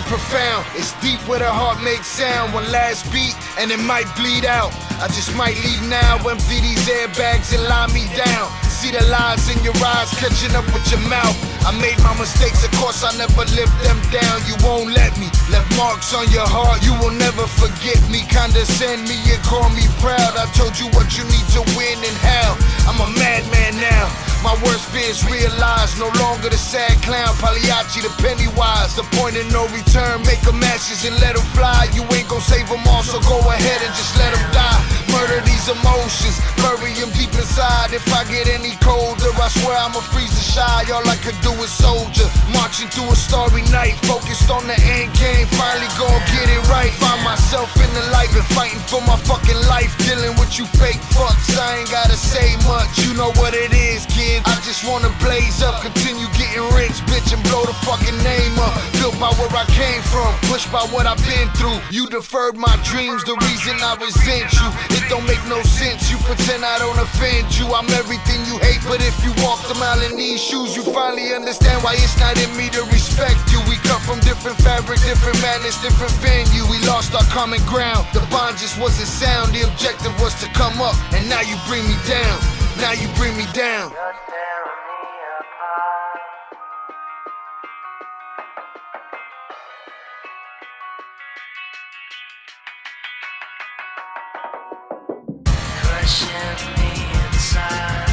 Profound, it's deep where the heart makes sound. One last beat and it might bleed out. I just might leave now, empty these airbags and lie me down. See the lies in your eyes catching up with your mouth. I made my mistakes, of course I never lived them down. You won't let me, left marks on your heart. You will never forget me, condescend me and call me proud. I told you what you need to win and how. I'm a madman now. My worst fears realized, no longer the sad clown, Pagliacci the Pennywise. The point of no return, make them ashes and let them fly. You ain't gon' save them all, so go ahead and just let them die. Murder these emotions, bury them deep inside. If I get any colder, I swear I'ma freeze the shy. All I could do is soldier, marching through a starry night, focused on the end game, finally gon' get it right. Find myself in the light, been fighting for my fucking life, dealing with you fake fucks. I ain't gotta say much, you know what it is, kid. I just wanna blaze up, continue getting rich, bitch, and blow the fucking name up. Built by where I came from, pushed by what I've been through. You deferred my dreams, the reason I resent you. It don't make no sense, you pretend I don't offend you. I'm everything you hate, but if you walked a mile in these shoes, you finally understand why it's not in me to respect you. We come from different fabric, different madness, different venue. We lost our common ground, the bond just wasn't sound. The objective was to come up, and now you bring me down. Now you bring me down. Crushing me inside.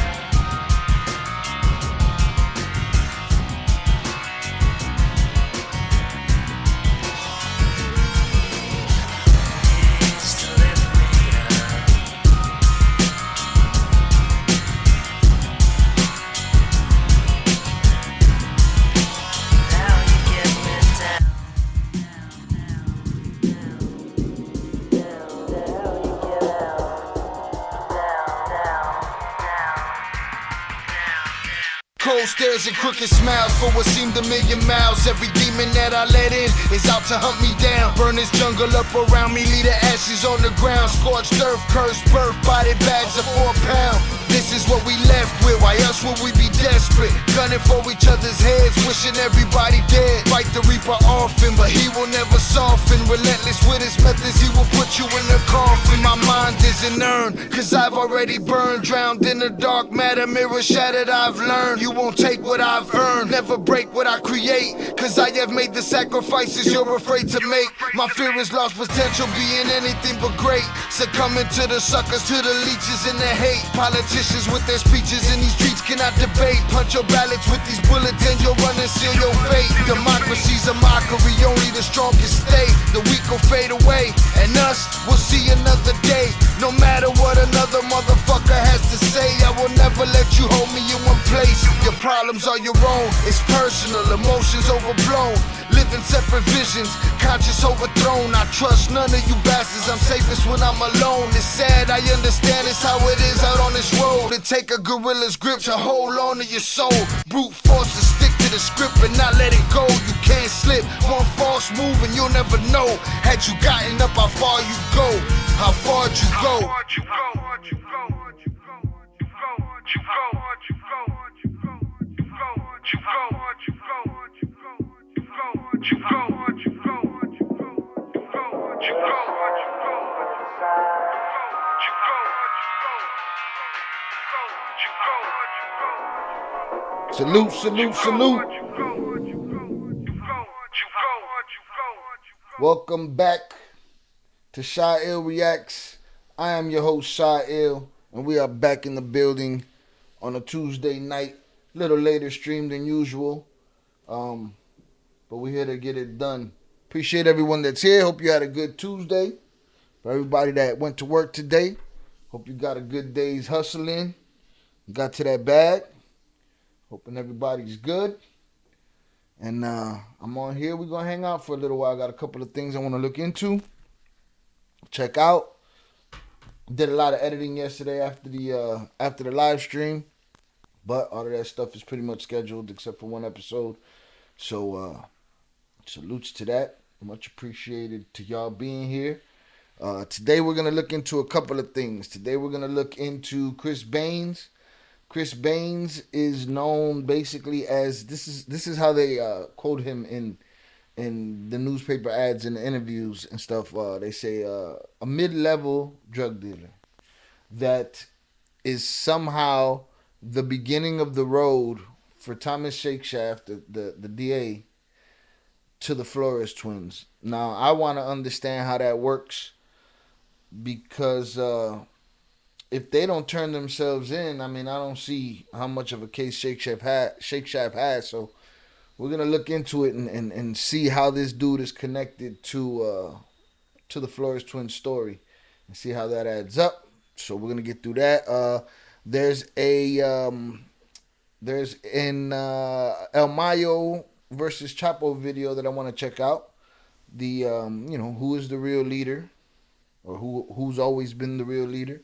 Cold stares and crooked smiles for what seemed a million miles. Every demon that I let in is out to hunt me down. Burn this jungle up around me, leave the ashes on the ground. Scorched earth, cursed birth, body bags of 4 pounds. This is what we left with, why else would we be desperate? Gunning for each other's heads, wishing everybody dead. Fight the reaper often, but he will never soften. Relentless with his methods, he will put you in the coffin. My mind isn't earned, cause I've already burned. Drowned in the dark matter, mirror shattered, I've learned. You won't take what I've earned, never break what I create. Cause I have made the sacrifices you're afraid to make. My fear is lost potential, being anything but great. Succumbing to the suckers, to the leeches and the hate. Politicians with their speeches in these streets cannot debate. Punch your ballots with these bullets and you'll run and seal your fate. Democracy's a mockery, only the strongest stay. The weak will fade away, and us will see another day. No matter what another motherfucker has to say, I will never let you hold me in one place. Your problems are your own, it's personal, emotions overblown. Living separate visions, conscious overthrown. I trust none of you bastards, I'm safest when I'm alone. It's sad, I understand it's how it is out on this road. To take a gorilla's grip to hold on to your soul. Brute force to stick to the script and not let it go. You can't slip, one false move and you'll never know. Had you gotten up, how far you go? How far you go? Salute, salute, salute. Welcome back to Shy Ill Reacts. I am your host, Shy Ill, and we are back in the building on a Tuesday night. Little later stream than usual, but we're here to get it done. Appreciate everyone that's here. Hope you had a good Tuesday. For everybody that went to work today, hope you got a good day's hustling. You got to that bag. Hoping everybody's good. And I'm on here. We're gonna hang out for a little while. I got a couple of things I want to look into, check out. Did a lot of editing yesterday after the live stream, but all of that stuff is pretty much scheduled except for one episode. So salutes to that. Much appreciated to y'all being here. Today we're gonna look into a couple of things. Today we're gonna look into Chris Baines. Chris Baines is known basically as this is how they quote him in the newspaper ads and the interviews and stuff. They say a mid-level drug dealer that is somehow the beginning of the road for Thomas Shakeshaft, the DA, to the Flores twins. Now I want to understand how that works because if they don't turn themselves in, I mean, I don't see how much of a case Shake Shack has. So we're gonna look into it and see how this dude is connected to the Flores twins story and see how that adds up. So we're gonna get through that. There's in El Mayo versus Chapo video that I want to check out. The who is the real leader, or who's always been the real leader.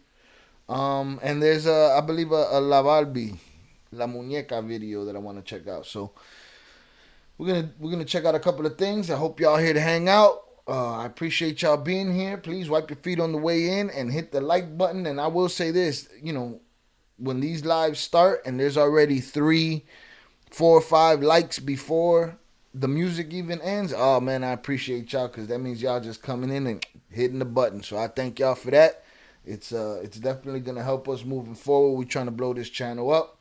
And there's I believe a La Balbi, La Muñeca video that I want to check out. So we're gonna check out a couple of things. I hope y'all here to hang out. I appreciate y'all being here. Please wipe your feet on the way in and hit the like button. And I will say this, when these lives start and there's already 3, 4, or 5 likes before the music even ends, oh man, I appreciate y'all because that means y'all just coming in and hitting the button. So I thank y'all for that. It's definitely gonna help us moving forward. We're trying to blow this channel up.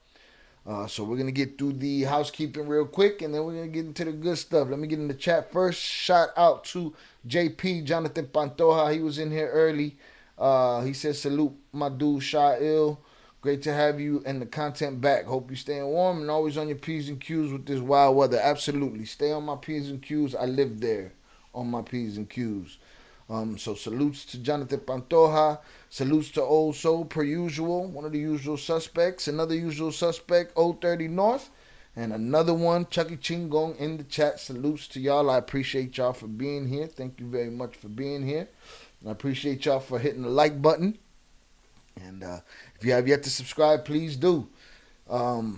So we're gonna get through the housekeeping real quick, and then we're gonna get into the good stuff. Let me get in the chat first. Shout out to JP Jonathan Pantoja. He was in here early. He says salute my dude Sha'il. Great to have you and the content back. Hope you're staying warm and always on your P's and Q's with this wild weather. Absolutely. Stay on my P's and Q's. I live there on my P's and Q's. So salutes to Jonathan Pantoja. Salutes to Old Soul per usual. One of the usual suspects. Another usual suspect, Old 30 North. And another one, Chucky Chingong in the chat. Salutes to y'all. I appreciate y'all for being here. Thank you very much for being here. And I appreciate y'all for hitting the like button. And if you have yet to subscribe, please do. What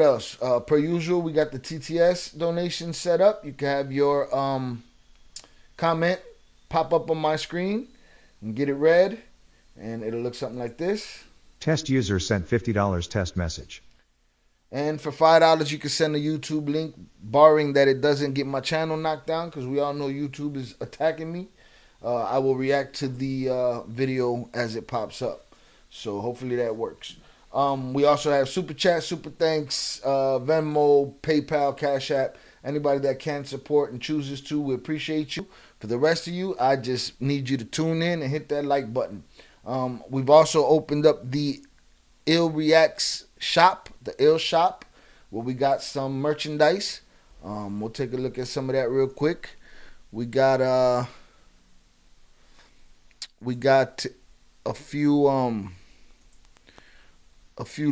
else? Per usual, we got the TTS donation set up. You can have your comment pop up on my screen and get it read. And it'll look something like this. Test user sent $50 test message. And for $5, you can send a YouTube link, barring that it doesn't get my channel knocked down, because we all know YouTube is attacking me. I will react to the video as it pops up. So hopefully that works. We also have Super Chat, Super Thanks, Venmo, PayPal, Cash App. Anybody that can support and chooses to, we appreciate you. For the rest of you, I just need you to tune in and hit that like button. We've also opened up the Ill Reacts shop, the Ill shop, where we got some merchandise. We'll take a look at some of that real quick. We got a few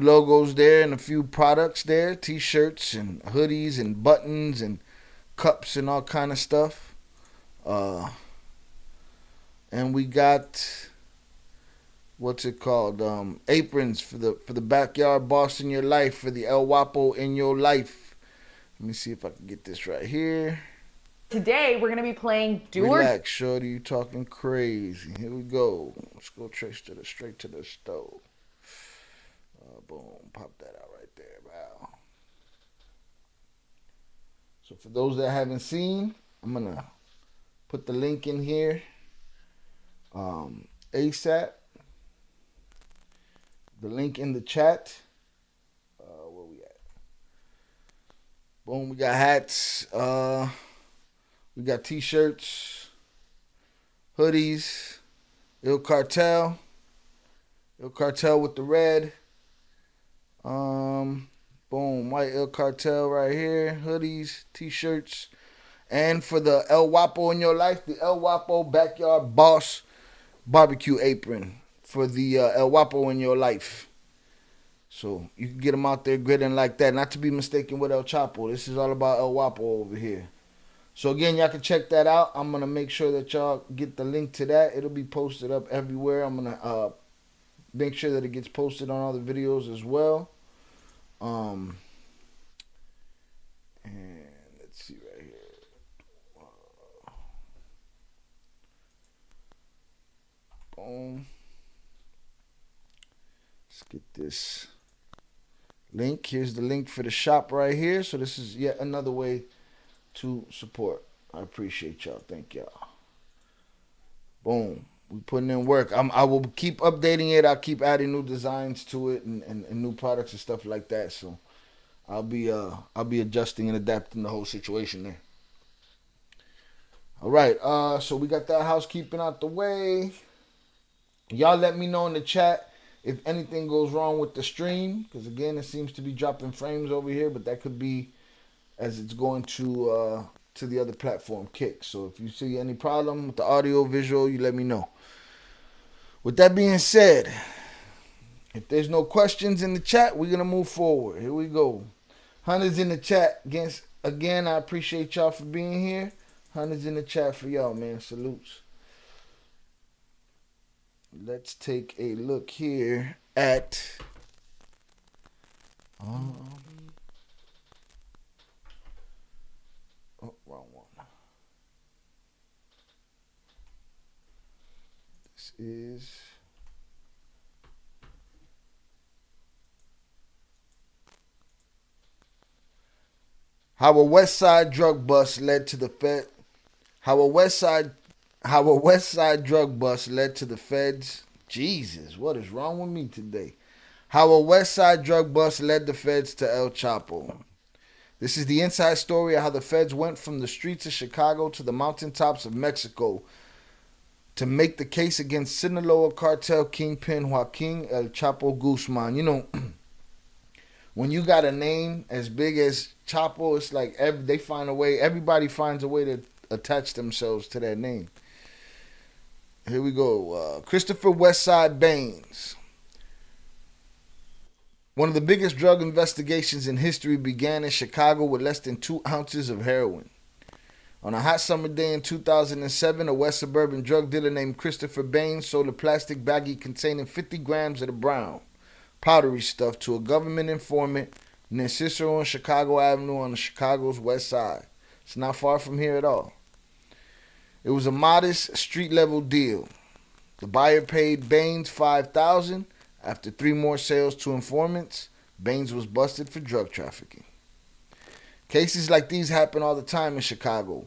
logos there and a few products there, t-shirts and hoodies and buttons and cups and all kind of stuff. And we got what's it called? Aprons for the backyard boss in your life, for the El Guapo in your life. Let me see if I can get this right here. Today, we're going to be playing Relax, shorty, you talking crazy. Here we go. Let's go straight to the stove. Boom, pop that out right there. Wow. So for those that haven't seen, I'm going to put the link in here. ASAP. The link in the chat. Where we at? Boom, we got hats. We got t-shirts, hoodies, Il Cartel with the red. Boom, white Il Cartel right here, hoodies, t-shirts. And for the El Guapo in your life, the El Guapo Backyard Boss barbecue apron for the El Guapo in your life. So you can get him out there gritting like that. Not to be mistaken with El Chapo. This is all about El Guapo over here. So again, y'all can check that out. I'm going to make sure that y'all get the link to that. It'll be posted up everywhere. I'm going to make sure that it gets posted on all the videos as well. And let's see right here. Boom. Let's get this link. Here's the link for the shop right here. So this is yet another way to support. I appreciate y'all. Thank y'all. Boom. We putting in work. I will keep updating it. I'll keep adding new designs to it and new products and stuff like that. So I'll be adjusting and adapting the whole situation there. All right. So we got that housekeeping out the way. Y'all let me know in the chat if anything goes wrong with the stream, because again, it seems to be dropping frames over here, but that could be as it's going to the other platform, Kick. So if you see any problem with the audio visual, you let me know. With that being said, if there's no questions in the chat, we're gonna move forward. Here we go. Hundreds in the chat. Again, I appreciate y'all for being here. Hundreds in the chat for y'all, man. Salutes. Let's take a look here at oh, wrong one. This is how a West Side drug bust led to the Fed. How a West Side drug bust led to the feds. Jesus, what is wrong with me today? How a West Side drug bust led the feds to El Chapo. This is the inside story of how the feds went from the streets of Chicago to the mountaintops of Mexico to make the case against Sinaloa cartel kingpin Joaquin El Chapo Guzman. You know, when you got a name as big as Chapo, it's like everybody finds a way to attach themselves to that name. Here we go. Christopher Westside Baines. One of the biggest drug investigations in history began in Chicago with less than 2 ounces of heroin. On a hot summer day in 2007, a West suburban drug dealer named Christopher Baines sold a plastic baggie containing 50 grams of the brown, powdery stuff to a government informant near Cicero and Chicago Avenue on the Chicago's west side. It's not far from here at all. It was a modest street-level deal. The buyer paid Baines $5,000. After 3 more sales to informants, Baines was busted for drug trafficking. Cases like these happen all the time in Chicago.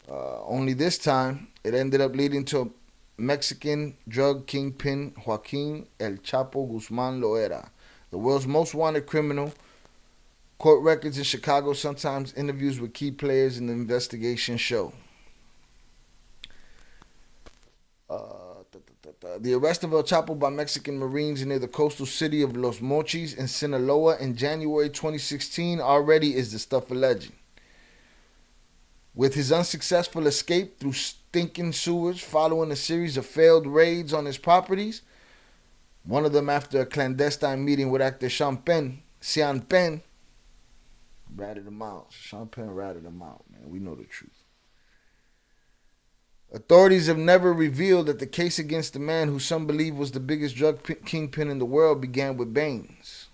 Only this time, it ended up leading to Mexican drug kingpin Joaquin El Chapo Guzman Loera, the world's most wanted criminal. Court records in Chicago, sometimes interviews with key players in the investigation show. The arrest of El Chapo by Mexican Marines near the coastal city of Los Mochis in Sinaloa in January 2016 already is the stuff of legend. With his unsuccessful escape through stinking sewers following a series of failed raids on his properties, one of them after a clandestine meeting with actor Sean Penn, ratted him out. Sean Penn ratted him out, man. We know the truth. Authorities have never revealed that the case against the man who some believe was the biggest drug kingpin in the world began with Baines,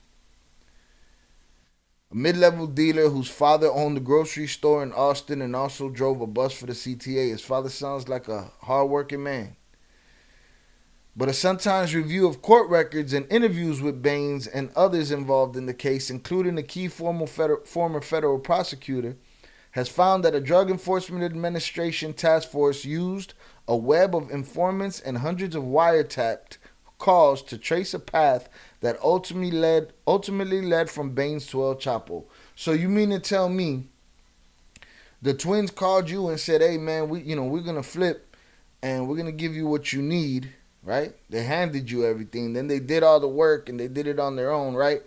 a mid-level dealer whose father owned a grocery store in Austin and also drove a bus for the CTA. His father sounds like a hard-working man. But a Sun-Times review of court records and interviews with Baines and others involved in the case, including the key former federal prosecutor, has found that a Drug Enforcement Administration task force used a web of informants and hundreds of wiretapped calls to trace a path that ultimately led from Baines to El Chapo. So you mean to tell me the twins called you and said, "Hey man, we're gonna flip and we're gonna give you what you need," right? They handed you everything. Then they did all the work and they did it on their own, right?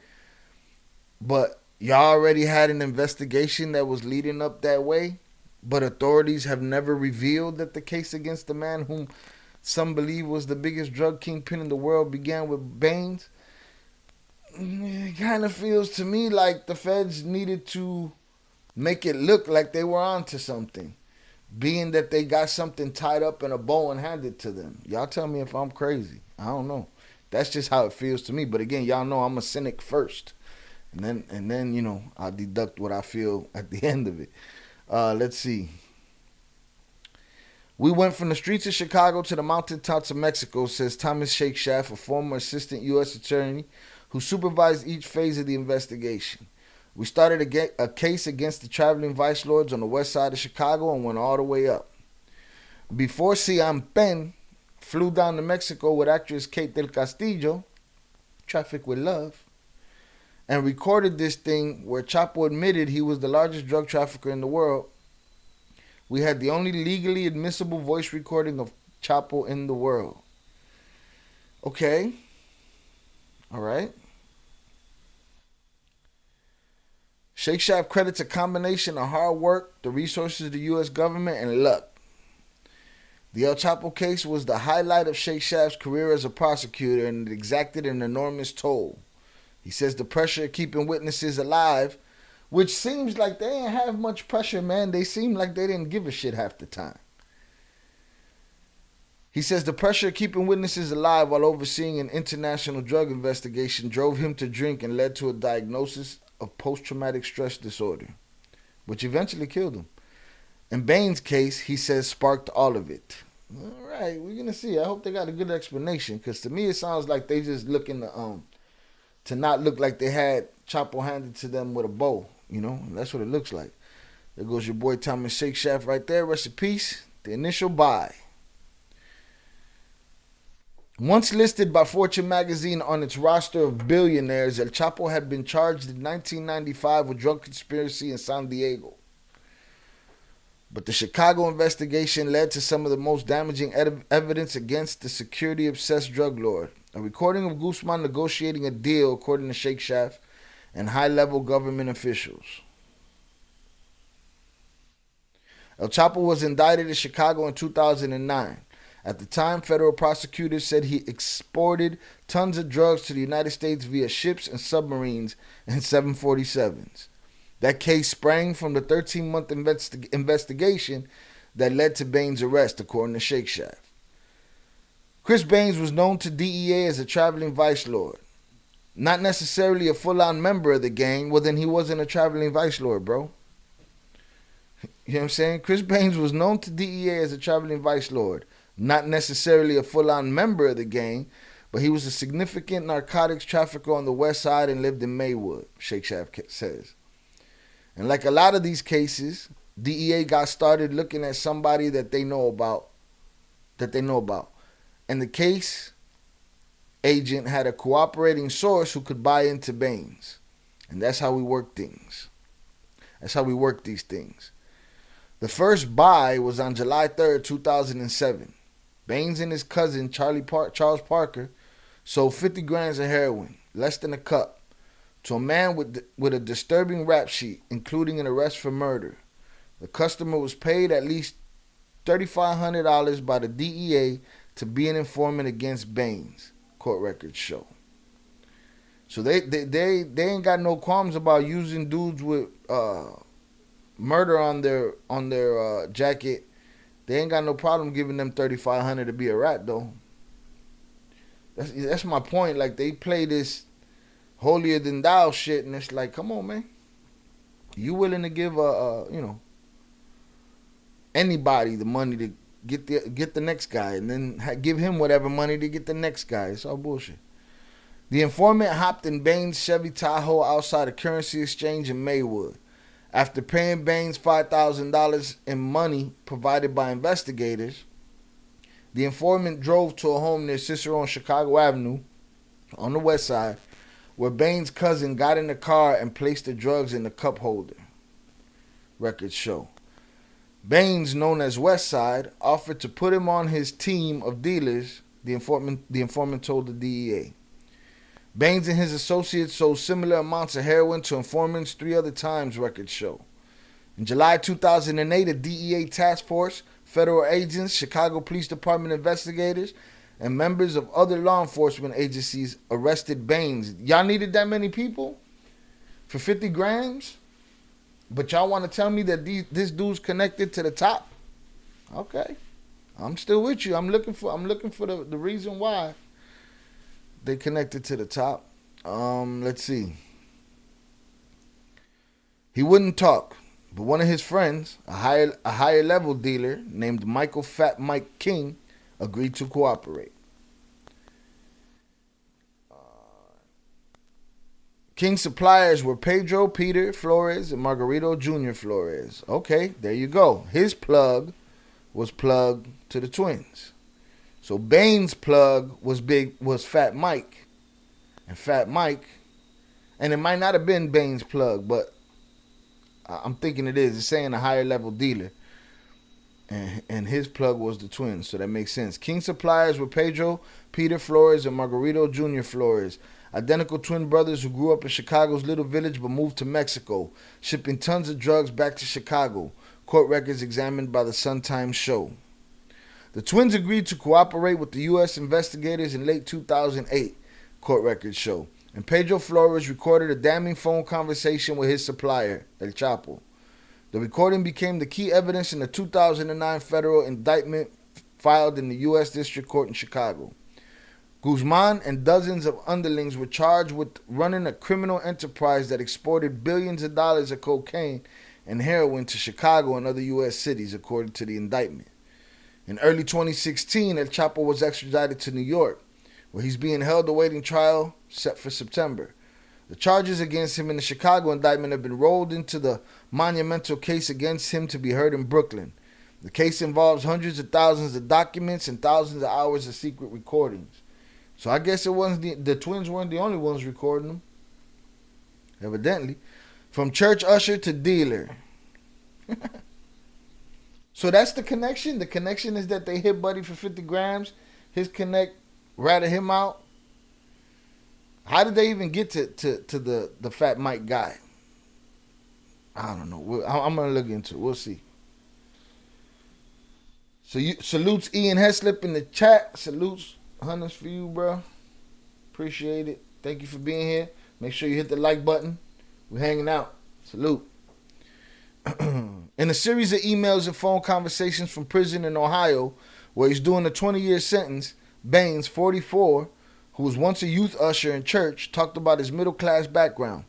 But y'all already had an investigation that was leading up that way, but authorities have never revealed that the case against the man whom some believe was the biggest drug kingpin in the world began with Baines. it kind of feels to me like the feds needed to make it look like they were onto something, being that they got something tied up in a bow and handed to them. Y'all tell me if I'm crazy. I don't know. That's just how it feels to me. But again, y'all know I'm a cynic first, and then I'll deduct what I feel at the end of it. Let's see. We went from the streets of Chicago to the mountaintops of Mexico, says Thomas Shakeshaft, a former assistant U.S. attorney who supervised each phase of the investigation. We started a case against the traveling vice lords on the west side of Chicago and went all the way up. Before Sian Pen flew down to Mexico with actress Kate del Castillo, Traffic with Love, and recorded this thing where Chapo admitted he was the largest drug trafficker in the world. We had the only legally admissible voice recording of Chapo in the world. Okay. All right. Shakeshaft credits a combination of hard work, the resources of the U.S. government, and luck. The El Chapo case was the highlight of Shakeshaft's career as a prosecutor, and it exacted an enormous toll. He says the pressure of keeping witnesses alive, which seems like they didn't have much pressure, man. They seemed like they didn't give a shit half the time. He says the pressure of keeping witnesses alive while overseeing an international drug investigation drove him to drink and led to a diagnosis of post-traumatic stress disorder, which eventually killed him. In Bain's case, he says sparked all of it. All right, we're going to see. I hope they got a good explanation, because to me it sounds like they just looking to not look like they had Chapo handed to them with a bow. That's what it looks like. There goes your boy Thomas Shakeshaft right there. Rest in peace. The initial buy. Once listed by Fortune magazine on its roster of billionaires, El Chapo had been charged in 1995 with drug conspiracy in San Diego. But the Chicago investigation led to some of the most damaging evidence against the security-obsessed drug lord. A recording of Guzman negotiating a deal, according to Shakeshaft, and high-level government officials. El Chapo was indicted in Chicago in 2009. At the time, federal prosecutors said he exported tons of drugs to the United States via ships and submarines and 747s. That case sprang from the 13-month investigation that led to Bain's arrest, according to Shakeshaft. Chris Baines was known to DEA as a traveling vice lord. Not necessarily a full-on member of the gang. Well, then he wasn't a traveling vice lord, bro. You know what I'm saying? Chris Baines was known to DEA as a traveling vice lord. Not necessarily a full-on member of the gang, but he was a significant narcotics trafficker on the west side and lived in Maywood, Shakeshaft says. And like a lot of these cases, DEA got started looking at somebody that they know about. And the case agent had a cooperating source who could buy into Baines. And that's how we work things. That's how we work these things. The first buy was on July 3rd, 2007. Baines and his cousin, Charles Parker, sold 50 grams of heroin, less than a cup, to a man with a disturbing rap sheet, including an arrest for murder. The customer was paid at least $3,500 by the DEA to be an informant against Baines, court records show. So they ain't got no qualms about using dudes with murder on their jacket. They ain't got no problem giving them $3,500 to be a rat, though. That's my point. Like, they play this holier than thou shit, and it's like, come on, man. You willing to give anybody the money to get the next guy, and then give him whatever money to get the next guy? It's all bullshit. The informant hopped in Baines' Chevy Tahoe outside a currency exchange in Maywood. After paying Baines $5,000 in money provided by investigators, the informant drove to a home near Cicero on Chicago Avenue on the west side, where Baines' cousin got in the car and placed the drugs in the cup holder, records show. Baines, known as Westside, offered to put him on his team of dealers, the informant told the DEA. Baines and his associates sold similar amounts of heroin to informants 3 other times, records show. In July 2008, a DEA task force, federal agents, Chicago Police Department investigators, and members of other law enforcement agencies arrested Baines. Y'all needed that many people for 50 grams? But y'all want to tell me that this dude's connected to the top? Okay. I'm still with you. I'm looking for the reason why they connected to the top. Let's see. He wouldn't talk, but one of his friends, a higher level dealer named Michael Fat Mike King, agreed to cooperate. King's suppliers were Pedro Peter Flores and Margarito Jr. Flores. Okay, there you go. His plug was plugged to the twins. So Baines' plug was Fat Mike. And Fat Mike, and it might not have been Baines' plug, but I'm thinking it is. It's saying a higher level dealer. And his plug was the twins, so that makes sense. King suppliers were Pedro, Peter Flores, and Margarito Jr. Flores, identical twin brothers who grew up in Chicago's little village but moved to Mexico, shipping tons of drugs back to Chicago. Court records examined by the Sun-Times show. The twins agreed to cooperate with the U.S. investigators in late 2008, court records show. And Pedro Flores recorded a damning phone conversation with his supplier, El Chapo. The recording became the key evidence in the 2009 federal indictment filed in the U.S. District Court in Chicago. Guzman and dozens of underlings were charged with running a criminal enterprise that exported billions of dollars of cocaine and heroin to Chicago and other U.S. cities, according to the indictment. In early 2016, El Chapo was extradited to New York, where he's being held awaiting trial set for September. The charges against him in the Chicago indictment have been rolled into the monumental case against him to be heard in Brooklyn. The case involves hundreds of thousands of documents and thousands of hours of secret recordings. So I guess it wasn't the twins weren't the only ones recording them. Evidently. From church usher to dealer. So that's the connection. The connection is that they hit Buddy for 50 grams. His connect ratted him out. How did they even get to the Fat Mike guy? I don't know. I'm going to look into it. We'll see. So salutes Ian Heslip in the chat. Salutes Hunters for you, bro. Appreciate it. Thank you for being here. Make sure you hit the like button. We're hanging out. Salute. In a series of emails and phone conversations from prison in Ohio, where he's doing a 20-year sentence, Baines, 44, who was once a youth usher in church, talked about his middle-class background,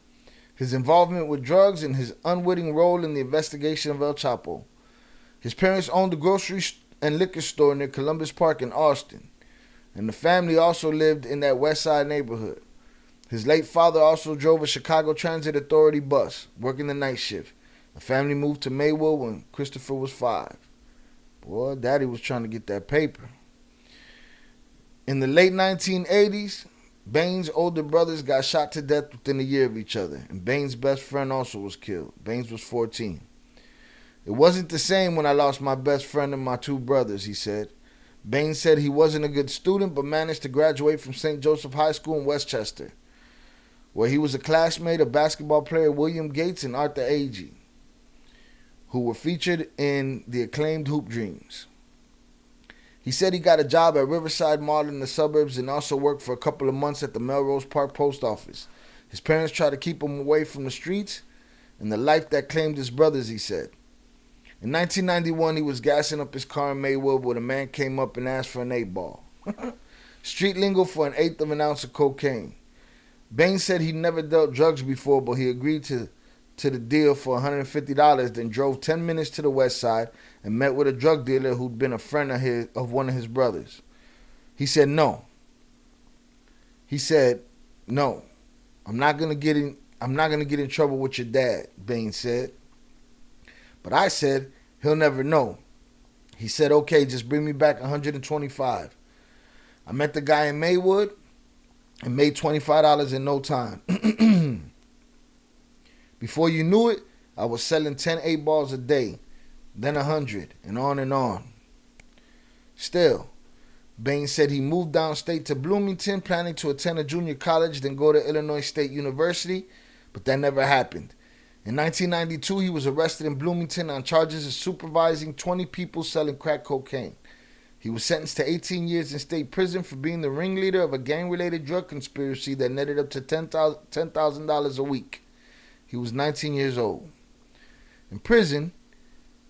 his involvement with drugs, and his unwitting role in the investigation of El Chapo. His parents owned a grocery and liquor store near Columbus Park in Austin, and the family also lived in that West Side neighborhood. His late father also drove a Chicago Transit Authority bus, working the night shift. The family moved to Maywood when Christopher was 5. Boy, Daddy was trying to get that paper. In the late 1980s, Baines' older brothers got shot to death within a year of each other, and Baines' best friend also was killed. Baines was 14. It wasn't the same when I lost my best friend and my 2 brothers, he said. Baines said he wasn't a good student, but managed to graduate from St. Joseph High School in Westchester, where he was a classmate of basketball player William Gates and Arthur Agee, who were featured in the acclaimed Hoop Dreams. He said he got a job at Riverside Mall in the suburbs and also worked for a couple of months at the Melrose Park Post Office. His parents tried to keep him away from the streets and the life that claimed his brothers, he said. In 1991, he was gassing up his car in Maywood when a man came up and asked for an 8-ball. Street lingo for an eighth of an ounce of cocaine. Baines said he'd never dealt drugs before, but he agreed to the deal for $150, then drove 10 minutes to the west side and met with a drug dealer who'd been a friend of one of his brothers. He said, no. He said, no, I'm not gonna get in trouble with your dad, Baines said. But I said, he'll never know. He said, okay, just bring me back 125. I met the guy in Maywood and made $25 in no time. Before you knew it, I was selling 10 8-balls a day, then 100, and on and on. Still, Baines said he moved downstate to Bloomington, planning to attend a junior college, then go to Illinois State University, but that never happened. In 1992, he was arrested in Bloomington on charges of supervising 20 people selling crack cocaine. He was sentenced to 18 years in state prison for being the ringleader of a gang-related drug conspiracy that netted up to $10,000 a week. He was 19 years old. In prison,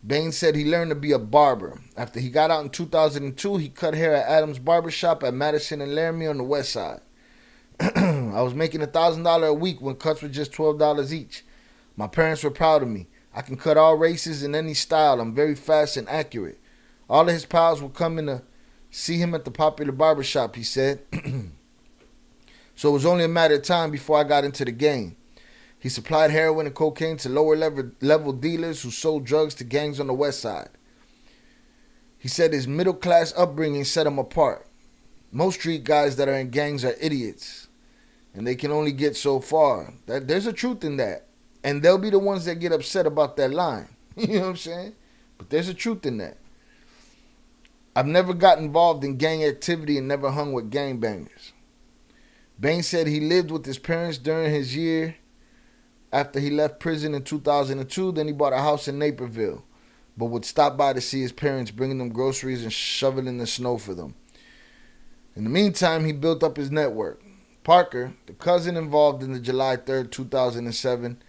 Bain said he learned to be a barber. After he got out in 2002, he cut hair at Adams Barbershop at Madison and Laramie on the west side. I was making $1,000 a week when cuts were just $12 each. My parents were proud of me. I can cut all races in any style. I'm very fast and accurate. All of his pals were coming to see him at the popular barbershop, he said. So it was only a matter of time before I got into the game. He supplied heroin and cocaine to lower level dealers who sold drugs to gangs on the west side. He said his middle class upbringing set him apart. Most street guys that are in gangs are idiots, and they can only get so far. There's a truth in that. And they'll be the ones that get upset about that line. You know what I'm saying? But there's a truth in that. I've never got involved in gang activity and never hung with gangbangers. Bain said he lived with his parents during his year after he left prison in 2002. Then he bought a house in Naperville, but would stop by to see his parents, bringing them groceries and shoveling the snow for them. In the meantime, he built up his network. Parker, the cousin involved in the July 3rd, 2007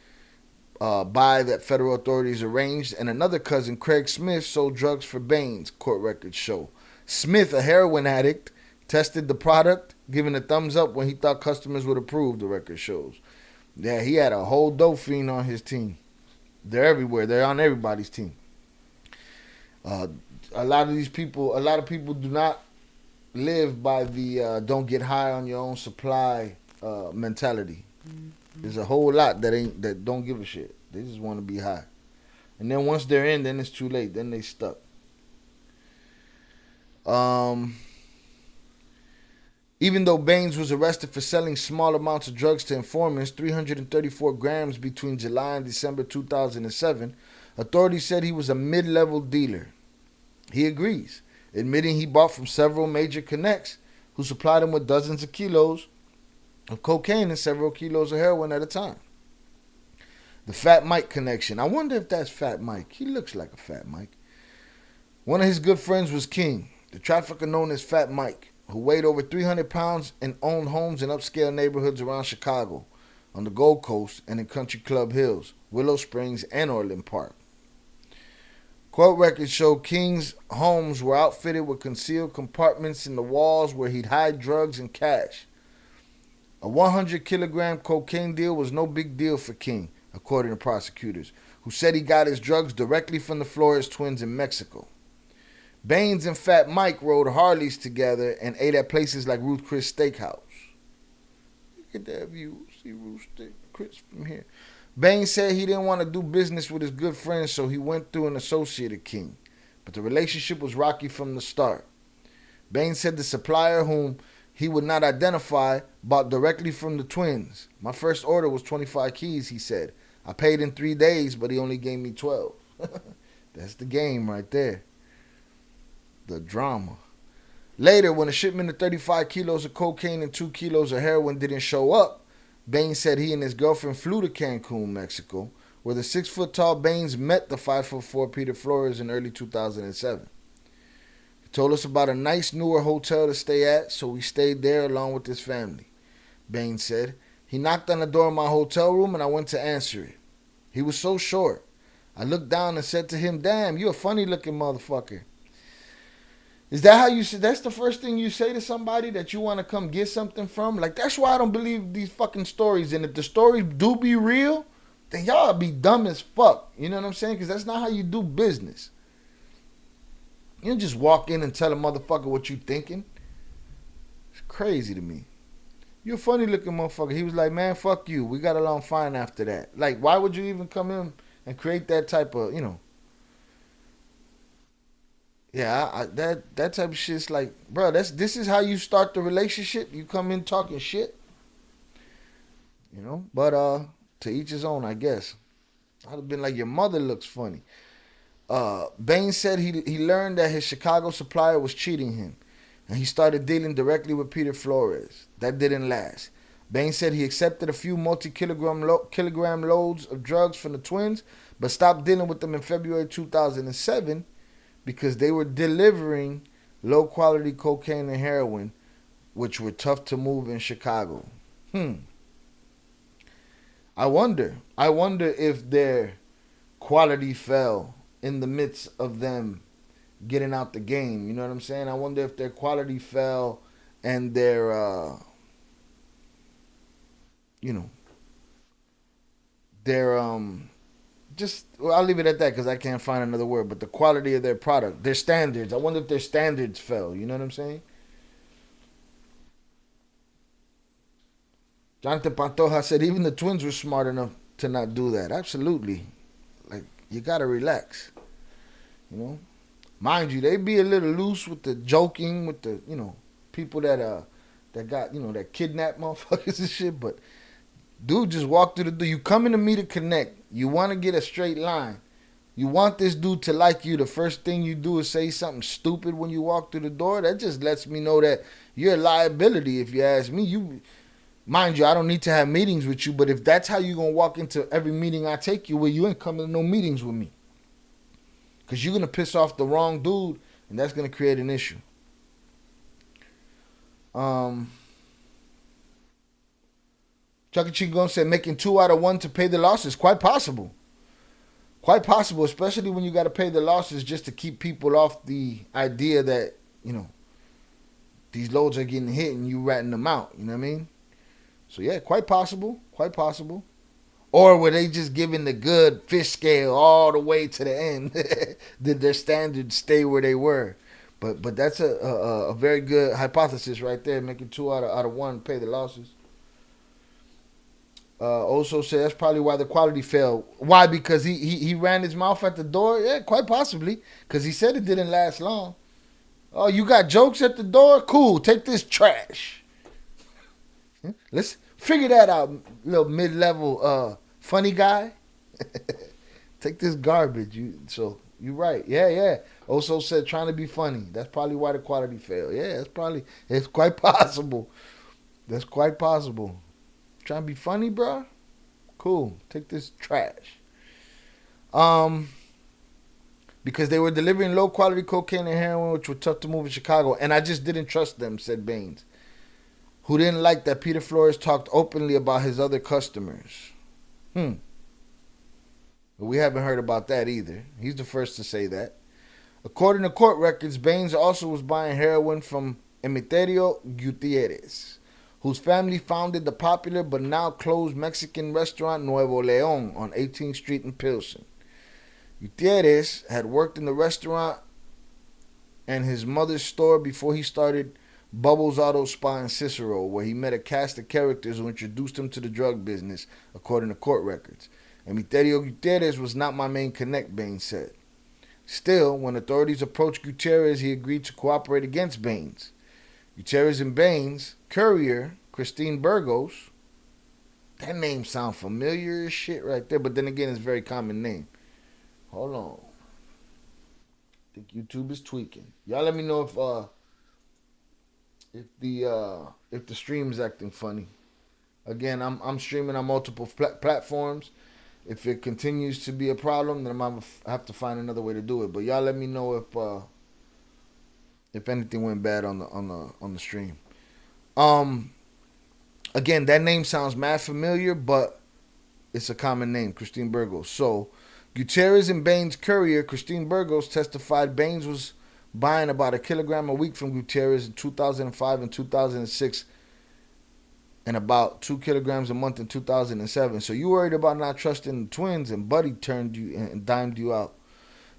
buy that federal authorities arranged, and another cousin, Craig Smith, sold drugs for Baines, court records show. Smith, a heroin addict, tested the product, giving a thumbs up when he thought customers would approve, the record shows. Yeah, he had a whole dope fiend on his team. They're everywhere. They're on everybody's team. A lot of people do not live by the don't get high on your own supply mentality. There's a whole lot that don't give a shit. They just want to be high. And then once they're in, then it's too late. Then they stuck. Even though Baines was arrested for selling small amounts of drugs to informants, 334 grams between July and December 2007, authorities said he was a mid-level dealer. He agrees, admitting he bought from several major connects who supplied him with dozens of kilos of cocaine and several kilos of heroin at a time. The Fat Mike connection. I wonder if that's Fat Mike. He looks like a Fat Mike. One of his good friends was King, the trafficker known as Fat Mike, who weighed over 300 pounds and owned homes in upscale neighborhoods around Chicago, on the Gold Coast, and in Country Club Hills, Willow Springs, and Orland Park. Court records show King's homes were outfitted with concealed compartments in the walls where he'd hide drugs and cash. A 100-kilogram cocaine deal was no big deal for King, according to prosecutors, who said he got his drugs directly from the Flores twins in Mexico. Baines and Fat Mike rode Harleys together and ate at places like Ruth Chris Steakhouse. Look at that view. See Ruth Chris from here. Baines said he didn't want to do business with his good friends, so he went through an associate of King. But the relationship was rocky from the start. Baines said the supplier, whom he would not identify, bought directly from the twins. My first order was 25 keys, he said. I paid in 3 days, but he only gave me 12. That's the game right there. The drama. Later, when a shipment of 35 kilos of cocaine and 2 kilos of heroin didn't show up, Baines said he and his girlfriend flew to Cancun, Mexico, where the 6-foot-tall Baines met the 5'4" Peter Flores in early 2007. He told us about a nice newer hotel to stay at, so we stayed there along with his family. Baines said, he knocked on the door of my hotel room and I went to answer it. He was so short. I looked down and said to him, damn, you a funny looking motherfucker. Is that how you say? That's the first thing you say to somebody that you want to come get something from? Like, that's why I don't believe these fucking stories. And if the stories do be real, then y'all be dumb as fuck. You know what I'm saying? Because that's not how you do business. You don't just walk in and tell a motherfucker what you thinking. It's crazy to me. You're a funny looking motherfucker. He was like, man, fuck you. We got along fine after that. Like, why would you even come in and create that type of, you know? Yeah, that type of shit's like, bro, this is how you start the relationship. You come in talking shit, you know. But to each his own, I guess. I'd have been like, your mother looks funny. Baines said he learned that his Chicago supplier was cheating him, and he started dealing directly with Peter Flores. That didn't last. Baines said he accepted a few multi-kilogram loads of drugs from the twins, but stopped dealing with them in February 2007. Because they were delivering low quality cocaine and heroin, which were tough to move in Chicago. I wonder if their quality fell in the midst of them getting out the game. You know what I'm saying? I wonder if their quality fell and their, I'll leave it at that because I can't find another word. But the quality of their product, their standards. I wonder if their standards fell. You know what I'm saying? Jonathan Pantoja said even the Twins were smart enough to not do that. Absolutely. Like, you got to relax. You know? Mind you, they be a little loose with the joking, with the, people that got, that kidnap motherfuckers and shit. But, dude, just walk through the door. You coming to me to connect. You want to get a straight line. You want this dude to like you. The first thing you do is say something stupid when you walk through the door. That just lets me know that you're a liability, if you ask me. Mind you, I don't need to have meetings with you, but if that's how you're going to walk into every meeting I take you with, you ain't coming to no meetings with me. Because you're going to piss off the wrong dude, and that's going to create an issue. Chucky Chingon said making 2 out of 1 to pay the losses. Quite possible. Quite possible, especially when you got to pay the losses just to keep people off the idea that, these loads are getting hit and you ratting them out. You know what I mean? So, yeah, quite possible. Quite possible. Or were they just giving the good fish scale all the way to the end? Did their standards stay where they were? But that's a very good hypothesis right there, making 2 out of 1 pay the losses. Also said that's probably why the quality fell. Why? Because he ran his mouth at the door? Yeah, quite possibly. Because he said it didn't last long. Oh, you got jokes at the door? Cool, take this trash. Let's figure that out, little mid-level funny guy. Take this garbage. You're right. Yeah. Also said trying to be funny. That's probably why the quality failed. Yeah, it's quite possible. That's quite possible. Trying to be funny, bro? Cool. Take this trash. Because they were delivering low quality cocaine and heroin, which were tough to move in Chicago, and I just didn't trust them, said Baines, who didn't like that Peter Flores talked openly about his other customers. But we haven't heard about that either. He's the first to say that. According to court records, Baines also was buying heroin from Emiterio Gutierrez, whose family founded the popular but now closed Mexican restaurant Nuevo Leon on 18th Street in Pilsen. Gutierrez had worked in the restaurant and his mother's store before he started Bubbles Auto Spa in Cicero, where he met a cast of characters who introduced him to the drug business, according to court records. Emiterio Gutierrez was not my main connect, Baines said. Still, when authorities approached Gutierrez, he agreed to cooperate against Baines. Gutierrez and Baines' courier, Christine Burgos, that name sounds familiar as shit right there, but then again, it's a very common name. Hold on. I think YouTube is tweaking. Y'all let me know if the stream's acting funny. Again, I'm streaming on multiple platforms. If it continues to be a problem, then I'm gonna have to find another way to do it. But y'all let me know if anything went bad on the stream. Again, that name sounds mad familiar, but it's a common name, Christine Burgos. So, Gutierrez and Baines' courier, Christine Burgos, testified Baines was buying about 1 kilogram a week from Gutierrez in 2005 and 2006, and about 2 kilograms a month in 2007. So you worried about not trusting the twins, and Buddy turned you and dimed you out.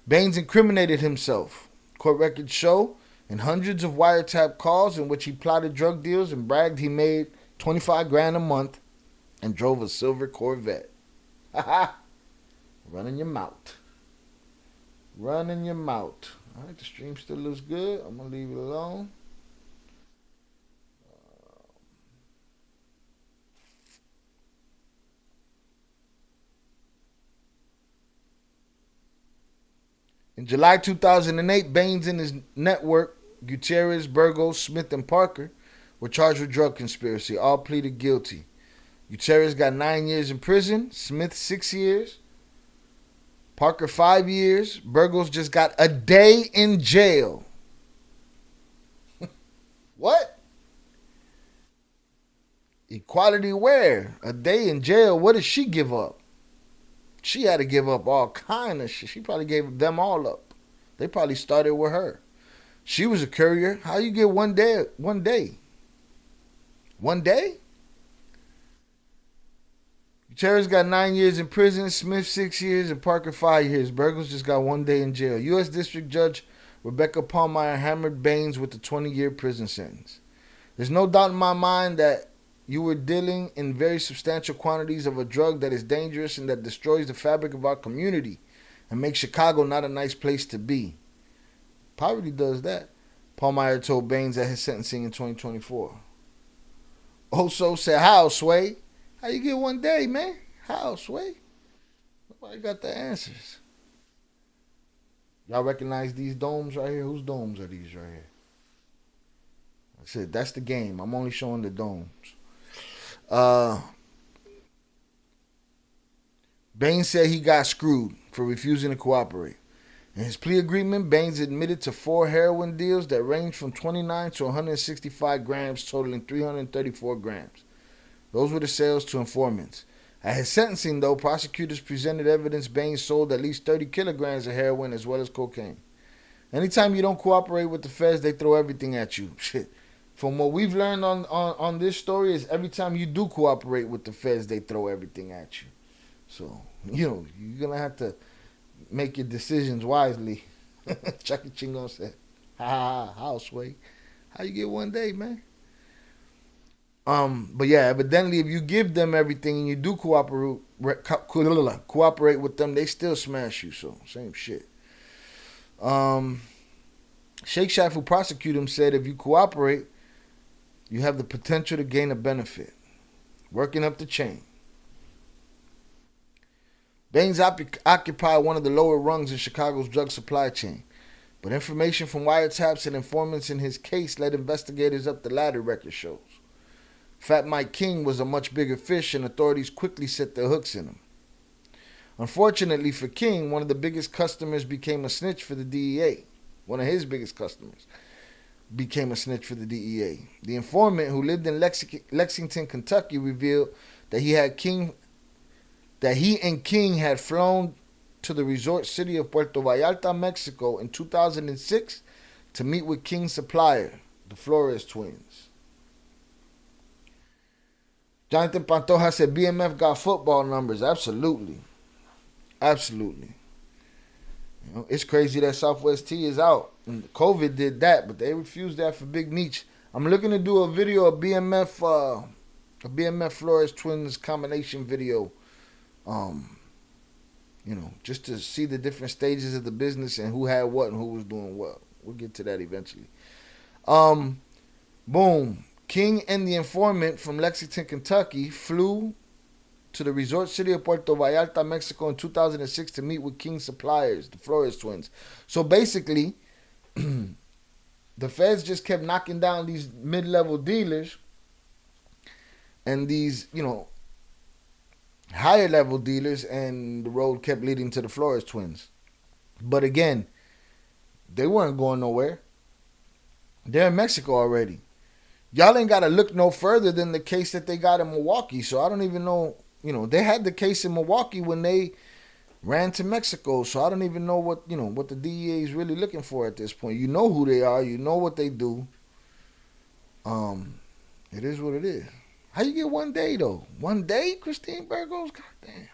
Baines incriminated himself. Court records show in hundreds of wiretap calls in which he plotted drug deals and bragged he made $25,000 a month and drove a silver Corvette. Ha! Running your mouth. Running your mouth. All right, the stream still looks good. I'm going to leave it alone. In July 2008, Baines and his network, Gutierrez, Burgos, Smith, and Parker, were charged with drug conspiracy. All pleaded guilty. Gutierrez got 9 years in prison. Smith, 6 years. Parker, 5 years. Burgos just got a day in jail. Equality where? A day in jail. What did she give up? She had to give up all kind of shit. She probably gave them all up. They probably started with her. She was a courier. How you get 1 day? 1 day? 1 day? Gutierrez got 9 years in prison. Smith 6 years and Parker 5 years. Burgos just got 1 day in jail. U.S. District Judge Rebecca Palmyre hammered Baines with a 20-year prison sentence. There's no doubt in my mind that you were dealing in very substantial quantities of a drug that is dangerous and that destroys the fabric of our community and makes Chicago not a nice place to be. Poverty does that, Palmyre told Baines at his sentencing in 2024. Oso said, how, Sway? How you get 1 day, man? How, Sway? Nobody got the answers. Y'all recognize these domes right here? Whose domes are these right here? I said, that's the game. I'm only showing the domes. Baines said he got screwed for refusing to cooperate. In his plea agreement, Baines admitted to 4 heroin deals that ranged from 29 to 165 grams, totaling 334 grams. Those were the sales to informants. At his sentencing, though, prosecutors presented evidence Baines sold at least 30 kilograms of heroin as well as cocaine. Anytime you don't cooperate with the feds, they throw everything at you. Shit. From what we've learned on this story is every time you do cooperate with the feds, they throw everything at you. So, you're going to have to make your decisions wisely. Chucky Chingon said, houseway. How you get 1 day, man? But yeah, evidently if you give them everything and you do cooperate with them, they still smash you. So, same shit. Sheikh Shaf, who prosecuted him, said if you cooperate, you have the potential to gain a benefit. Working up the chain. Baines occupied one of the lower rungs in Chicago's drug supply chain, but information from wiretaps and informants in his case led investigators up the ladder, record shows. Fat Mike King was a much bigger fish, and authorities quickly set their hooks in him. Unfortunately for King, one of the biggest customers became a snitch for the DEA. One of his biggest customers became a snitch for the DEA. The informant, who lived in Lexington, Kentucky, revealed that he and King had flown to the resort city of Puerto Vallarta, Mexico in 2006 to meet with King's supplier, the Flores twins. Jonathan Pantoja said BMF got football numbers. Absolutely. Absolutely. It's crazy that Southwest T is out. And COVID did that, but they refused that for Big Meech. I'm looking to do a video of BMF Flores twins combination video. Just to see the different stages of the business and who had what and who was doing what. We'll get to that eventually. Boom. King and the informant from Lexington, Kentucky flew to the resort city of Puerto Vallarta, Mexico in 2006 to meet with King's suppliers, the Flores twins. So basically, the feds just kept knocking down these mid-level dealers and these, higher level dealers, and the road kept leading to the Flores twins. But again, they weren't going nowhere. They're in Mexico already. Y'all ain't got to look no further than the case that they got in Milwaukee. So I don't even know, they had the case in Milwaukee when they ran to Mexico. So I don't even know what the DEA is really looking for at this point. You know who they are. You know what they do. It is what it is. How you get 1 day, though? 1 day, Christine Burgos? Goddamn.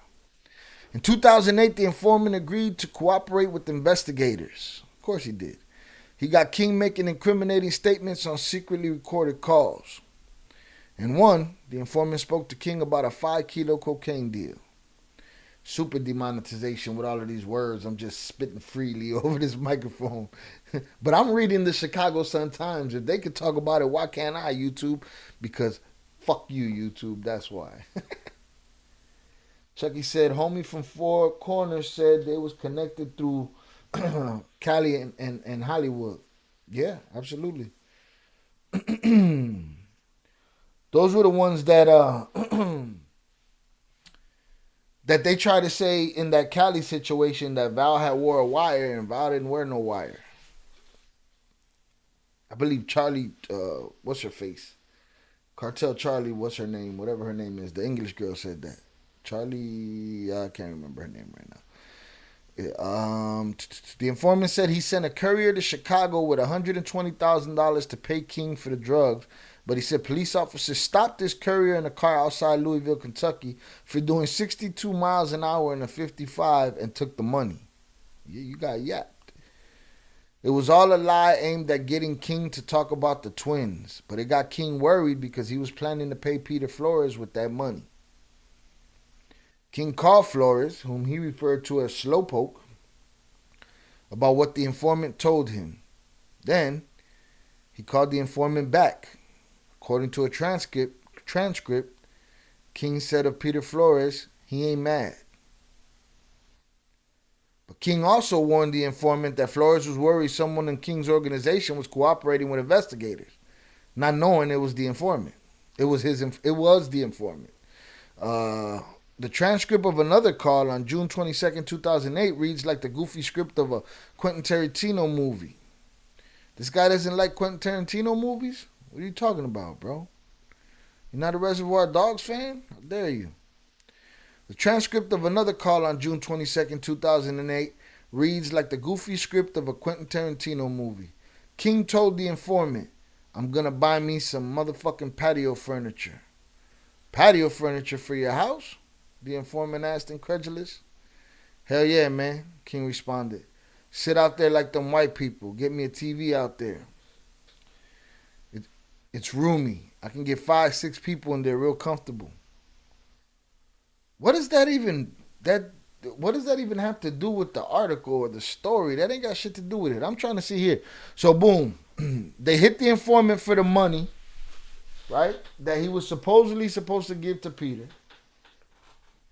In 2008, the informant agreed to cooperate with investigators. Of course he did. He got King making incriminating statements on secretly recorded calls. In one, the informant spoke to King about a 5-kilo cocaine deal. Super demonetization with all of these words. I'm just spitting freely over this microphone. But I'm reading the Chicago Sun-Times. If they could talk about it, why can't I, YouTube? Because fuck you, YouTube. That's why. Chucky said, homie from Four Corners said they was connected through Cali and Hollywood. Yeah, absolutely. Those were the ones that that they try to say in that Cali situation that Val had wore a wire and Val didn't wear no wire. I believe Charlie, what's her face? Cartel Charlie, what's her name? Whatever her name is. The English girl said that. Charlie, I can't remember her name right now. The informant said he sent a courier to Chicago with $120,000 to pay King for the drugs, but he said police officers stopped this courier in a car outside Louisville, Kentucky, for doing 62 miles an hour in a 55 and took the money. Yeah, you got yapped. It was all a lie aimed at getting King to talk about the twins, but it got King worried because he was planning to pay Peter Flores with that money. King called Flores, whom he referred to as Slowpoke, about what the informant told him. Then, he called the informant back. According to a transcript, King said of Peter Flores, he ain't mad. But King also warned the informant that Flores was worried someone in King's organization was cooperating with investigators, not knowing it was the informant. It was the informant. The transcript of another call on June 22nd, 2008 reads like the goofy script of a Quentin Tarantino movie. This guy doesn't like Quentin Tarantino movies? What are you talking about, bro? You're not a Reservoir Dogs fan? How dare you? The transcript of another call on June 22nd, 2008 reads like the goofy script of a Quentin Tarantino movie. King told the informant, I'm gonna buy me some motherfucking patio furniture. Patio furniture for your house? The informant asked, incredulous. Hell yeah, man, King responded. Sit out there like them white people. Get me a TV out there. It's roomy. I can get 5-6 people in there real comfortable. What does that even have to do with the article or the story? That ain't got shit to do with it. I'm trying to see here. So boom, they hit the informant for the money, right? That he was supposedly supposed to give to Peter.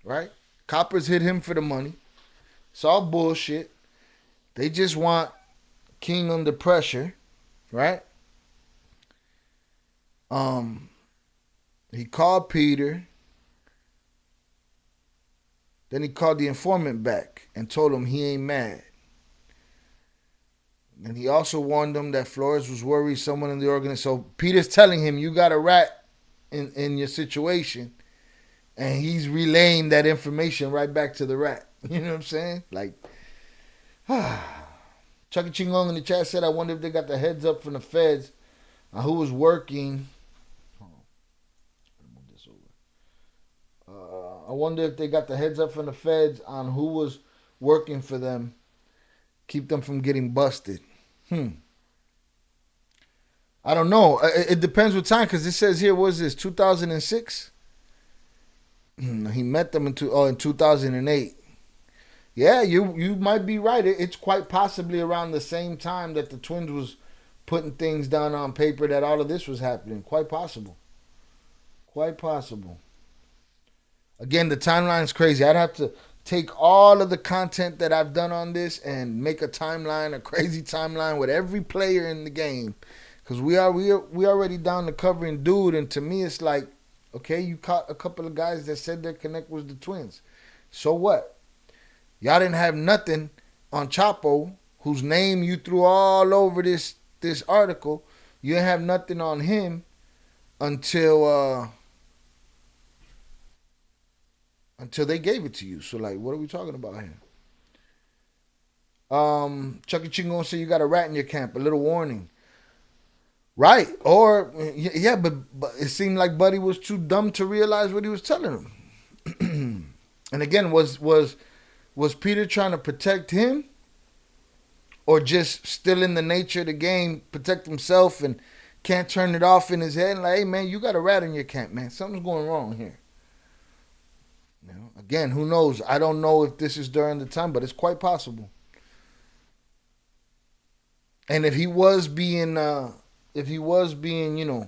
Right? Coppers hit him for the money. It's all bullshit. They just want King under pressure. Right? He called Peter. Then he called the informant back and told him he ain't mad. And he also warned him that Flores was worried someone in the organization. So Peter's telling him, you got a rat in your situation. And he's relaying that information right back to the rat. You know what I'm saying? Like, Chucky Chingong in the chat said, I wonder if they got the heads up from the feds on who was working. I wonder if they got the heads up from the feds on who was working for them. Keep them from getting busted. I don't know. It depends what time, because it says here, what is this, 2006? He met them in 2008. Yeah, you might be right. It's quite possibly around the same time that the twins was putting things down on paper that all of this was happening. Quite possible. Quite possible. Again, the timeline's crazy. I'd have to take all of the content that I've done on this and make a timeline, a crazy timeline with every player in the game. Because we already down to covering dude, and to me it's like, okay, you caught a couple of guys that said their connect was the twins. So what? Y'all didn't have nothing on Chapo, whose name you threw all over this article. You didn't have nothing on him until they gave it to you. So like, what are we talking about here? Chucky Chingon said you got a rat in your camp. A little warning. Right. Or, yeah, but it seemed like Buddy was too dumb to realize what he was telling him. And again, was Peter trying to protect him? Or just still in the nature of the game, protect himself and can't turn it off in his head? And like, hey, man, you got a rat in your camp, man. Something's going wrong here. You know, again, who knows? I don't know if this is during the time, but it's quite possible. And if he was being, you know,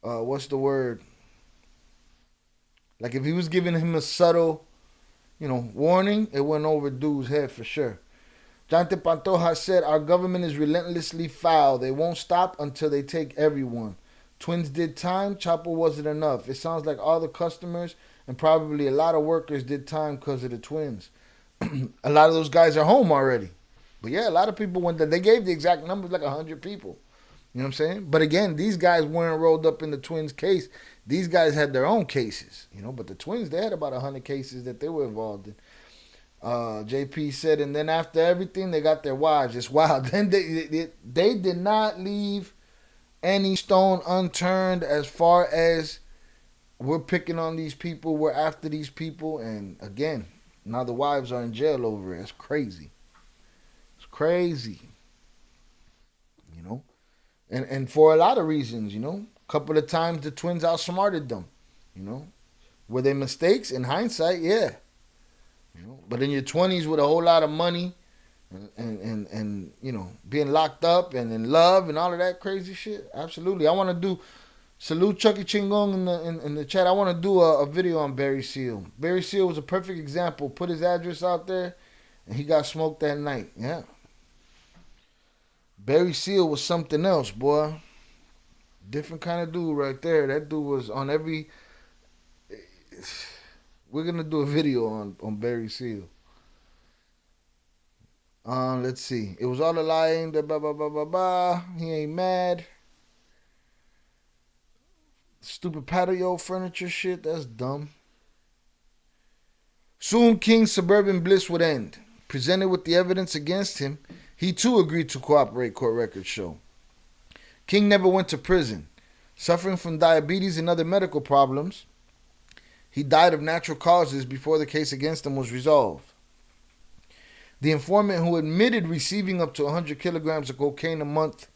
what's the word? Like if he was giving him a subtle, you know, warning, it went over dude's head for sure. Jonathan Pantoja said, our government is relentlessly foul. They won't stop until they take everyone. Twins did time. Chapo wasn't enough. It sounds like all the customers and probably a lot of workers did time because of the twins. A lot of those guys are home already. But yeah, a lot of people went there. They gave the exact numbers, like 100 people. You know what I'm saying? But again, these guys weren't rolled up in the twins' case. These guys had their own cases, you know. But the twins, they had about 100 cases that they were involved in. JP said, and then after everything, they got their wives. It's wild. Then they did not leave any stone unturned as far as we're picking on these people, we're after these people, and again, now the wives are in jail over it. It's crazy. It's crazy. You know? And for a lot of reasons, you know. A couple of times the twins outsmarted them. You know? Were they mistakes? In hindsight, yeah. You know? But in your 20s with a whole lot of money and you know, being locked up and in love and all of that crazy shit, absolutely. I want to do salute Chucky Chingong in the chat. I want to do a video on Barry Seal. Barry Seal was a perfect example. Put his address out there, and he got smoked that night. Yeah. Barry Seal was something else, boy. Different kind of dude right there. That dude was on every... We're going to do a video on Barry Seal. Let's see. It was all a lie. Blah, blah, blah, blah, blah. He ain't mad. Stupid patio furniture shit. That's dumb. Soon King's suburban bliss would end. Presented with the evidence against him, he too agreed to cooperate, court records show. King never went to prison. Suffering from diabetes and other medical problems, he died of natural causes before the case against him was resolved. The informant who admitted receiving up to 100 kilograms of cocaine a month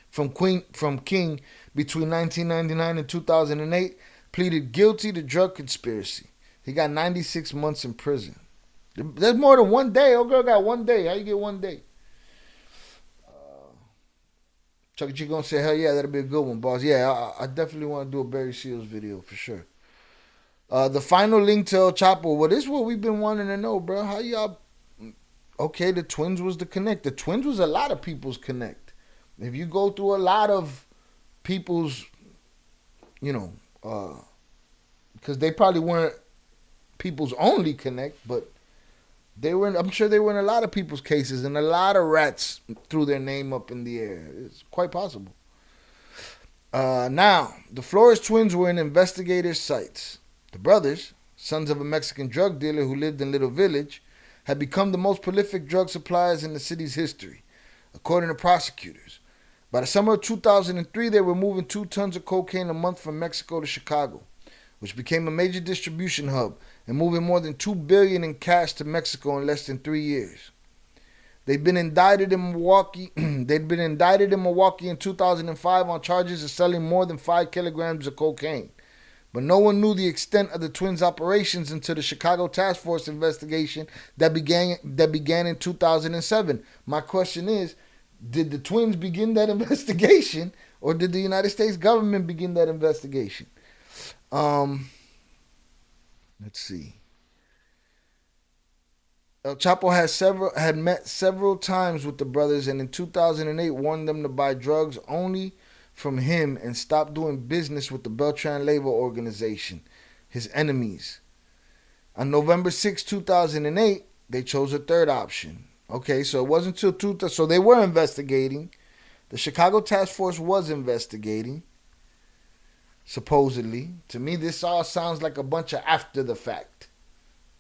from King between 1999 and 2008 pleaded guilty to drug conspiracy. He got 96 months in prison. That's more than 1 day. Old girl got 1 day. How you get 1 day? Chucky G gonna say, hell yeah, that'll be a good one, boss. Yeah, I definitely want to do a Barry Seals video for sure. The final link to El Chapo. Well, this is what we've been wanting to know, bro. How y'all... Okay, the twins was the connect. The twins was a lot of people's connect. If you go through a lot of people's, you know, because they probably weren't people's only connect, but they were. I'm sure they were in a lot of people's cases, and a lot of rats threw their name up in the air. It's quite possible. Now, the Flores twins were in investigators' sights. The brothers, sons of a Mexican drug dealer who lived in Little Village, had become the most prolific drug suppliers in the city's history, according to prosecutors. By the summer of 2003, they were moving 2 tons of cocaine a month from Mexico to Chicago, which became a major distribution hub, and moving more than $2 billion in cash to Mexico in less than 3 years. They'd been indicted in Milwaukee. They'd been indicted in Milwaukee in 2005 on charges of selling more than 5 kilograms of cocaine. But no one knew the extent of the twins' operations until the Chicago Task Force investigation that began in 2007. My question is, did the twins begin that investigation, or did the United States government begin that investigation? Let's see. El Chapo had met several times with the brothers, and in 2008 warned them to buy drugs only from him and stop doing business with the Beltran Labor Organization, his enemies. On November 6, 2008, they chose a third option. Okay, so it wasn't until so they were investigating. The Chicago Task Force was investigating, supposedly. To me, this all sounds like a bunch of after the fact.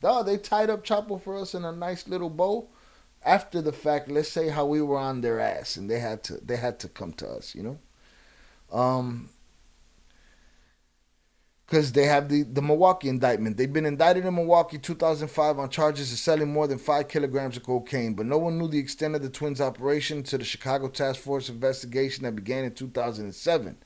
Oh, they tied up Chapo for us in a nice little bow. After the fact, let's say how we were on their ass and they had to come to us, you know? Because they have the Milwaukee indictment. They've been indicted in Milwaukee 2005 on charges of selling more than 5 kilograms of cocaine, but no one knew the extent of the twins' operation until the Chicago Task Force investigation that began in 2007.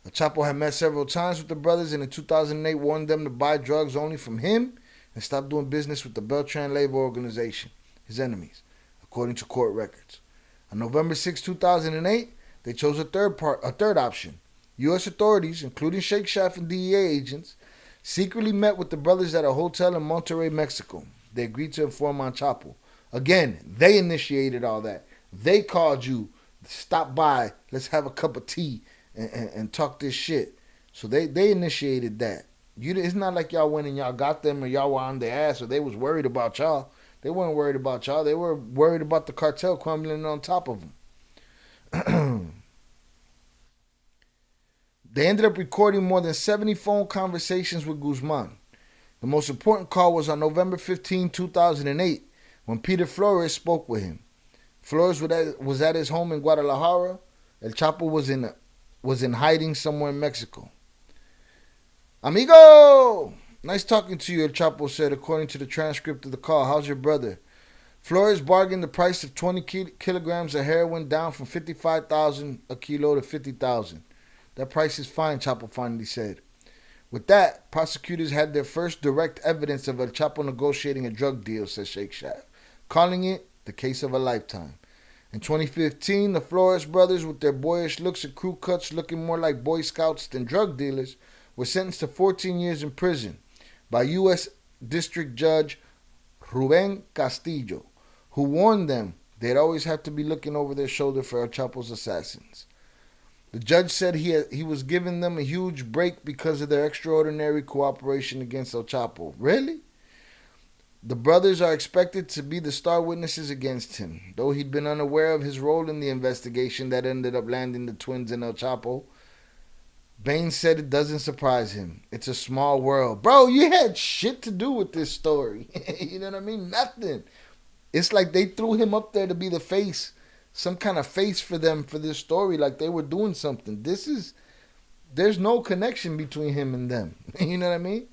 El Chapo had met several times with the brothers, and in 2008 warned them to buy drugs only from him and stop doing business with the Beltran Labor Organization, his enemies, according to court records. On November 6, 2008, they chose a third option. U.S. authorities, including Shake Shack and DEA agents, secretly met with the brothers at a hotel in Monterrey, Mexico. They agreed to inform on Chapo. Again, they initiated all that. They called you, stop by, let's have a cup of tea and talk this shit. So they initiated that. It's not like y'all went and y'all got them or y'all were on their ass or they was worried about y'all. They weren't worried about y'all. They were worried about the cartel crumbling on top of them. They ended up recording more than 70 phone conversations with Guzman. The most important call was on November 15, 2008, when Peter Flores spoke with him. Flores was at his home in Guadalajara. El Chapo was in hiding somewhere in Mexico. Amigo! Nice talking to you, El Chapo said, according to the transcript of the call. How's your brother? Flores bargained the price of 20 kilograms of heroin down from $55,000 a kilo to $50,000. That price is fine, Chapo finally said. With that, prosecutors had their first direct evidence of El Chapo negotiating a drug deal, said Sheikh Shaf, calling it the case of a lifetime. In 2015, the Flores brothers, with their boyish looks and crew cuts looking more like Boy Scouts than drug dealers, were sentenced to 14 years in prison by U.S. District Judge Ruben Castillo, who warned them they'd always have to be looking over their shoulder for El Chapo's assassins. The judge said he was giving them a huge break because of their extraordinary cooperation against El Chapo. Really? The brothers are expected to be the star witnesses against him. Though he'd been unaware of his role in the investigation that ended up landing the twins and El Chapo, Baines said it doesn't surprise him. It's a small world. Bro, you had shit to do with this story. You know what I mean? Nothing. It's like they threw him up there to be the face, some kind of face for them for this story, like they were doing something. There's no connection between him and them. You know what I mean?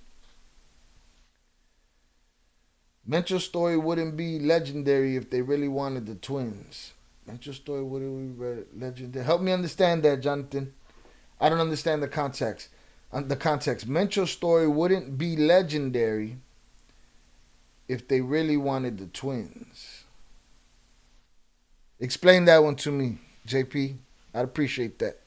Mencho's story wouldn't be legendary if they really wanted the twins. Mencho's story wouldn't be legendary. Help me understand that, Jonathan. I don't understand the context. Mencho's story wouldn't be legendary if they really wanted the twins. Explain that one to me, JP. I'd appreciate that.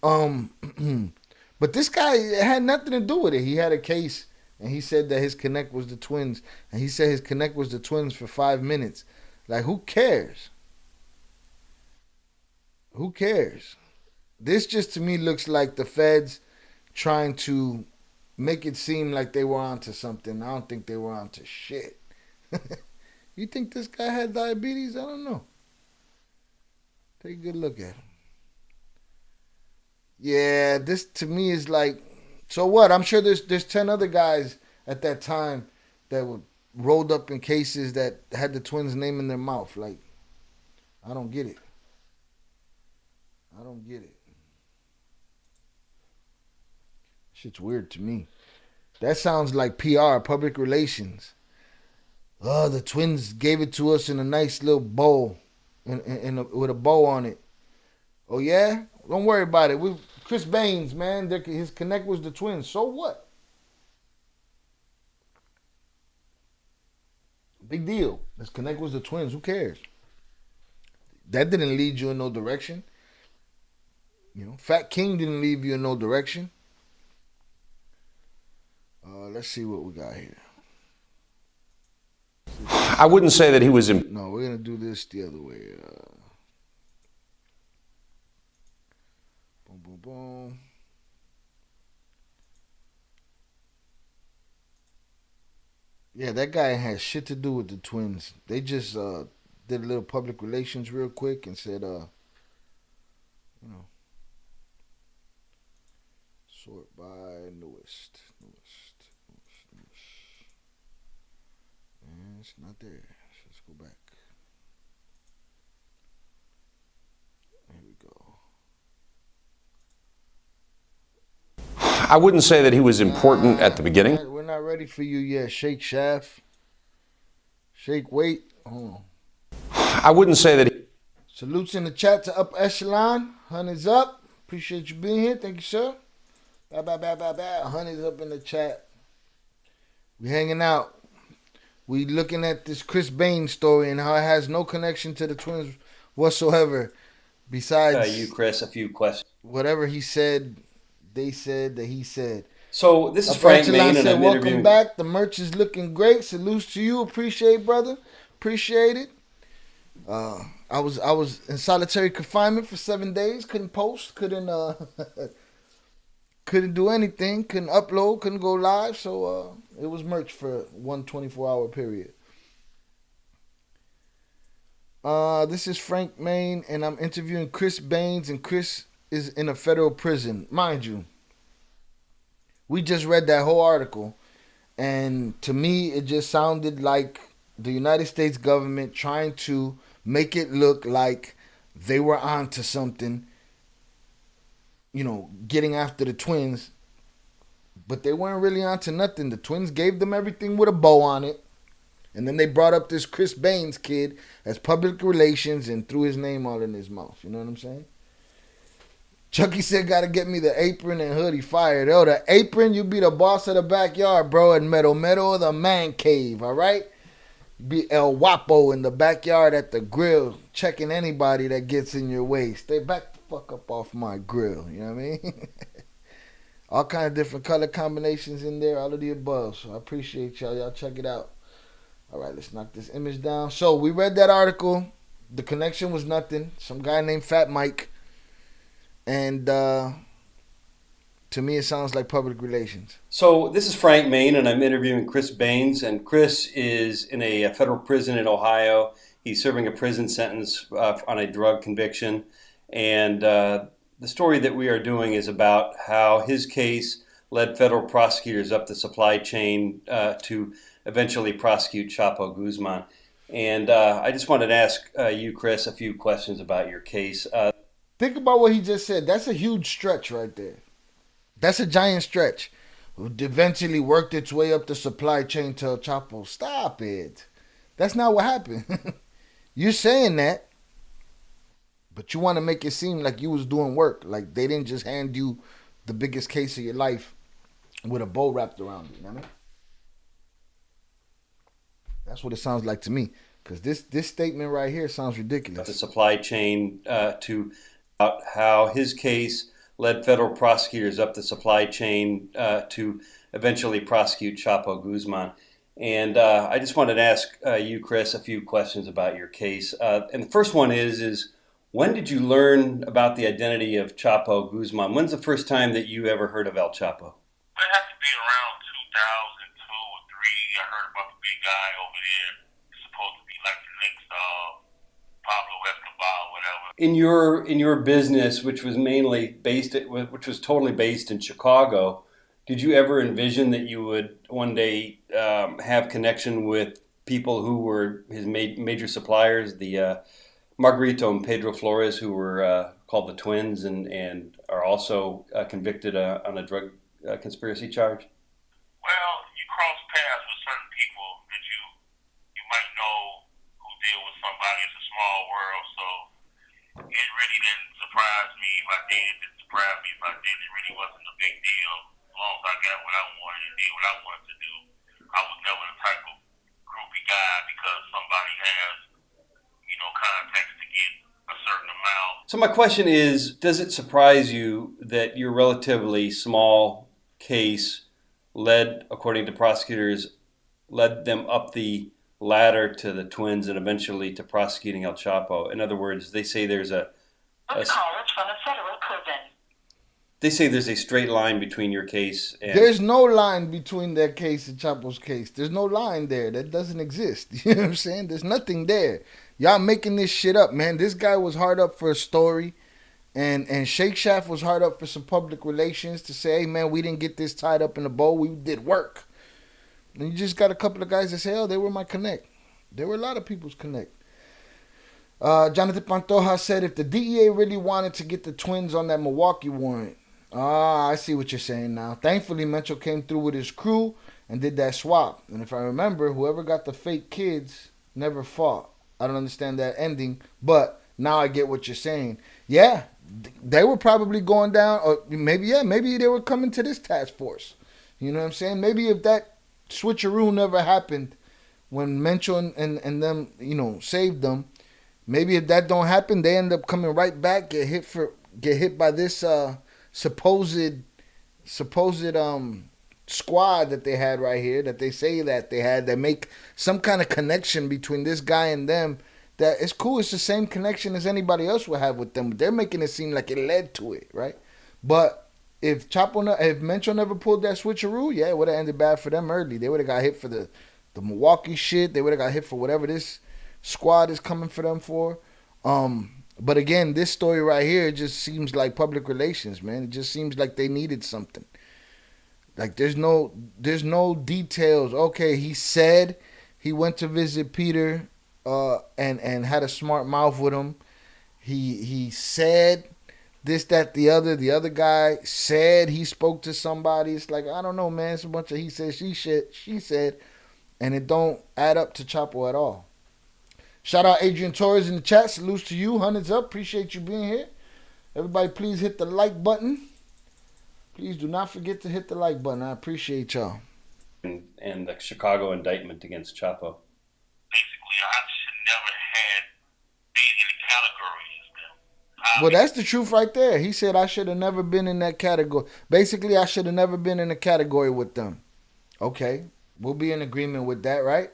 But this guy had nothing to do with it. He had a case, and he said that his connect was the twins, and he said his connect was the twins for 5 minutes. Like, who cares? Who cares? This just to me looks like the feds trying to make it seem like they were onto something. I don't think they were onto shit. You think this guy had diabetes? I don't know. Take a good look at him. Yeah, this to me is like, so what? I'm sure there's 10 other guys at that time that were rolled up in cases that had the twins' name in their mouth. Like, I don't get it. I don't get it. Shit's weird to me. That sounds like PR, public relations. Oh, the twins gave it to us in a nice little bowl, with a bow on it. Oh yeah? Don't worry about it. Chris Baines, man, his connect was the twins. So what? Big deal. His connect was the twins. Who cares? That didn't lead you in no direction. You know, Fat King didn't lead you in no direction. Let's see what we got here. I wouldn't say that he was... No, we're going to do this the other way. Boom, boom, boom. Yeah, that guy has shit to do with the twins. They just did a little public relations real quick and said, you know, sort by newest. And it's not there. Let's go back. Here we go. I wouldn't say that he was important at the beginning. We're not ready for you yet, Shake Shaft. Shake, wait. Hold on. I wouldn't say that... Salutes in the chat to Up Echelon. Honey's up. Appreciate you being here. Thank you, sir. Honey's up in the chat. We hanging out. We looking at this Chris Baines story and how it has no connection to the twins whatsoever. Besides you, Chris, a few questions. Whatever he said, they said that he said. So this is Frank Main, and I'm welcome interviewing... back. The merch is looking great. Salutes to you. Appreciate, brother. Appreciate it. I was in solitary confinement for 7 days. Couldn't post. Couldn't do anything. Couldn't upload. Couldn't go live. So it was merch for one 24-hour period. This is Frank Main, and I'm interviewing Chris Baines and Chris is in a federal prison. Mind you, we just read that whole article, and to me, it just sounded like the United States government trying to make it look like they were onto something, getting after the twins, but they weren't really onto nothing. The twins gave them everything with a bow on it. And then they brought up this Chris Baines kid as public relations and threw his name all in his mouth. You know what I'm saying? Chucky said, gotta get me the apron and hoodie fired. Oh, the apron, you be the boss of the backyard, bro. And Meadow Meadow, the man cave, all right? Be El Guapo in the backyard at the grill, checking anybody that gets in your way. Stay back the fuck up off my grill. You know what I mean? All kind of different color combinations in there, all of the above. So I appreciate y'all. Y'all check it out. All right, let's knock this image down. So we read that article. The connection was nothing. Some guy named Fat Mike. And to me, it sounds like public relations. So this is Frank Main, and I'm interviewing Chris Baines. And Chris is in a federal prison in Ohio. He's serving a prison sentence on a drug conviction. And the story that we are doing is about how his case led federal prosecutors up the supply chain to eventually prosecute Chapo Guzman. And I just wanted to ask you, Chris, a few questions about your case. Think about what he just said. That's a huge stretch right there. That's a giant stretch. It eventually worked its way up the supply chain to El Chapo. Stop it. That's not what happened. You're saying that, but you want to make it seem like you was doing work. Like they didn't just hand you the biggest case of your life with a bow wrapped around it. You know what I mean? That's what it sounds like to me. Because this statement right here sounds ridiculous. The supply chain to how his case led federal prosecutors up the supply chain to eventually prosecute Chapo Guzman. And I just wanted to ask you, Chris, a few questions about your case. And the first one is when did you learn about the identity of Chapo Guzman? When's the first time that you ever heard of El Chapo? It has to be around 2002 or 3. I heard about the big guy over there. He's supposed to be like the next Pablo Escobar or whatever. In your business, which was totally based in Chicago, did you ever envision that you would one day have connection with people who were his major suppliers, the Margarito and Pedro Flores, who were called the Twins and are also convicted on a drug conspiracy charge? Well, you cross paths with certain people that you might know who deal with somebody. It's a small world, so it really didn't surprise me if I did. It didn't surprise me if I did. It really wasn't a big deal. As long as I got what I wanted and did what I wanted to do, I was never the type of groupie guy because somebody has, contacts to get a certain amount. So my question is, does it surprise you that your relatively small case according to prosecutors, led them up the ladder to the Twins and eventually to prosecuting El Chapo? In other words, they say there's Callers from a federal prison. They say there's a straight line between your case and... There's no line between their case and Chapo's case. There's no line there. That doesn't exist. You know what I'm saying? There's nothing there. Y'all making this shit up, man. This guy was hard up for a story. And Shake Shack was hard up for some public relations to say, hey, man, we didn't get this tied up in a bow. We did work. And you just got a couple of guys that say, oh, they were my connect. There were a lot of people's connect. Jonathan Pantoja said, if the DEA really wanted to get the Twins on that Milwaukee warrant, I see what you're saying now. Thankfully, Mencho came through with his crew and did that swap. And if I remember, whoever got the fake kids never fought. I don't understand that ending, but now I get what you're saying. Yeah, they were probably going down, or maybe they were coming to this task force. You know what I'm saying? Maybe if that switcheroo never happened when Mencho and them, saved them, maybe if that don't happen, they end up coming right back, get hit by this supposed squad that they had right here, that they say that they had, that make some kind of connection between this guy and them. That it's cool. It's the same connection as anybody else would have with them. They're making it seem like it led to it, right? But if Mencho never pulled that switcheroo, yeah, it would have ended bad for them early. They would have got hit for the Milwaukee shit. They would have got hit for whatever this squad is coming for them for. But again, this story right here just seems like public relations, man. It just seems like they needed something. Like there's no details. Okay, he said he went to visit Peter and had a smart mouth with him. He said this, that, the other. The other guy said he spoke to somebody. It's like, I don't know, man. It's a bunch of he said, she said, and it don't add up to Chapo at all. Shout out Adrian Torres in the chat. Salutes to you. Hundreds up. Appreciate you being here. Everybody, please hit the like button. Please do not forget to hit the like button. I appreciate y'all. And the Chicago indictment against Chapo. Basically, I should never had been in the category as them. Well, that's the truth right there. He said I should have never been in that category. Basically, I should have never been in a category with them. Okay, we'll be in agreement with that, right?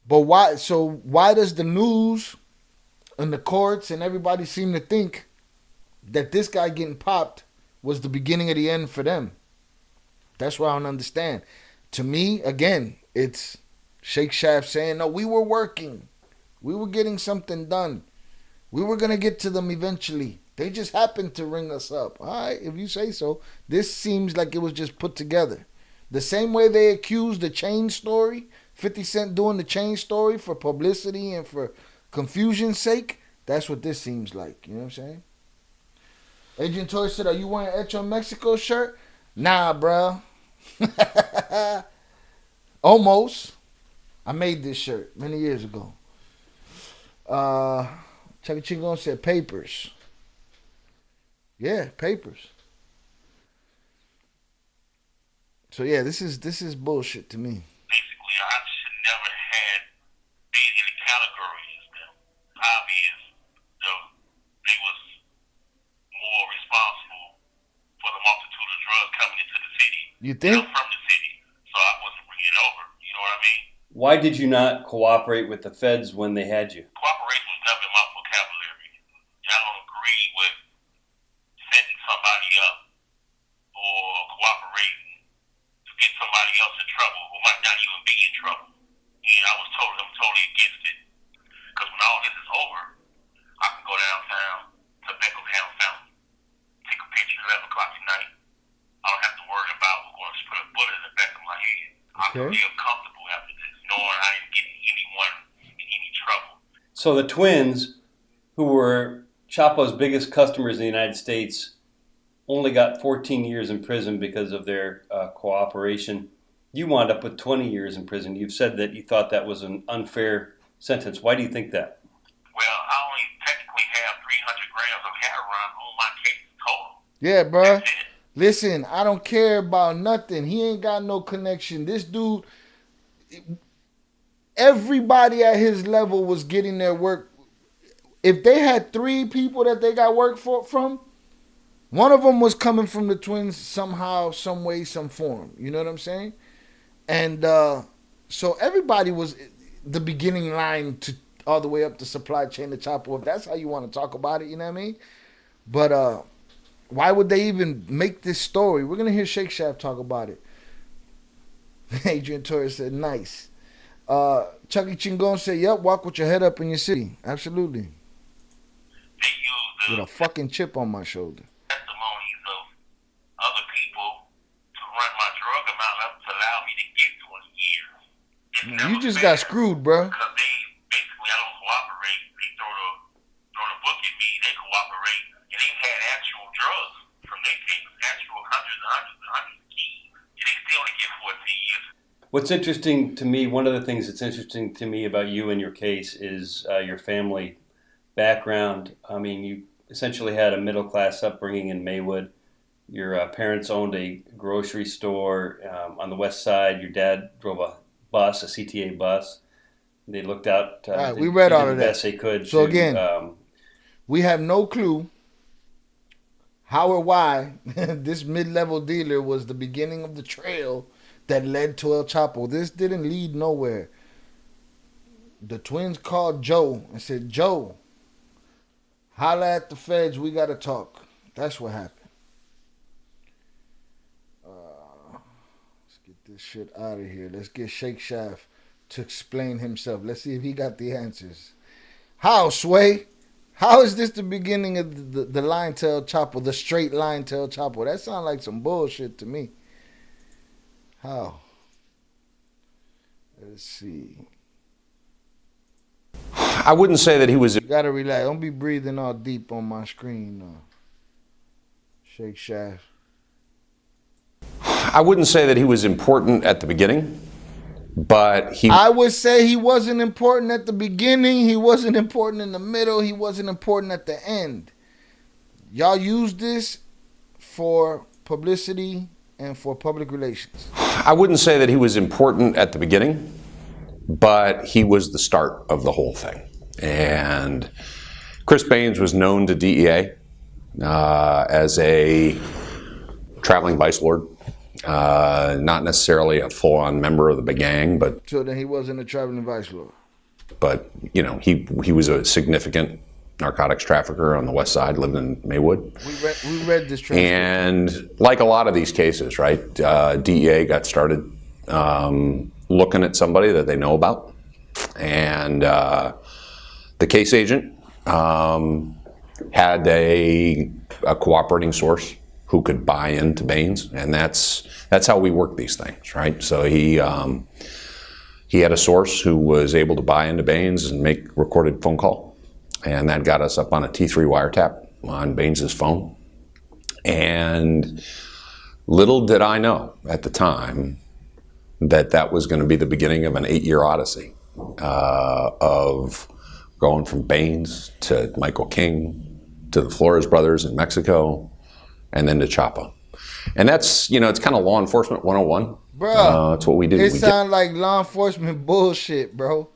But why? So why does the news and the courts and everybody seem to think that this guy getting popped was the beginning of the end for them? That's what I don't understand. To me, again, it's Shake Shaft saying, no, we were working. We were getting something done. We were going to get to them eventually. They just happened to ring us up. All right, if you say so. This seems like it was just put together. The same way they accused the chain story, 50 Cent doing the chain story for publicity and for confusion's sake, that's what this seems like. You know what I'm saying? Agent Toy said, are you wearing Hecho Mexico shirt? Nah, bro. Almost. I made this shirt many years ago. Chucky Chingon said papers. Yeah, papers. So yeah, this is bullshit to me. Basically, I should never had been in the category as them. Obvious, though, they was more responsible for the multitude of drugs coming into the city. You think? From the city, so I wasn't bringing it over. You know what I mean? Why did you not cooperate with the feds when they had you? Cooperation was never in my vocabulary. I don't agree with setting somebody up or cooperating to get somebody else in trouble who might not even be in trouble. And I'm totally against it. Because when all this is over, I can go downtown to Beckham Fountain, take a picture at 11 o'clock at night. I don't have to worry about who's going to put a bullet in the back of my head. I can feel comfortable after this, knowing I didn't get anyone in any trouble. So the twins, who were Chapo's biggest customers in the United States, only got 14 years in prison because of their cooperation. You wound up with 20 years in prison. You've said that you thought that was an unfair sentence. Why do you think that? Well, I only technically have 300 grams of heroin on my case total. Yeah, bro. Listen, I don't care about nothing. He ain't got no connection. This dude, everybody at his level was getting their work. If they had 3 people that they got work from, one of them was coming from the twins somehow, some way, some form. You know what I'm saying? And so everybody was the beginning line to all the way up the supply chain to Chapo. If that's how you want to talk about it, you know what I mean? But why would they even make this story? We're going to hear Shake Shaft talk about it. Adrian Torres said, nice. Chucky Chingon said, yep, walk with your head up in your city. Absolutely. They use With a fucking chip on my shoulder. testimonies of other people to run my drug amount up to allow me to get 20 years. It's Man, you never just fair got screwed, bro. Because they basically, I don't cooperate. They throw the book at me. They cooperate, and they had actual drugs from their case, actual hundreds and hundreds and hundreds of keys, and they still only get 14 years. What's interesting to me, one of the things that's interesting to me about you and your case is your family background. I mean, you essentially had a middle-class upbringing in Maywood. Your parents owned a grocery store on the west side. Your dad drove a bus, a CTA bus. They looked out. Right, we read all of the that. best they could. So again, we have no clue how or why this mid-level dealer was the beginning of the trail that led to El Chapo. This didn't lead nowhere. The twins called Joe and said, Joe, holla at the feds, we got to talk. That's what happened. Let's get this shit out of here. Let's get Shake Shaft to explain himself. Let's see if he got the answers. How, Sway? How is this the beginning of the line to El Chapo, the straight line to El Chapo? That sounds like some bullshit to me. How? Let's see. I wouldn't say that he was. You gotta relax. Don't be breathing all deep on my screen. Shake Shaft. I wouldn't say that he was important at the beginning, but he. I would say he wasn't important at the beginning. He wasn't important in the middle. He wasn't important at the end. Y'all use this for publicity and for public relations. I wouldn't say that he was important at the beginning, but he was the start of the whole thing. And Chris Baines was known to DEA as a traveling vice lord. Not necessarily a full-on member of the big gang, but So then he wasn't a traveling vice lord. But you know, he was a significant narcotics trafficker on the west side, lived in Maywood. We read this transcript. And like a lot of these cases, right? DEA got started looking at somebody that they know about, and the case agent had a cooperating source who could buy into Baines, and that's how we work these things, right? So he had a source who was able to buy into Baines and make a recorded phone call, and that got us up on a T3 wiretap on Baines's phone. And little did I know at the time that that was going to be the beginning of an 8-year odyssey of going from Baines to Michael King to the Flores brothers in Mexico, and then to Chapo. And that's, you know, it's kind of law enforcement 101. Bro, that's what we do. It sounds like law enforcement bullshit, bro.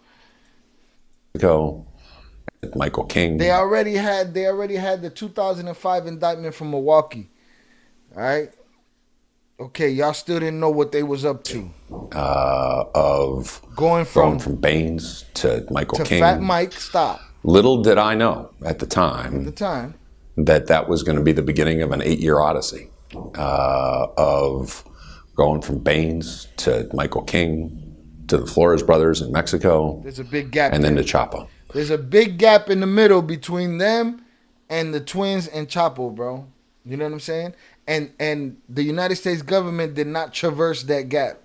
Mexico, Michael King. They already had the 2005 indictment from Milwaukee. All right. Okay, y'all still didn't know what they was up to. Of going from Baines to Michael to King. Fat Mike, stop. Little did I know at the time that that was going to be the beginning of an 8-year odyssey of going from Baines to Michael King to the Flores brothers in Mexico. There's a big gap. And then to Chapo. There's a big gap in the middle between them and the twins and Chapo, bro. You know what I'm saying? And the United States government did not traverse that gap.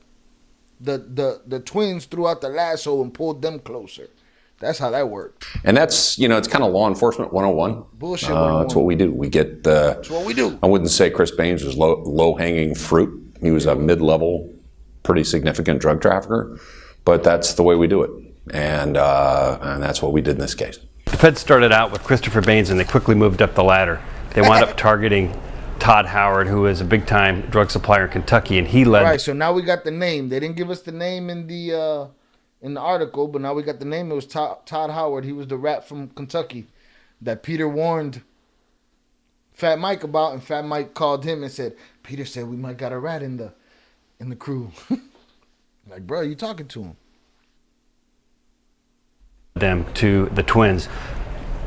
The twins threw out the lasso and pulled them closer. That's how that worked. And that's, you know, it's kind of law enforcement 101. Bullshit 101. That's what we do. We get the... That's what we do. I wouldn't say Chris Baines was low-hanging fruit. He was a mid-level, pretty significant drug trafficker. But that's the way we do it. And that's what we did in this case. The Feds started out with Christopher Baines, and they quickly moved up the ladder. They wound up targeting Todd Howard, who is a big-time drug supplier in Kentucky, and he led... Right, so now we got the name. They didn't give us the name in the article, but now we got the name. It was Todd Howard. He was the rat from Kentucky that Peter warned Fat Mike about, and Fat Mike called him and said, Peter said we might got a rat in the crew. Like, bro, you talking to him? Them to the twins.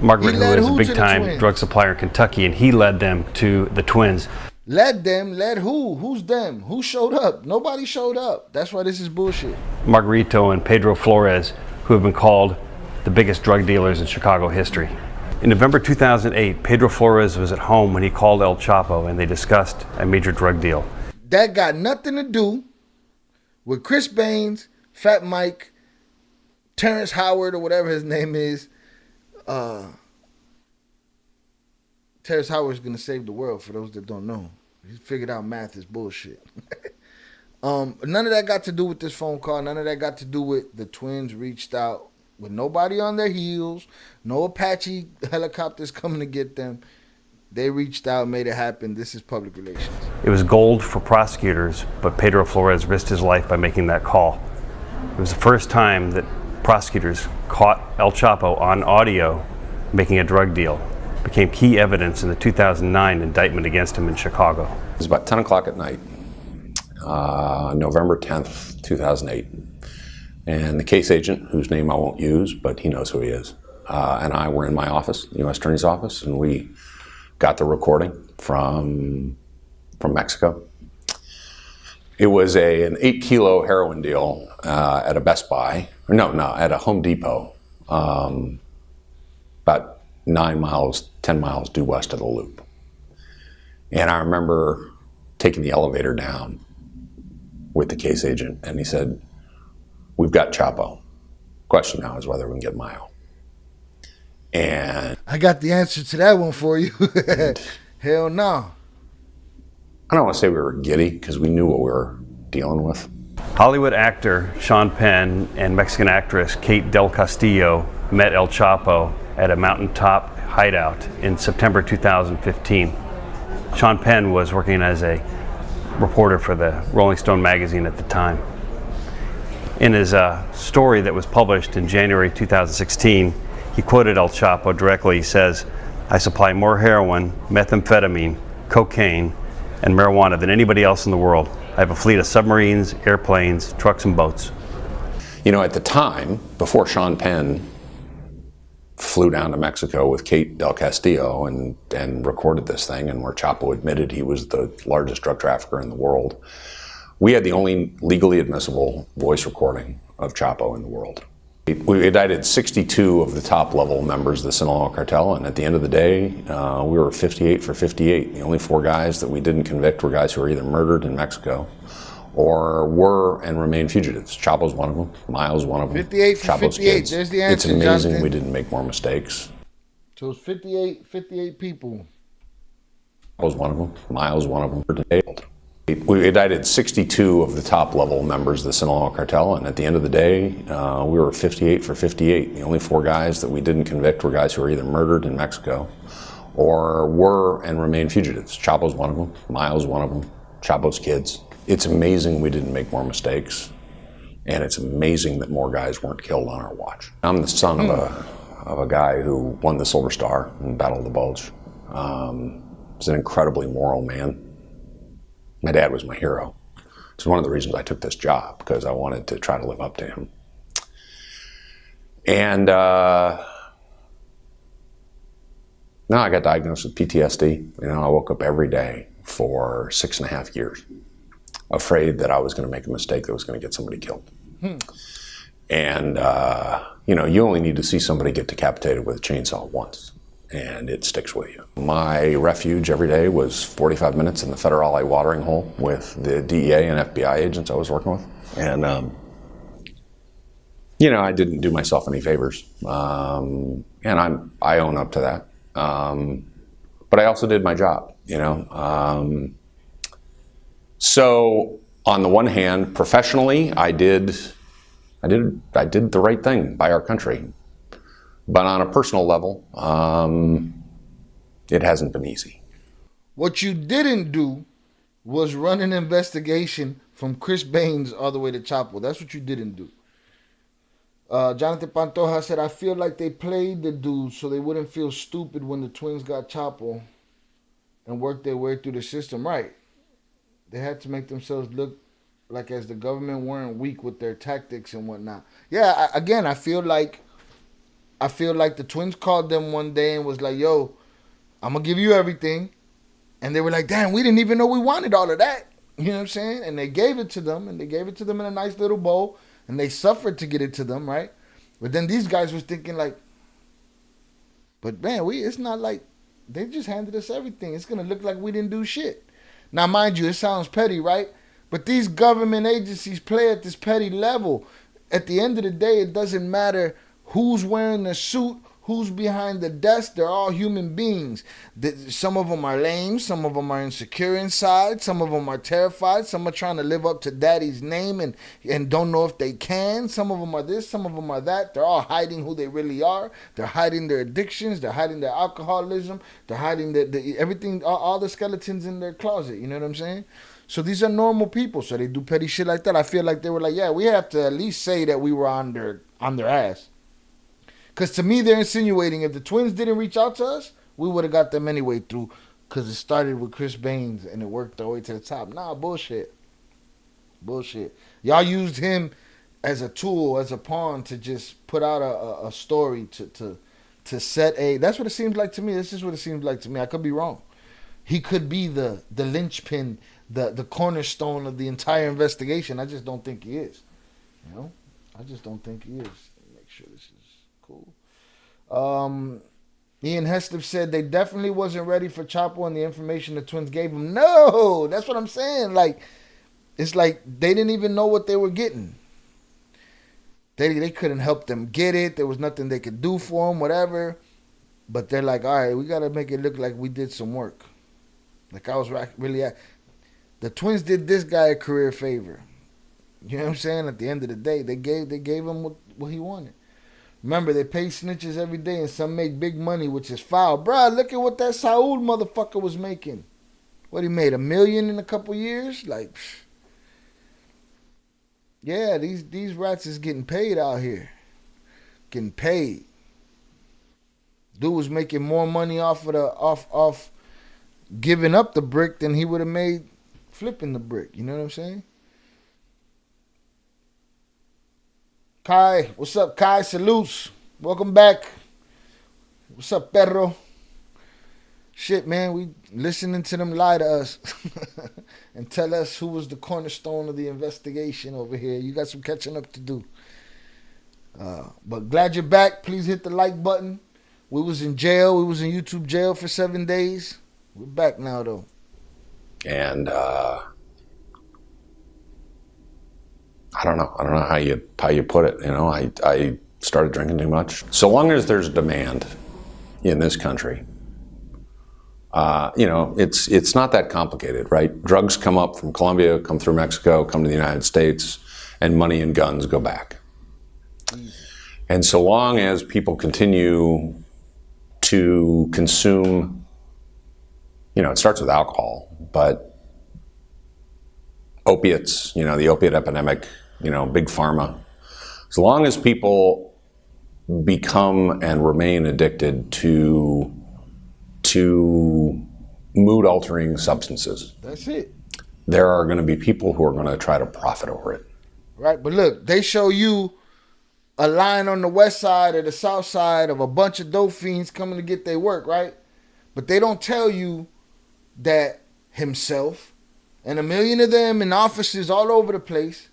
Margaret, who is a big-time drug supplier in Kentucky, and he led them to the twins. Led them? Led who? Who's them? Who showed up? Nobody showed up. That's why this is bullshit. Margarito and Pedro Flores, who have been called the biggest drug dealers in Chicago history. In November 2008, Pedro Flores was at home when he called El Chapo, and they discussed a major drug deal. That got nothing to do with Chris Baines, Fat Mike, Terrence Howard, or whatever his name is. Terrence Howard's gonna save the world, for those that don't know. He figured out math is bullshit. None of that got to do with this phone call. None of that got to do with the twins reached out with nobody on their heels, no Apache helicopters coming to get them. They reached out, made it happen. This is public relations. It was gold for prosecutors, but Pedro Flores risked his life by making that call. It was the first time that prosecutors caught El Chapo on audio making a drug deal. It became key evidence in the 2009 indictment against him in Chicago. It was about 10 o'clock at night, November 10th, 2008. And the case agent, whose name I won't use, but he knows who he is, and I were in my office, the U.S. Attorney's office, and we got the recording from Mexico. It was an 8-kilo heroin deal at a Best Buy, at a Home Depot, about 9 miles, 10 miles due west of the loop. And I remember taking the elevator down with the case agent, and he said, "We've got Chapo. Question now is whether we can get Mayo." And I got the answer to that one for you. Hell no. I don't want to say we were giddy because we knew what we were dealing with. Hollywood actor Sean Penn and Mexican actress Kate Del Castillo met El Chapo at a mountaintop hideout in September 2015. Sean Penn was working as a reporter for the Rolling Stone magazine at the time. In his story that was published in January 2016, he quoted El Chapo directly. He says, "I supply more heroin, methamphetamine, cocaine, and marijuana than anybody else in the world. I have a fleet of submarines, airplanes, trucks, and boats." You know, at the time, before Sean Penn flew down to Mexico with Kate Del Castillo and recorded this thing, and where Chapo admitted he was the largest drug trafficker in the world, we had the only legally admissible voice recording of Chapo in the world. We indicted 62 of the top level members of the Sinaloa cartel, and at the end of the day, we were 58 for 58. The only 4 guys that we didn't convict were guys who were either murdered in Mexico or were and remain fugitives. Chapo's one of them. Mayo's one of them. 58 for Chapo's 58. kids. There's the answer, It's amazing Jonathan. we didn't make more mistakes. So it's 58 people. Chapo's one of them. Mayo's one of them. We indicted 62 of the top level members of the Sinaloa cartel, and at the end of the day, we were 58 for 58. The only 4 guys that we didn't convict were guys who were either murdered in Mexico or were and remain fugitives. Chapo's one of them. Mayo's one of them. Chapo's kids. It's amazing we didn't make more mistakes, and it's amazing that more guys weren't killed on our watch. I'm the son of a guy who won the Silver Star in Battle of the Bulge. He's an incredibly moral man. My dad was my hero. It's one of the reasons I took this job, because I wanted to try to live up to him. And now I got diagnosed with PTSD. You know, I woke up every day for 6.5 years, afraid that I was going to make a mistake that was going to get somebody killed. And, you know, you only need to see somebody get decapitated with a chainsaw once, and it sticks with you. My refuge every day was 45 minutes in the Federale watering hole with the DEA and FBI agents I was working with. And, you know, I didn't do myself any favors. And I own up to that. But I also did my job, you know. So on the one hand, professionally, I did the right thing by our country. But on a personal level, it hasn't been easy. What you didn't do was run an investigation from Chris Baines all the way to Chapo. That's what you didn't do. Jonathan Pantoja said, "I feel like they played the dudes so they wouldn't feel stupid when the twins got Chapo and worked their way through the system." Right. They had to make themselves look like as the government weren't weak with their tactics and whatnot. Yeah, I feel like the twins called them one day and was like, "Yo, I'm going to give you everything." And they were like, "Damn, we didn't even know we wanted all of that." You know what I'm saying? And they gave it to them, and they gave it to them in a nice little bowl, and they suffered to get it to them, right? But then these guys was thinking like, but man, it's not like they just handed us everything. It's going to look like we didn't do shit. Now, mind you, it sounds petty, right? But these government agencies play at this petty level. At the end of the day, it doesn't matter who's wearing the suit, who's behind the desk. They're all human beings. Some of them are lame. Some of them are insecure inside. Some of them are terrified. Some are trying to live up to daddy's name and don't know if they can. Some of them are this. Some of them are that. They're all hiding who they really are. They're hiding their addictions. They're hiding their alcoholism. They're hiding everything, all the skeletons in their closet. You know what I'm saying? So these are normal people. So they do petty shit like that. I feel like they were like, yeah, we have to at least say that we were on their ass. Because to me, they're insinuating if the twins didn't reach out to us, we would have got them anyway through. Because it started with Chris Baines and it worked their way to the top. Nah, bullshit. Bullshit. Y'all used him as a tool, as a pawn to just put out a story to set a... That's what it seems like to me. This is what it seems like to me. I could be wrong. He could be the linchpin, the cornerstone of the entire investigation. I just don't think he is. You know? I just don't think he is. Make sure this is cool. Ian Heslip said they definitely wasn't ready for Chapo and the information the twins gave him. No, that's what I'm saying. Like, it's like they didn't even know what they were getting. They couldn't help them get it. There was nothing they could do for them, whatever. But they're like, all right, we got to make it look like we did some work. Like I was really at. The twins did this guy a career favor. You know what I'm saying? At the end of the day, they gave him what he wanted. Remember, they pay snitches every day, and some make big money, which is foul. Bruh, look at what that Saul motherfucker was making. What, he made $1 million in a couple years? Like, yeah, these rats is getting paid out here. Getting paid. Dude was making more money off giving up the brick than he would have made flipping the brick. You know what I'm saying? Kai, what's up, Kai? Salutes. Welcome back. What's up, perro? Shit, man, we listening to them lie to us and tell us who was the cornerstone of the investigation over here. You got some catching up to do. But glad you're back. Please hit the like button. We was in jail. We was in YouTube jail for 7 days. We're back now, though. And I don't know how you put it. You know, I started drinking too much. So long as there's demand in this country, you know, it's not that complicated, right? Drugs come up from Colombia, come through Mexico, come to the United States, and money and guns go back. And so long as people continue to consume, you know, it starts with alcohol, but opiates, you know, the opiate epidemic, you know, big pharma. As long as people become and remain addicted to mood-altering substances, that's it. There are going to be people who are going to try to profit over it. Right, but look, they show you a line on the west side or the south side of a bunch of dope fiends coming to get their work, right? But they don't tell you that himself and 1 million of them in offices all over the place,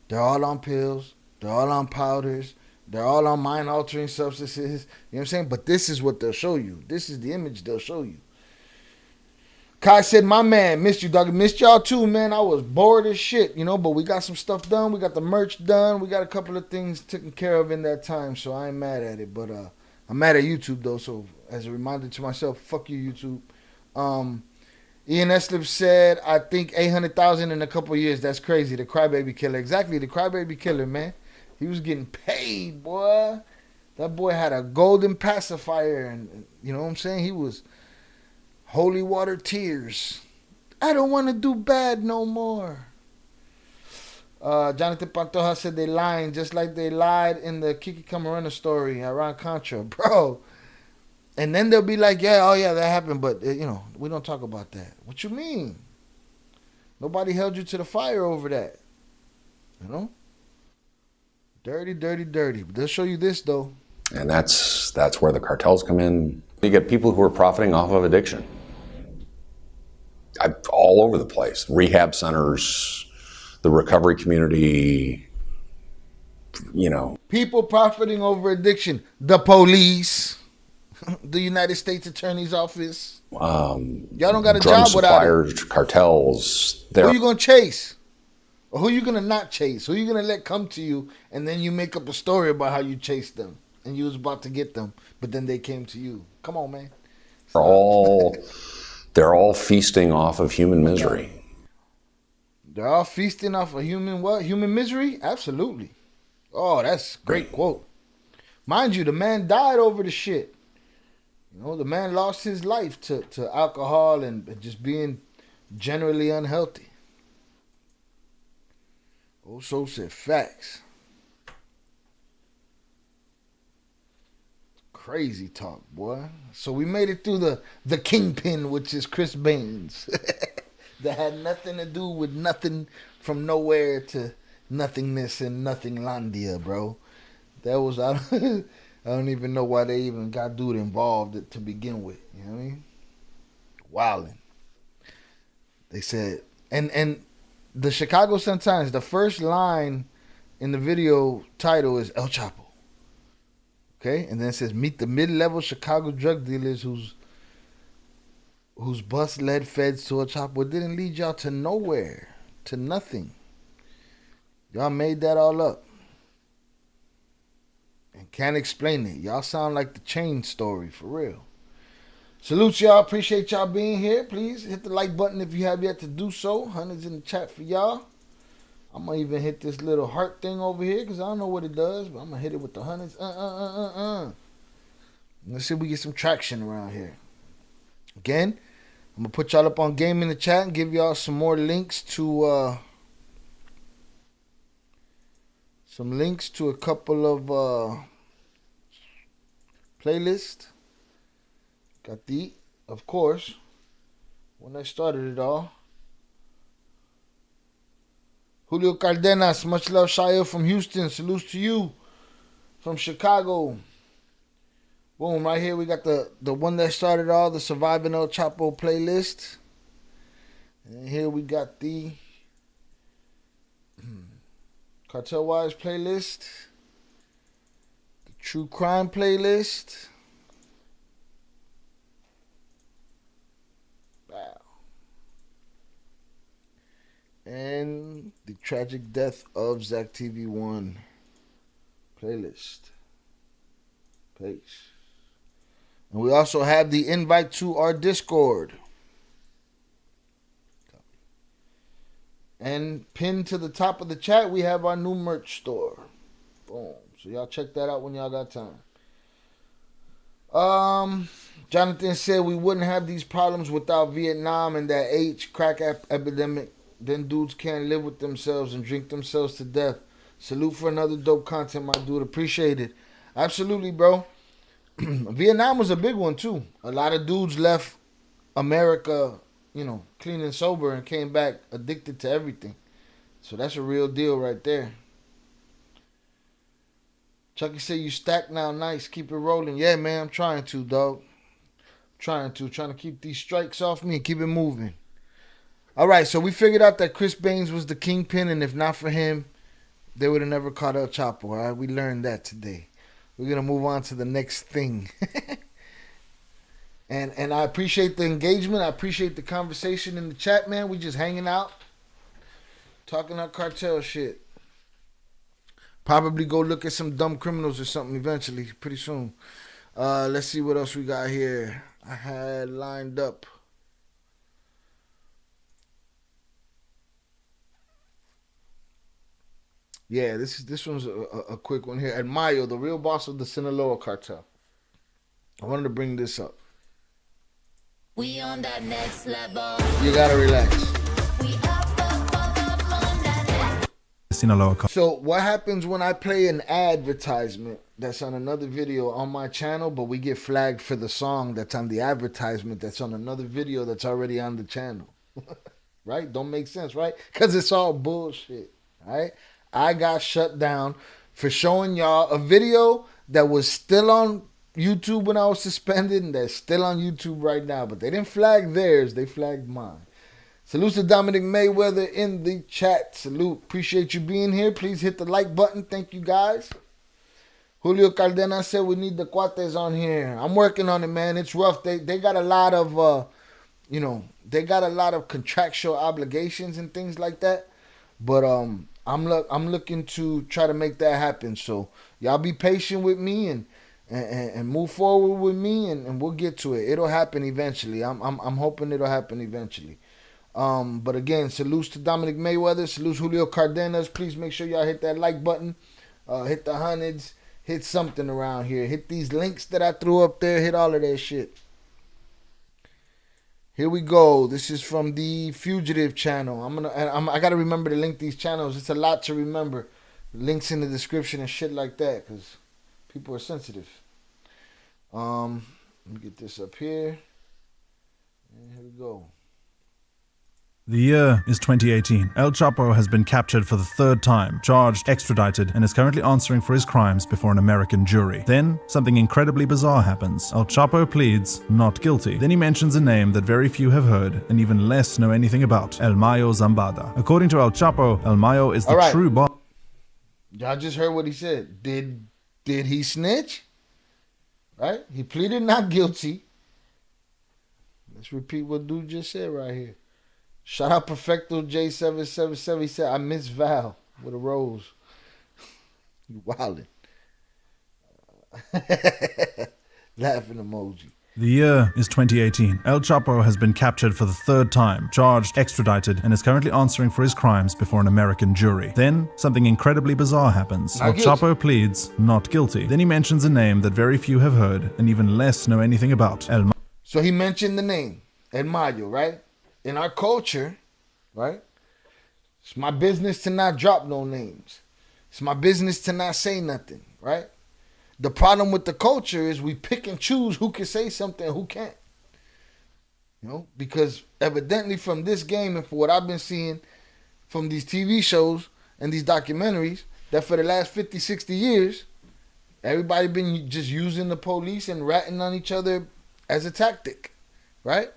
they're all on pills, they're all on powders, they're all on mind-altering substances. You know what I'm saying? But this is what they'll show you. This is the image they'll show you. Kai said, my man, missed you, dog. Missed y'all too, man. I was bored as shit, you know, but we got some stuff done. We got the merch done. We got a couple of things taken care of in that time, so I ain't mad at it. But I'm mad at YouTube, though, so as a reminder to myself, fuck you, YouTube. Ian Eslip said, I think 800,000 in a couple of years. That's crazy. The Crybaby Killer. Exactly, the Crybaby Killer, man. He was getting paid, boy. That boy had a golden pacifier, and you know what I'm saying? He was holy water tears. I don't want to do bad no more. Jonathan Pantoja said they lying just like they lied in the Kiki Camarena story, Iran Contra. Bro. And then they'll be like, yeah, oh yeah, that happened, but you know, we don't talk about that. What you mean? Nobody held you to the fire over that. You know? Dirty, dirty, dirty. But they'll show you this, though. And that's where the cartels come in. You get people who are profiting off of addiction. All over the place. Rehab centers, the recovery community, you know. People profiting over addiction. The police. The United States Attorney's Office. Y'all don't got a job without it. Cartels. Who are you going to chase? Or who are you going to not chase? Who are you going to let come to you and then you make up a story about how you chased them and you was about to get them, but then they came to you? Come on, man. They're all feasting off of human misery. They're all feasting off of human what? Human misery? Absolutely. Oh, that's a great quote. Mind you, the man died over the shit. You know, the man lost his life to alcohol and just being generally unhealthy. Also said facts. Crazy talk, boy. So we made it through the kingpin, which is Chris Baines. That had nothing to do with nothing from nowhere to nothingness and nothinglandia, bro. That was I don't even know why they even got dude involved to begin with. You know what I mean? Wildin'. They said, and the Chicago Sun-Times, the first line in the video title is El Chapo. Okay, and then it says meet the mid-level Chicago drug dealers whose bus led feds to El Chapo. It didn't lead y'all to nowhere, to nothing. Y'all made that all up and can't explain it. Y'all sound like the Chain story for real. Salute y'all. Appreciate y'all being here. Please hit the like button if you have yet to do so. Hundreds in the chat for y'all. I'm going to even hit this little heart thing over here because I don't know what it does, but I'm going to hit it with the hundreds. Let's see if we get some traction around here. Again, I'm going to put y'all up on game in the chat and give y'all some more links to a couple of playlists. Got the, of course, when I started it all. Julio Cardenas, much love, Shia from Houston. Salutes to you from Chicago. Boom, right here we got the one that started all, the Surviving El Chapo playlist. And here we got the Cartel Wise playlist, the True Crime playlist. Wow. And the Tragic Death of Zach TV1 playlist. Page. And we also have the invite to our Discord. And pinned to the top of the chat, we have our new merch store. Boom. So y'all check that out when y'all got time. Jonathan said we wouldn't have these problems without Vietnam and that crack epidemic. Then dudes can't live with themselves and drink themselves to death. Salute for another dope content, my dude. Appreciate it. Absolutely, bro. Vietnam was a big one, too. A lot of dudes left America, clean and sober and came back addicted to everything. So that's a real deal right there. Chucky said you stacked now. Nice. Keep it rolling. Yeah, man, I'm trying to, dog. Trying to keep these strikes off me and keep it moving. All right, so we figured out that Chris Baines was the kingpin, and if not for him, they would have never caught El Chapo. All right, we learned that today. We're going to move on to the next thing. And I appreciate the engagement. I appreciate the conversation in the chat, man. We just hanging out, talking our cartel shit. Probably go look at some dumb criminals or something eventually, pretty soon. Let's see what else we got here. I had lined up. Yeah, this one's a quick one here. And Mayo, the real boss of the Sinaloa cartel. I wanted to bring this up. We on that next level. You gotta relax. We up on that next. Sinaloa. So what happens when I play an advertisement that's on another video on my channel, but we get flagged for the song that's on the advertisement that's on another video that's already on the channel? Right? Don't make sense, right? Because it's all bullshit, right? I got shut down for showing y'all a video that was still on YouTube when I was suspended, and that's still on YouTube right now. But they didn't flag theirs, they flagged mine. Salute to Dominic Mayweather in the chat. Salute. Appreciate you being here. Please hit the like button. Thank you, guys. Julio Cardenas said we need the cuates on here. I'm working on it, man. It's rough. They got a lot of, they got a lot of contractual obligations and things like that. But I'm looking to try to make that happen. So y'all be patient with me and move forward with me, and we'll get to it. It'll happen eventually. I'm hoping it'll happen eventually. But again, salutes to Dominic Mayweather, salutes Julio Cardenas. Please make sure y'all hit that like button, hit the hundreds, hit something around here. Hit these links that I threw up there. Hit all of that shit. Here we go. This is from the Fugitive channel. I gotta remember to link these channels. It's a lot to remember. Links in the description and shit like that, because people are sensitive. Let me get this up here. And here we go. The year is 2018. El Chapo has been captured for the third time, charged, extradited, and is currently answering for his crimes before an American jury. Then, something incredibly bizarre happens. El Chapo pleads not guilty. Then he mentions a name that very few have heard, and even less know anything about, El Mayo Zambada. According to El Chapo, El Mayo is the true boss. Y'all just heard what he said. Did he snitch? right? He pleaded not guilty. Let's repeat what dude just said right here. Shout out Perfecto J777. He said, I miss Val with a rose. You wildin'. Laughing emoji. The year is 2018. El Chapo has been captured for the third time, charged, extradited, and is currently answering for his crimes before an American jury. Then, something incredibly bizarre happens. El Chapo pleads not guilty. Then he mentions a name that very few have heard and even less know anything about. So he mentioned the name, El Mayo, right? In our culture, right? It's my business to not drop no names. It's my business to not say nothing, right? The problem with the culture is we pick and choose who can say something and who can't. You know, because evidently from this game and for what I've been seeing from these TV shows and these documentaries, that for the last 50, 60 years, everybody been just using the police and ratting on each other as a tactic, right?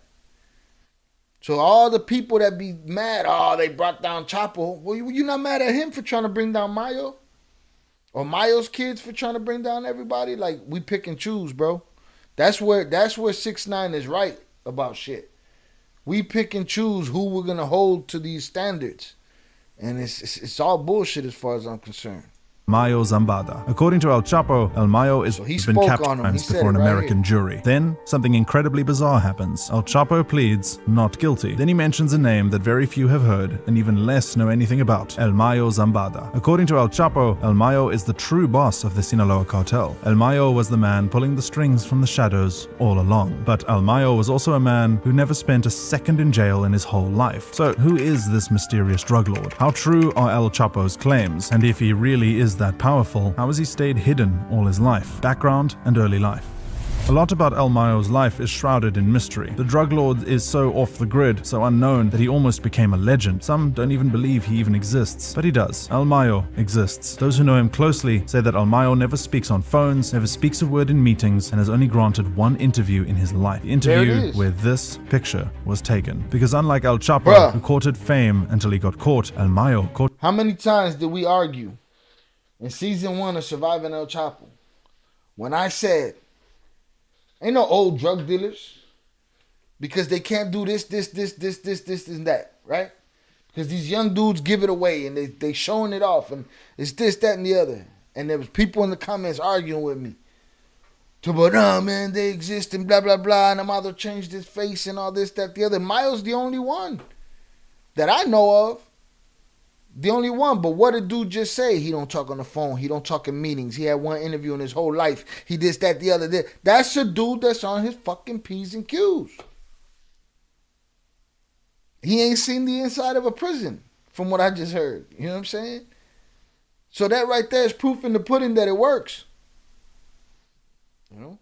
So all the people that be mad, oh, they brought down Chapo. Well, you're not mad at him for trying to bring down Mayo? Or Mayo's kids for trying to bring down everybody? Like, we pick and choose, bro. That's where 6ix9ine is right about shit. We pick and choose who we're gonna hold to these standards. And it's all bullshit as far as I'm concerned. Mayo Zambada. According to El Chapo, El Mayo has been captured times before an American jury. Then, something incredibly bizarre happens. El Chapo pleads not guilty. Then he mentions a name that very few have heard and even less know anything about. El Mayo Zambada. According to El Chapo, El Mayo is the true boss of the Sinaloa cartel. El Mayo was the man pulling the strings from the shadows all along. But El Mayo was also a man who never spent a second in jail in his whole life. So, who is this mysterious drug lord? How true are El Chapo's claims? And if he really is that powerful, how has he stayed hidden all his life? Background and early life. A lot about El Mayo's life is shrouded in mystery. The drug lord is so off the grid, so unknown, that he almost became a legend. Some don't even believe he even exists, but he does. El Mayo exists. Those who know him closely say that El Mayo never speaks on phones, never speaks a word in meetings, and has only granted one interview in his life. The interview where this picture was taken. Because unlike El Chapo, who courted fame until he got caught, El Mayo caught... How many times did we argue in season 1 of Surviving El Chapo when I said, ain't no old drug dealers because they can't do this, and that, right? Because these young dudes give it away and they showing it off and it's this, that, and the other. And there was people in the comments arguing with me. But no, man, they exist and blah, blah, blah. And Amado changed his face and all this, that, the other. Miles the only one that I know of. The only one. But what did dude just say? He don't talk on the phone. He don't talk in meetings. He had one interview in his whole life. He this, that, the other. That's a dude that's on his fucking P's and Q's. He ain't seen the inside of a prison, from what I just heard. You know what I'm saying? So that right there is proof in the pudding that it works. You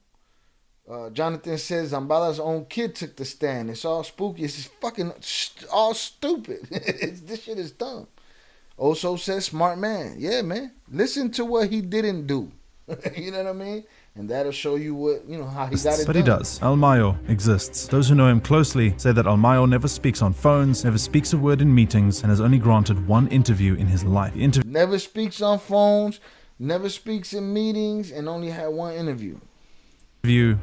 know? Jonathan says Zambada's own kid took the stand. It's all spooky. It's just fucking all stupid. This shit is dumb. Also says smart man. Yeah, man. Listen to what he didn't do. You know what I mean? And that'll show you what, you know, how he got it But done. he does. El Mayo exists. Those who know him closely say that El Mayo never speaks on phones, never speaks a word in meetings, and has only granted one interview in his life. Never speaks on phones, never speaks in meetings, and only had one interview.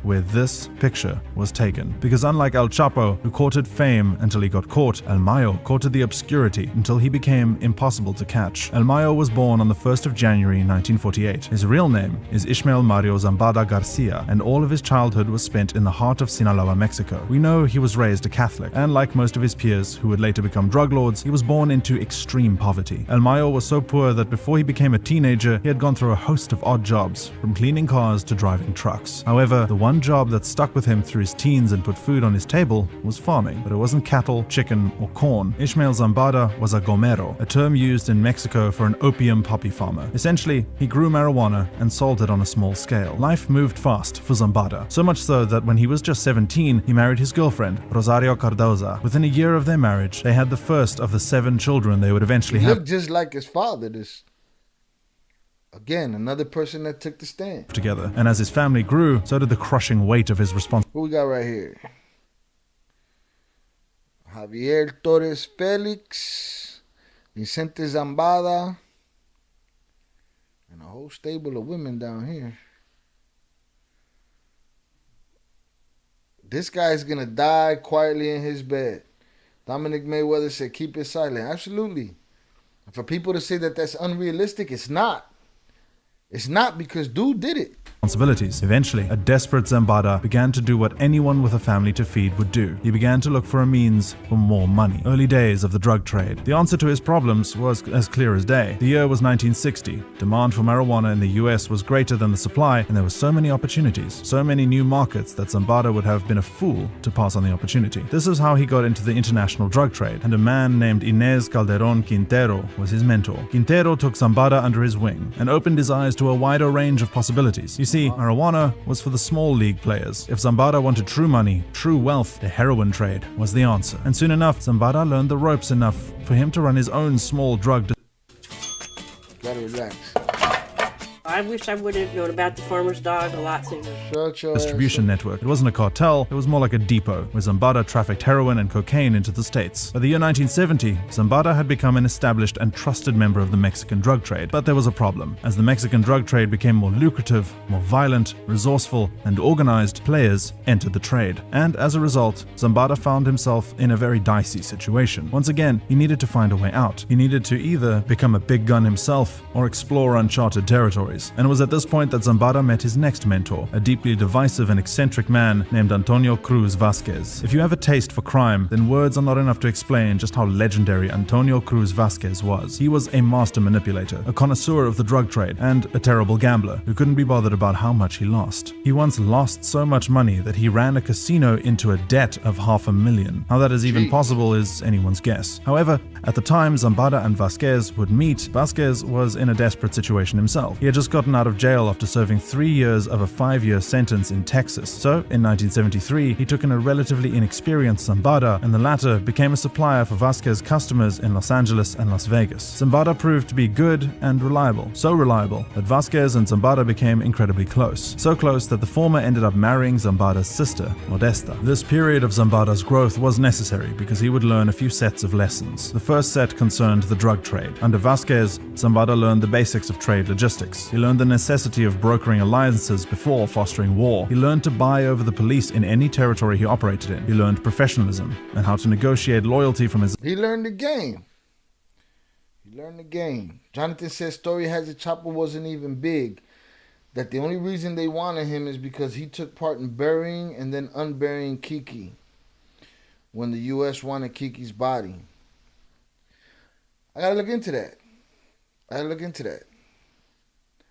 Where this picture was taken. Because unlike El Chapo, who courted fame until he got caught, El Mayo courted the obscurity until he became impossible to catch. El Mayo was born on the 1st of January 1948. His real name is Ishmael Mario Zambada Garcia, and all of his childhood was spent in the heart of Sinaloa, Mexico. We know he was raised a Catholic, and like most of his peers who would later become drug lords, he was born into extreme poverty. El Mayo was so poor that before he became a teenager, he had gone through a host of odd jobs, from cleaning cars to driving trucks. However, the one job that stuck with him through his teens and put food on his table was farming, but it wasn't cattle, chicken, or corn. Ishmael Zambada was a gomero, a term used in Mexico for an opium poppy farmer. Essentially, he grew marijuana and sold it on a small scale. Life moved fast for Zambada, so much so that when he was just 17, he married his girlfriend, Rosario Cardoza. Within a year of their marriage, they had the first of the 7 children they would eventually have. Looked just like his father, Again, another person that took the stand. Together. And as his family grew, so did the crushing weight of his responsibility. Who we got right here? Javier Torres Felix, Vicente Zambada, and a whole stable of women down here. This guy's gonna die quietly in his bed. Dominic Mayweather said, keep it silent. Absolutely. For people to say that that's unrealistic, it's not. It's not, because dude did it. Responsibilities. Eventually, a desperate Zambada began to do what anyone with a family to feed would do. He began to look for a means for more money. Early days of the drug trade. The answer to his problems was as clear as day. The year was 1960. Demand for marijuana in the US was greater than the supply, and there were so many opportunities, so many new markets that Zambada would have been a fool to pass on the opportunity. This is how he got into the international drug trade, and a man named Inez Calderon Quintero was his mentor. Quintero took Zambada under his wing and opened his eyes to a wider range of possibilities. You see, marijuana was for the small league players. If Zambada wanted true money, true wealth, the heroin trade was the answer. And soon enough, Zambada learned the ropes enough for him to run his own small drug. Gotta relax. I wish I would have known about the farmer's dog a lot sooner. Distribution network. It wasn't a cartel, it was more like a depot, where Zambada trafficked heroin and cocaine into the States. By the year 1970, Zambada had become an established and trusted member of the Mexican drug trade. But there was a problem. As the Mexican drug trade became more lucrative, more violent, resourceful, and organized, players entered the trade. And as a result, Zambada found himself in a very dicey situation. Once again, he needed to find a way out. He needed to either become a big gun himself or explore uncharted territories. And it was at this point that Zambada met his next mentor, a deeply divisive and eccentric man named Antonio Cruz Vasquez. If you have a taste for crime, then words are not enough to explain just how legendary Antonio Cruz Vasquez was. He was a master manipulator, a connoisseur of the drug trade, and a terrible gambler who couldn't be bothered about how much he lost. He once lost so much money that he ran a casino into a debt of $500,000. How that is even possible is anyone's guess. However, at the time Zambada and Vasquez would meet, Vasquez was in a desperate situation himself. He had just gotten out of jail after serving 3 years of a 5-year sentence in Texas. So, in 1973, he took in a relatively inexperienced Zambada, and the latter became a supplier for Vasquez's customers in Los Angeles and Las Vegas. Zambada proved to be good and reliable. So reliable that Vasquez and Zambada became incredibly close. So close that the former ended up marrying Zambada's sister, Modesta. This period of Zambada's growth was necessary because he would learn a few sets of lessons. The first set concerned the drug trade. Under Vasquez, Zambada learned the basics of trade logistics. He learned the necessity of brokering alliances before fostering war. He learned to buy over the police in any territory he operated in. He learned professionalism and how to negotiate loyalty from his... He learned the game. He learned the game. Jonathan says story has it Chopper wasn't even big. That the only reason they wanted him is because he took part in burying and then unburying Kiki when the U.S. wanted Kiki's body. I gotta look into that.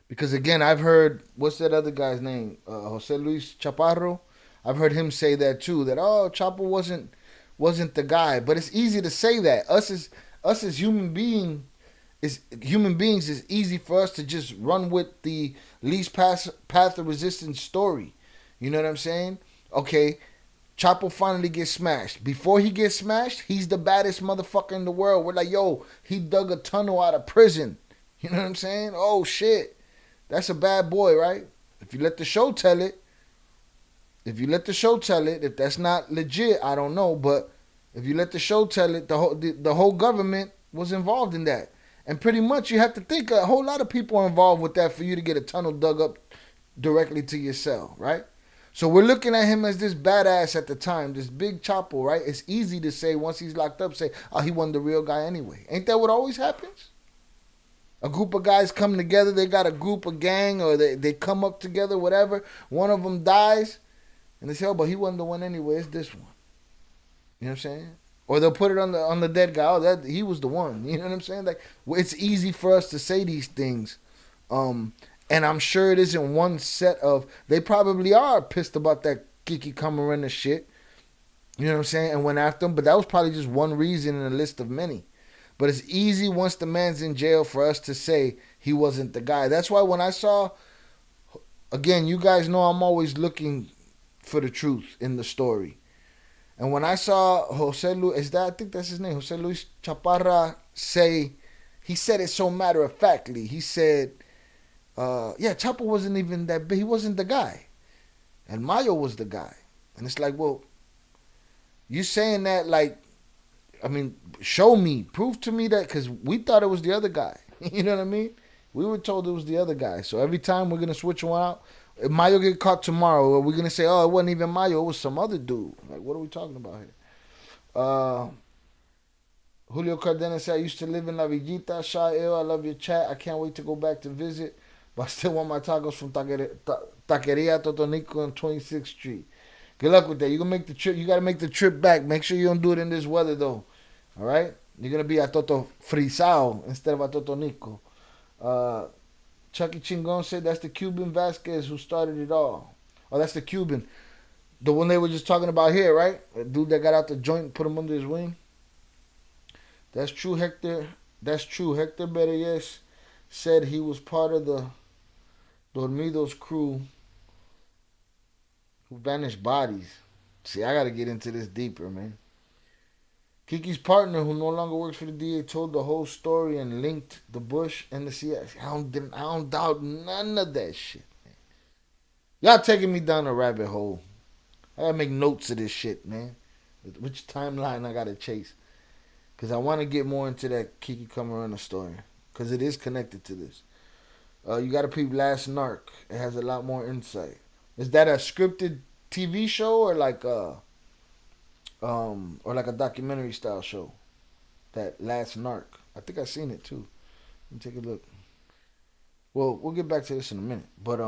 Because again, I've heard, what's that other guy's name? Jose Luis Chaparro. I've heard him say that too. That Chapo wasn't the guy. But it's easy to say that. Us as human beings, it's easy for us to just run with the least path of resistance story. You know what I'm saying? Okay, Chapo finally gets smashed. Before he gets smashed, he's the baddest motherfucker in the world. We're like, yo, he dug a tunnel out of prison. You know what I'm saying? Oh shit. That's a bad boy, right? If you let the show tell it, if that's not legit, I don't know. But if you let the show tell it, the whole government was involved in that. And pretty much you have to think a whole lot of people are involved with that for you to get a tunnel dug up directly to your cell, right? So we're looking at him as this badass at the time, this big Chapo, right? It's easy to say once he's locked up, say, oh, he wasn't the real guy anyway. Ain't that what always happens? A group of guys come together, they got a group, a gang, or they come up together, whatever. One of them dies, and they say, oh, but he wasn't the one anyway, it's this one. You know what I'm saying? Or they'll put it on the dead guy, oh, he was the one. You know what I'm saying? Like, it's easy for us to say these things. And I'm sure it isn't one set of, they probably are pissed about that Kiki Camarena shit. You know what I'm saying? And went after him, but that was probably just one reason in a list of many. But it's easy once the man's in jail for us to say he wasn't the guy. That's why when I saw, again, you guys know I'm always looking for the truth in the story. And when I saw Jose Luis, I think that's his name, Jose Luis Chaparra say, he said it so matter-of-factly. He said, Chapo wasn't even that big. He wasn't the guy. And Mayo was the guy. And it's like, well, you saying that like, I mean, show me, prove to me that, because we thought it was the other guy. You know what I mean? We were told it was the other guy. So every time we're going to switch one out, If Mayo get caught tomorrow, are we gonna say, oh, it wasn't even Mayo, it was some other dude? Like, what are we talking about here? Julio Cardenas said, I used to live in La Villita. Shah Il, I love your chat. I can't wait to go back to visit. But I still want my tacos from Taqueria Totonico on 26th Street. Good luck with that. You gonna make the trip. You gotta make the trip back. Make sure you don't do it in this weather though. All right? You're gonna be at Toto Frisao instead of at Totonico. Chucky Chingon said that's the Cuban Vasquez who started it all. Oh, that's the Cuban. The one they were just talking about here, right? The dude that got out the joint and put him under his wing. That's true, Hector. That's true. Hector Berreyes said he was part of the Dormidos crew who vanished bodies. See, I got to get into this deeper, man. Kiki's partner, who no longer works for the DA, told the whole story and linked the Bush and the CIA. I don't doubt none of that shit, man. Y'all taking me down a rabbit hole. I got to make notes of this shit, man. Which timeline I got to chase. Because I want to get more into that Kiki Camarena story. Because it is connected to this. You got to peep Last Narc. It has a lot more insight. Is that a scripted TV show or like a documentary style show? That Last Narc. I think I've seen it too. Let me take a look. Well, we'll get back to this in a minute. But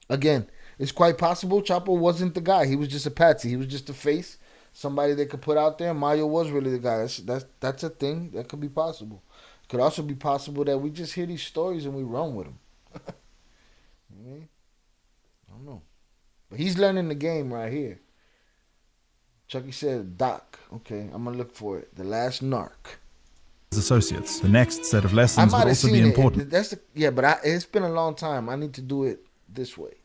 again, it's quite possible Chapo wasn't the guy. He was just a patsy. He was just a face. Somebody they could put out there. Mayo was really the guy. That's a thing that could be possible. It could also be possible that we just hear these stories and we run with them. You know what I mean? I don't know. But he's learning the game right here. Chucky said, Doc. Okay, I'm going to look for it. The Last Narc. Associates. The next set of lessons would also be important. It's been a long time. I need to do it this way.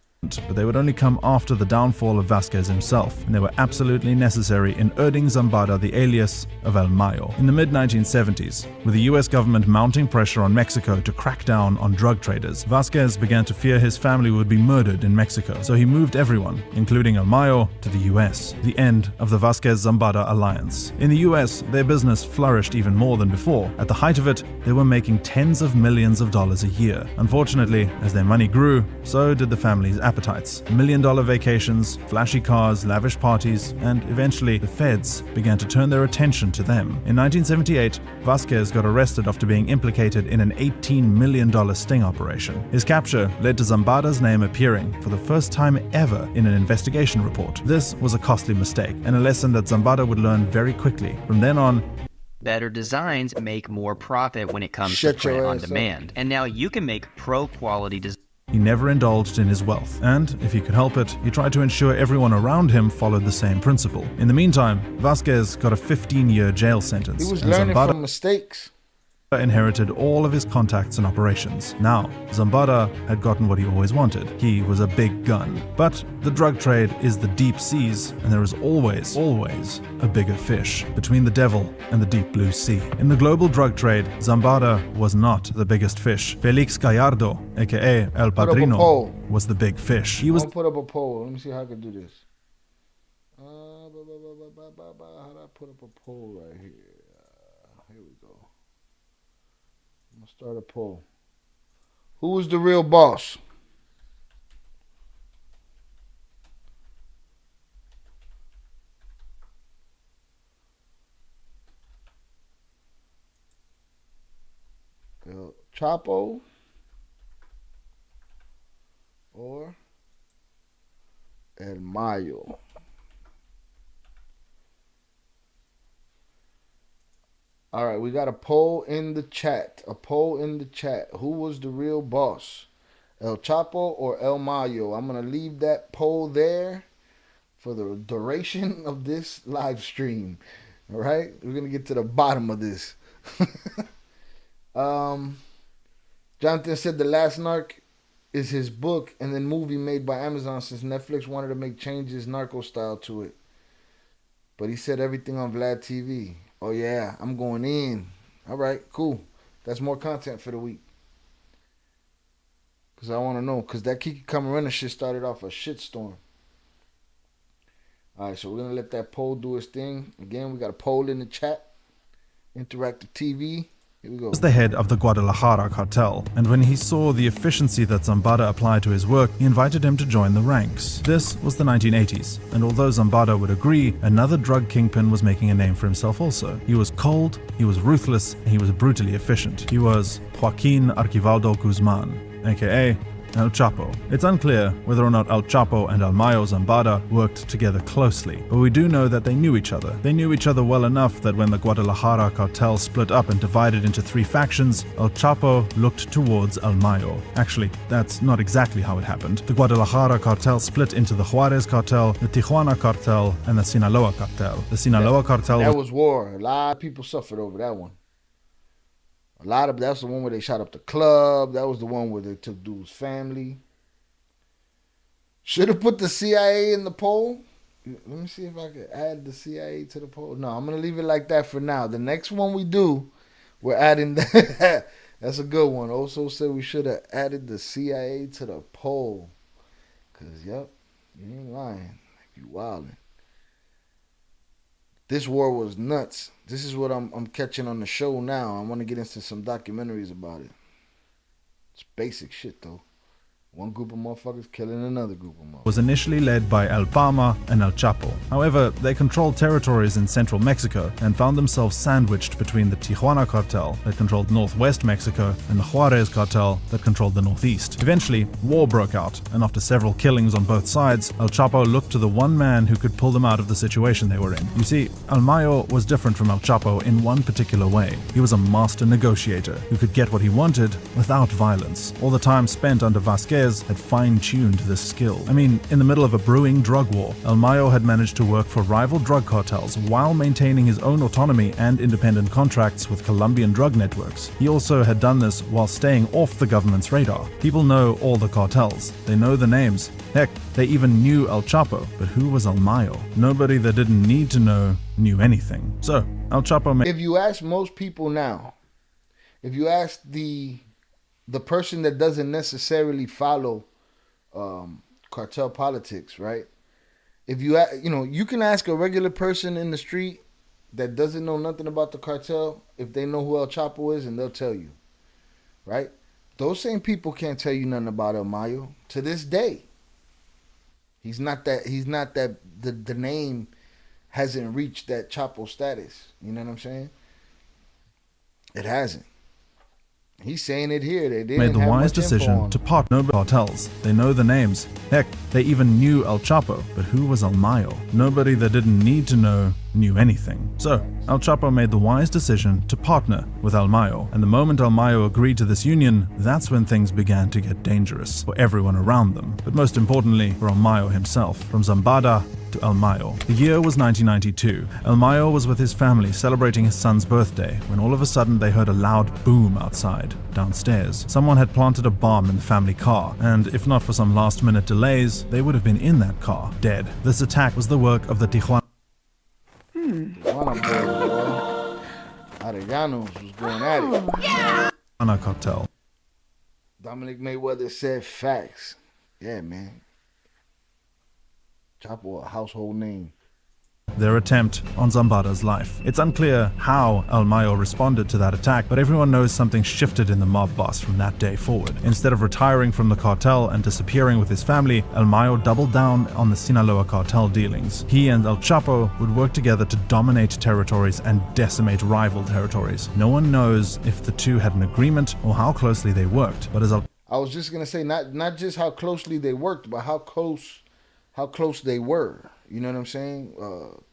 But they would only come after the downfall of Vasquez himself, and they were absolutely necessary in earning Zambada the alias of El Mayo. In the mid-1970s, with the US government mounting pressure on Mexico to crack down on drug traders, Vasquez began to fear his family would be murdered in Mexico, so he moved everyone, including El Mayo, to the US, the end of the Vasquez-Zambada alliance. In the US, their business flourished even more than before. At the height of it, they were making tens of millions of dollars a year. Unfortunately, as their money grew, so did the family's appetites. $1 million vacations, flashy cars, lavish parties, and eventually the feds began to turn their attention to them. In 1978, Vasquez got arrested after being implicated in an $18 million sting operation. His capture led to Zambada's name appearing for the first time ever in an investigation report. This was a costly mistake, and a lesson that Zambada would learn very quickly. From then on, better designs make more profit when it comes to print on demand. And now you can make pro-quality designs. He never indulged in his wealth, and if he could help it, he tried to ensure everyone around him followed the same principle. In the meantime, Vasquez got a 15-year jail sentence. He was learning from mistakes. Inherited all of his contacts and operations. Now, Zambada had gotten what he always wanted. He was a big gun. But the drug trade is the deep seas, and there is always a bigger fish between the devil and the deep blue sea. In the global drug trade, Zambada was not the biggest fish. Felix Gallardo, aka El Padrino, was the big fish. He was. I'll put up a poll. Let me see how I can do this. How do I put up a poll right here? Here we go. I'm going to start a poll. Who was the real boss? El Chapo or El Mayo? All right, we got a poll in the chat. Who was the real boss? El Chapo or El Mayo? I'm going to leave that poll there for the duration of this live stream. All right? We're going to get to the bottom of this. Jonathan said The Last Narc is his book and then movie made by Amazon since Netflix wanted to make changes narco style to it. But he said everything on Vlad TV. Oh, yeah, I'm going in. All right, cool. That's more content for the week. Because I want to know. Because that Kiki Camarena shit started off a shitstorm. All right, so we're going to let that poll do its thing. Again, we got a poll in the chat. Interactive TV. Here we go. Was the head of the Guadalajara cartel, and when he saw the efficiency that Zambada applied to his work, he invited him to join the ranks. This was the 1980s, and although Zambada would agree, another drug kingpin was making a name for himself also. He was cold, he was ruthless, and he was brutally efficient. He was Joaquin Archivaldo Guzman, aka El Chapo. It's unclear whether or not El Chapo and El Mayo Zambada worked together closely, but we do know that they knew each other. They knew each other well enough that when the Guadalajara cartel split up and divided into 3 factions, El Chapo looked towards El Mayo. Actually, that's not exactly how it happened. The Guadalajara cartel split into the Juarez cartel, the Tijuana cartel, and the Sinaloa cartel. The Sinaloa cartel That was war. A lot of people suffered over that one. That's the one where they shot up the club. That was the one where they took dude's family. Should have put the CIA in the poll. Let me see if I can add the CIA to the poll. No, I'm going to leave it like that for now. The next one we do, we're adding that. That's a good one. Also said we should have added the CIA to the poll. Because, yep, you ain't lying. You wildin'. This war was nuts. This is what I'm catching on the show now. I want to get into some documentaries about it. It's basic shit, though. One group of motherfuckers killing another group of motherfuckers. Was initially led by El Palma and El Chapo. However, they controlled territories in central Mexico and found themselves sandwiched between the Tijuana cartel that controlled northwest Mexico and the Juarez cartel that controlled the northeast. Eventually, war broke out, and after several killings on both sides, El Chapo looked to the one man who could pull them out of the situation they were in. You see, El Mayo was different from El Chapo in one particular way. He was a master negotiator who could get what he wanted without violence. All the time spent under Vasquez had fine-tuned this skill. I mean, in the middle of a brewing drug war, El Mayo had managed to work for rival drug cartels while maintaining his own autonomy and independent contracts with Colombian drug networks. He also had done this while staying off the government's radar. People know all the cartels. They know the names. Heck, they even knew El Chapo, but who was El Mayo? Nobody that didn't need to know knew anything. So, El Chapo... If you ask most people now, if you ask the person that doesn't necessarily follow cartel politics, right? If you can ask a regular person in the street that doesn't know nothing about the cartel if they know who El Chapo is, and they'll tell you, right? Those same people can't tell you nothing about El Mayo to this day. He's not that. The name hasn't reached that Chapo status. You know what I'm saying? It hasn't. He's saying it here. They didn't made the have wise much decision to partner with cartels. They know the names. Heck, they even knew El Chapo, but who was El Mayo? Nobody that didn't need to know knew anything. So, El Chapo made the wise decision to partner with El Mayo. And the moment El Mayo agreed to this union, that's when things began to get dangerous for everyone around them. But most importantly, for El Mayo himself. From Zambada to El Mayo. The year was 1992. El Mayo was with his family celebrating his son's birthday when all of a sudden they heard a loud boom outside, downstairs. Someone had planted a bomb in the family car, and if not for some last-minute delays, they would have been in that car, dead. This attack was the work of the Tijuana Arellanos was going at it. Cartel. Dominic Mayweather said facts. Yeah, man. Chapo, a household name. Their attempt on Zambada's life. It's unclear how El Mayo responded to that attack, but everyone knows something shifted in the mob boss from that day forward. Instead of retiring from the cartel and disappearing with his family, El Mayo doubled down on the Sinaloa cartel dealings. He and El Chapo would work together to dominate territories and decimate rival territories. No one knows if the two had an agreement or how closely they worked, but as I was just gonna say, not just how closely they worked, but how close they were. You know what I'm saying?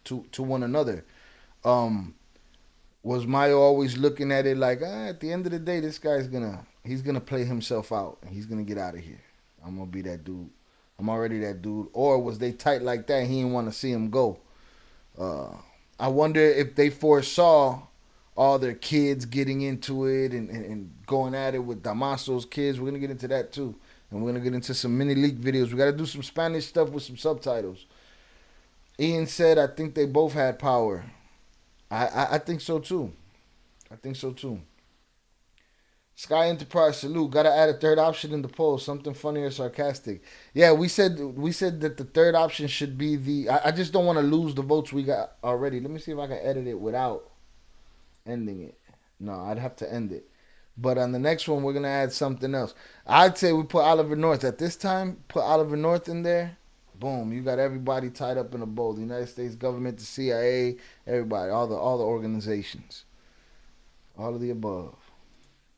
To one another. Was Mayo always looking at it like, at the end of the day, this guy's he's gonna play himself out and he's gonna get out of here. I'm gonna be that dude. I'm already that dude. Or was they tight like that? He didn't want to see him go. I wonder if they foresaw all their kids getting into it and going at it with Damaso's kids. We're gonna get into that too. And we're going to get into some mini leak videos. We got to do some Spanish stuff with some subtitles. Ian said, I think they both had power. I think so too. I think so too. Sky Enterprise salute. Got to add a third option in the poll. Something funny or sarcastic. Yeah, we said that the third option should be the... I just don't want to lose the votes we got already. Let me see if I can edit it without ending it. No, I'd have to end it. But on the next one, we're going to add something else. I'd say we put Oliver North. At this time, put Oliver North in there. Boom, you got everybody tied up in a bowl. The United States government, the CIA, everybody, all the organizations. All of the above.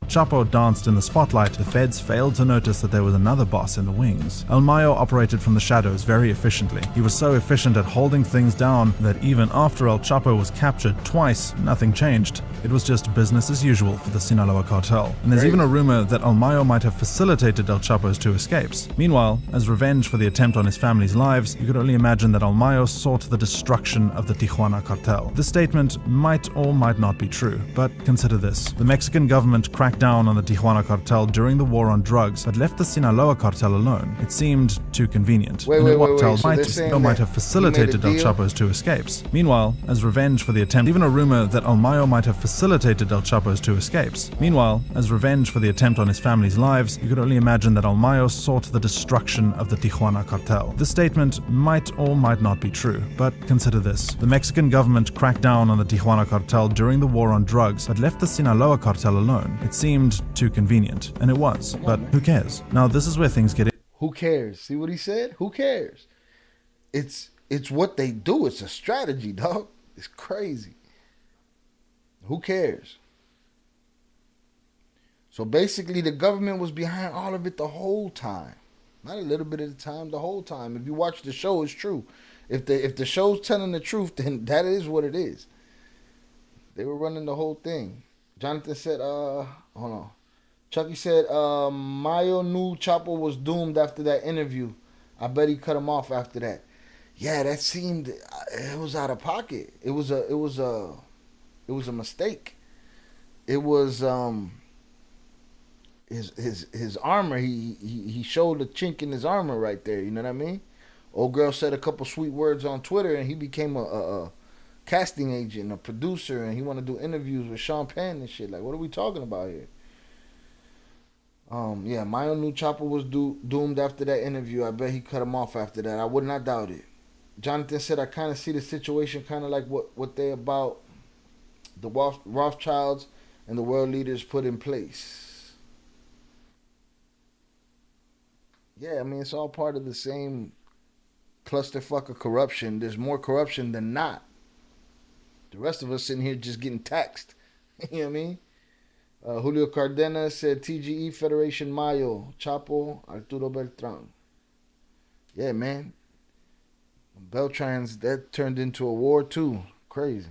Chapo danced in the spotlight. The feds failed to notice that there was another boss in the wings. El Mayo operated from the shadows very efficiently. He was so efficient at holding things down that even after El Chapo was captured twice, nothing changed. It was just business as usual for the Sinaloa cartel. And there's even a rumor that El Mayo might have facilitated El Chapo's 2 escapes. Meanwhile, as revenge for the attempt on his family's lives, you could only imagine that El Mayo sought the destruction of the Tijuana cartel. This statement might or might not be true, but consider this. The Mexican government cracked down on the Tijuana cartel during the war on drugs, but left the Sinaloa cartel alone. It seemed too convenient. So might have facilitated El Chapo's 2 escapes. Meanwhile, as revenge for the attempt, even a rumor that El Mayo might have facilitated El Chapo's 2 escapes. Meanwhile, as revenge for the attempt on his family's lives, you could only imagine that El Mayo sought the destruction of the Tijuana cartel. This statement might or might not be true, but consider this. The Mexican government cracked down on the Tijuana cartel during the war on drugs, but left the Sinaloa cartel alone. It seemed too convenient, and it was, but who cares? Now this is where things get Who cares? See what he said? Who cares? It's what they do. It's a strategy, dog. It's crazy. Who cares? So basically the government was behind all of it the whole time. Not a little bit at a time, the whole time. If you watch the show, it's true. If the show's telling the truth, then that is what it is. They were running the whole thing. Jonathan said, hold on. Chucky said, Mayo knew Chapo was doomed after that interview. I bet he cut him off after that. Yeah, that seemed, it was out of pocket. It was a mistake. It was his armor. He showed a chink in his armor right there. You know what I mean? Old girl said a couple sweet words on Twitter, and he became a casting agent, a producer, and he want to do interviews with Sean Penn and shit. Like, what are we talking about here? Yeah, Mayo knew Chapo was doomed after that interview. I bet he cut him off after that. I would not doubt it. Jonathan said, I kind of see the situation kind of like what they about the Rothschilds and the world leaders put in place. Yeah, I mean, it's all part of the same clusterfuck of corruption. There's more corruption than not. The rest of us sitting here just getting taxed. You know what I mean? Julio Cardenas said TGE Federation Mayo, Chapo, Arturo Beltran. Yeah, man. Beltrans, that turned into a war too. Crazy.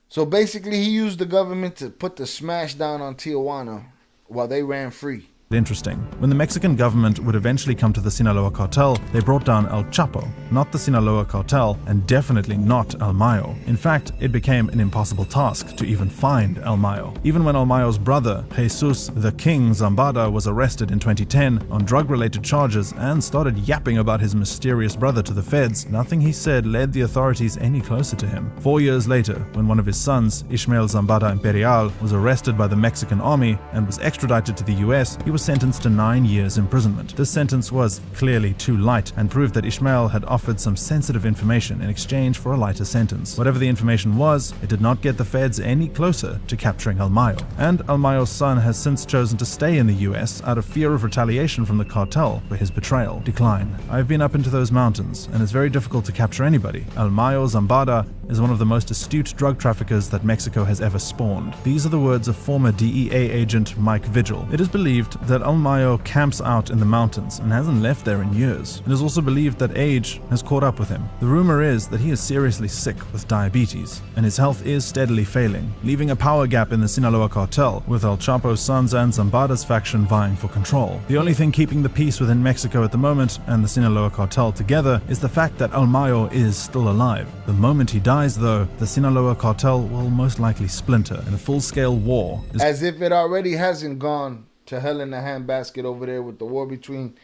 So basically he used the government to put the smash down on Tijuana while they ran free. Interesting. When the Mexican government would eventually come to the Sinaloa cartel, they brought down El Chapo, not the Sinaloa cartel, and definitely not El Mayo. In fact, it became an impossible task to even find El Mayo. Even when El Mayo's brother, Jesus the King Zambada, was arrested in 2010 on drug-related charges and started yapping about his mysterious brother to the feds, nothing he said led the authorities any closer to him. 4 years later, when one of his sons, Ishmael Zambada Imperial, was arrested by the Mexican army and was extradited to the US, he was sentenced to 9 years imprisonment. This sentence was clearly too light and proved that Ishmael had offered some sensitive information in exchange for a lighter sentence. Whatever the information was, it did not get the feds any closer to capturing El Mayo. And El Mayo's son has since chosen to stay in the US out of fear of retaliation from the cartel for his betrayal. Decline. I've been up into those mountains, and it's very difficult to capture anybody. El Mayo Zambada is one of the most astute drug traffickers that Mexico has ever spawned. These are the words of former DEA agent Mike Vigil. It is believed that El Mayo camps out in the mountains and hasn't left there in years. It is also believed that age has caught up with him. The rumor is that he is seriously sick with diabetes, and his health is steadily failing, leaving a power gap in the Sinaloa cartel, with El Chapo's sons and Zambada's faction vying for control. The only thing keeping the peace within Mexico at the moment and the Sinaloa cartel together is the fact that El Mayo is still alive. The moment he dies, though, the Sinaloa cartel will most likely splinter, and a full-scale war is— As if it already hasn't gone to hell in a handbasket over there with the war between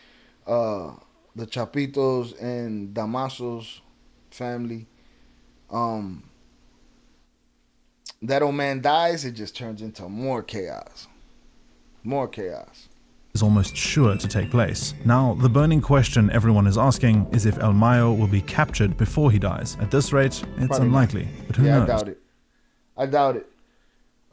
the Chapitos and Damaso's family. That old man dies, it just turns into more chaos. More chaos. Is almost sure to take place. Now, the burning question everyone is asking is if El Mayo will be captured before he dies. At this rate, it's Probably unlikely, not. but who knows? I doubt it.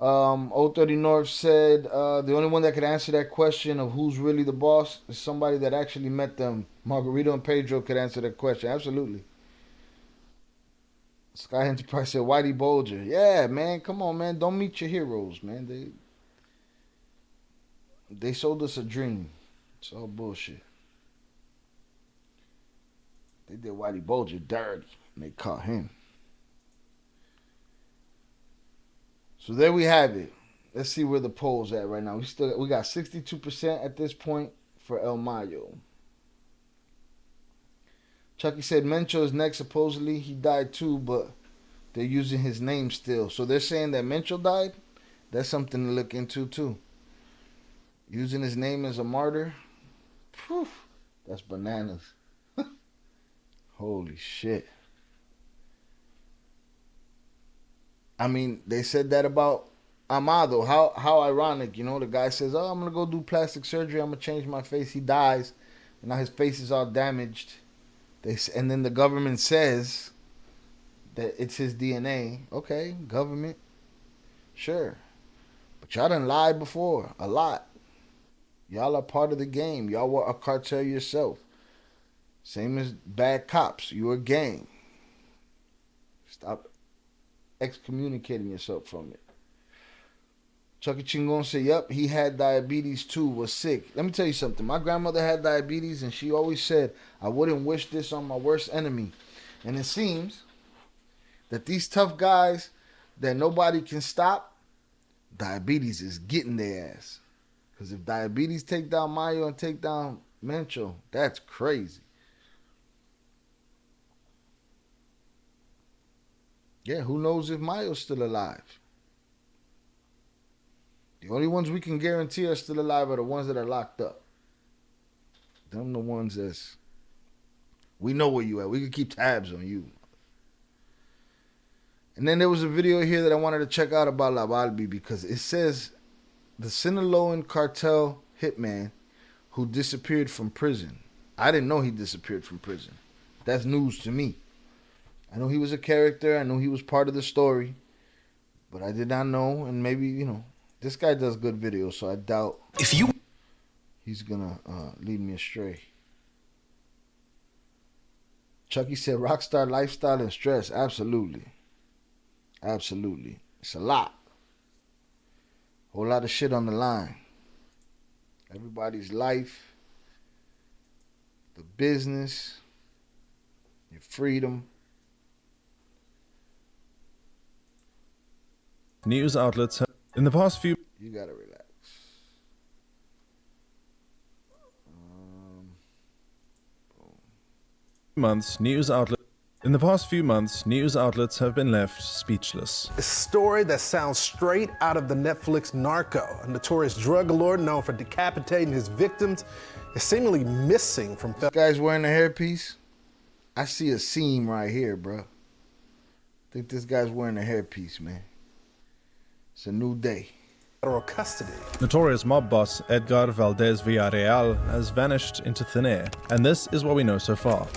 030 North said the only one that could answer that question of who's really the boss is somebody that actually met them. Margarito and Pedro could answer that question. Absolutely. Sky Enterprise said Whitey Bulger. Yeah, man. Come on, man. Don't meet your heroes, man. They sold us a dream. It's all bullshit. They did Whitey Bulger dirty. And they caught him. So there we have it. Let's see where the poll's at right now. We got 62% at this point for El Mayo. Chucky said Mencho is next. Supposedly he died too, but they're using his name still. So they're saying that Mencho died? That's something to look into too. Using his name as a martyr? Whew, that's bananas. Holy shit. I mean, they said that about Amado. How ironic, you know? The guy says, "Oh, I'm gonna go do plastic surgery. I'm gonna change my face." He dies, and now his face is all damaged. And then the government says that it's his DNA. Okay, government, sure, but y'all done lied before a lot. Y'all are part of the game. Y'all were a cartel yourself. Same as bad cops. You a gang. Stop excommunicating yourself from it. Chucky Chingon said, yep, he had diabetes too, was sick. Let me tell you something. My grandmother had diabetes, and she always said, I wouldn't wish this on my worst enemy. And it seems that these tough guys that nobody can stop, diabetes is getting their ass. Because if diabetes take down Mayo and take down Mencho, that's crazy. Yeah, who knows if Mayo's still alive? The only ones we can guarantee are still alive are the ones that are locked up. Them the ones that's... We know where you at. We can keep tabs on you. And then there was a video here that I wanted to check out about La Balbi because it says the Sinaloan cartel hitman who disappeared from prison. I didn't know he disappeared from prison. That's news to me. I know he was a character. I know he was part of the story. But I did not know, and maybe, you know, this guy does good videos, so I doubt he's gonna lead me astray. Chucky said rockstar lifestyle and stress. Absolutely. Absolutely. It's a lot. Whole lot of shit on the line. Everybody's life, the business, your freedom. News outlets have, in the past few... You gotta relax. In the past few months, news outlets have been left speechless. A story that sounds straight out of the Netflix Narco. A notorious drug lord known for decapitating his victims is seemingly missing from... This guy's wearing a hairpiece. I see a seam right here, bro. I think this guy's wearing a hairpiece, man. It's a new day. Federal custody. Notorious mob boss Edgar Valdez Villarreal has vanished into thin air, and this is what we know so far.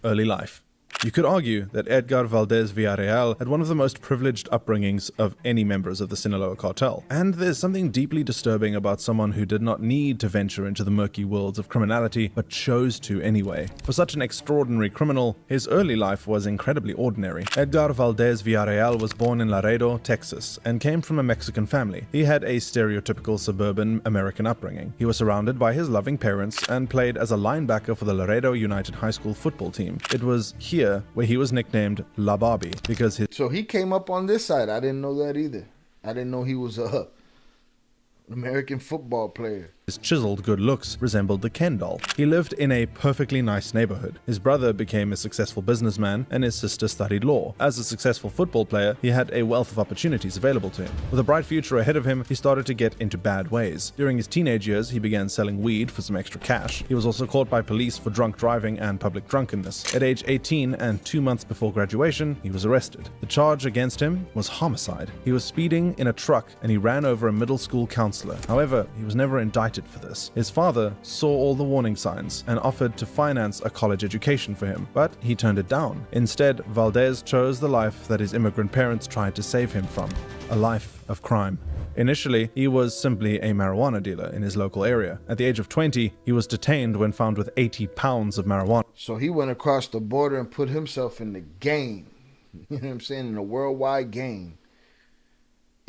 Early life. You could argue that Edgar Valdez Villarreal had one of the most privileged upbringings of any members of the Sinaloa cartel. And there's something deeply disturbing about someone who did not need to venture into the murky worlds of criminality, but chose to anyway. For such an extraordinary criminal, his early life was incredibly ordinary. Edgar Valdez Villarreal was born in Laredo, Texas, and came from a Mexican family. He had a stereotypical suburban American upbringing. He was surrounded by his loving parents and played as a linebacker for the Laredo United High School football team. It was here where he was nicknamed La Barbie because his... So he came up on this side. I didn't know that either. I didn't know he was an American football player. His chiseled good looks resembled the Ken doll. He lived in a perfectly nice neighborhood. His brother became a successful businessman and his sister studied law. As a successful football player, he had a wealth of opportunities available to him. With a bright future ahead of him, he started to get into bad ways. During his teenage years, he began selling weed for some extra cash. He was also caught by police for drunk driving and public drunkenness. At age 18 and 2 months before graduation, he was arrested. The charge against him was homicide. He was speeding in a truck and he ran over a middle school counselor. However, he was never indicted opted for this. His father saw all the warning signs and offered to finance a college education for him, but he turned it down. Instead, Valdez chose the life that his immigrant parents tried to save him from, a life of crime. Initially, he was simply a marijuana dealer in his local area. At the age of 20, he was detained when found with 80 pounds of marijuana. So he went across the border and put himself in the game. You know what I'm saying? In a worldwide game.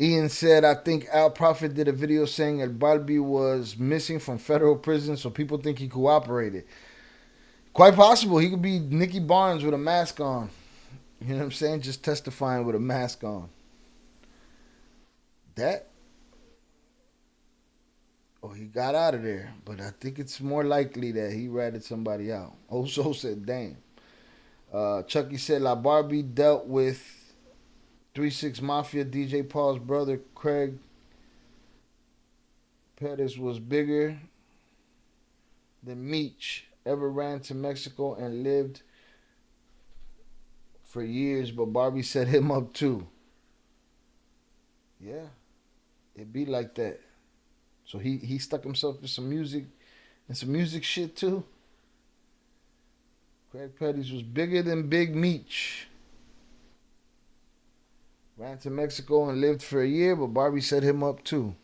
Ian said, I think Al Prophet did a video saying that Barbie was missing from federal prison, so people think he cooperated. Quite possible. He could be Nicky Barnes with a mask on. You know what I'm saying? Just testifying with a mask on. That? Oh, he got out of there. But I think it's more likely that he ratted somebody out. Oso said, damn. Chucky said, La Barbie dealt with 3-6 Mafia, DJ Paul's brother, Craig Pettis, was bigger than Meech. Ever ran to Mexico and lived for years, but Barbie set him up too. Yeah, it be like that. So he stuck himself in some music and some music shit too. Craig Pettis was bigger than Big Meech. Ran to Mexico and lived for a year, but Barbie set him up too.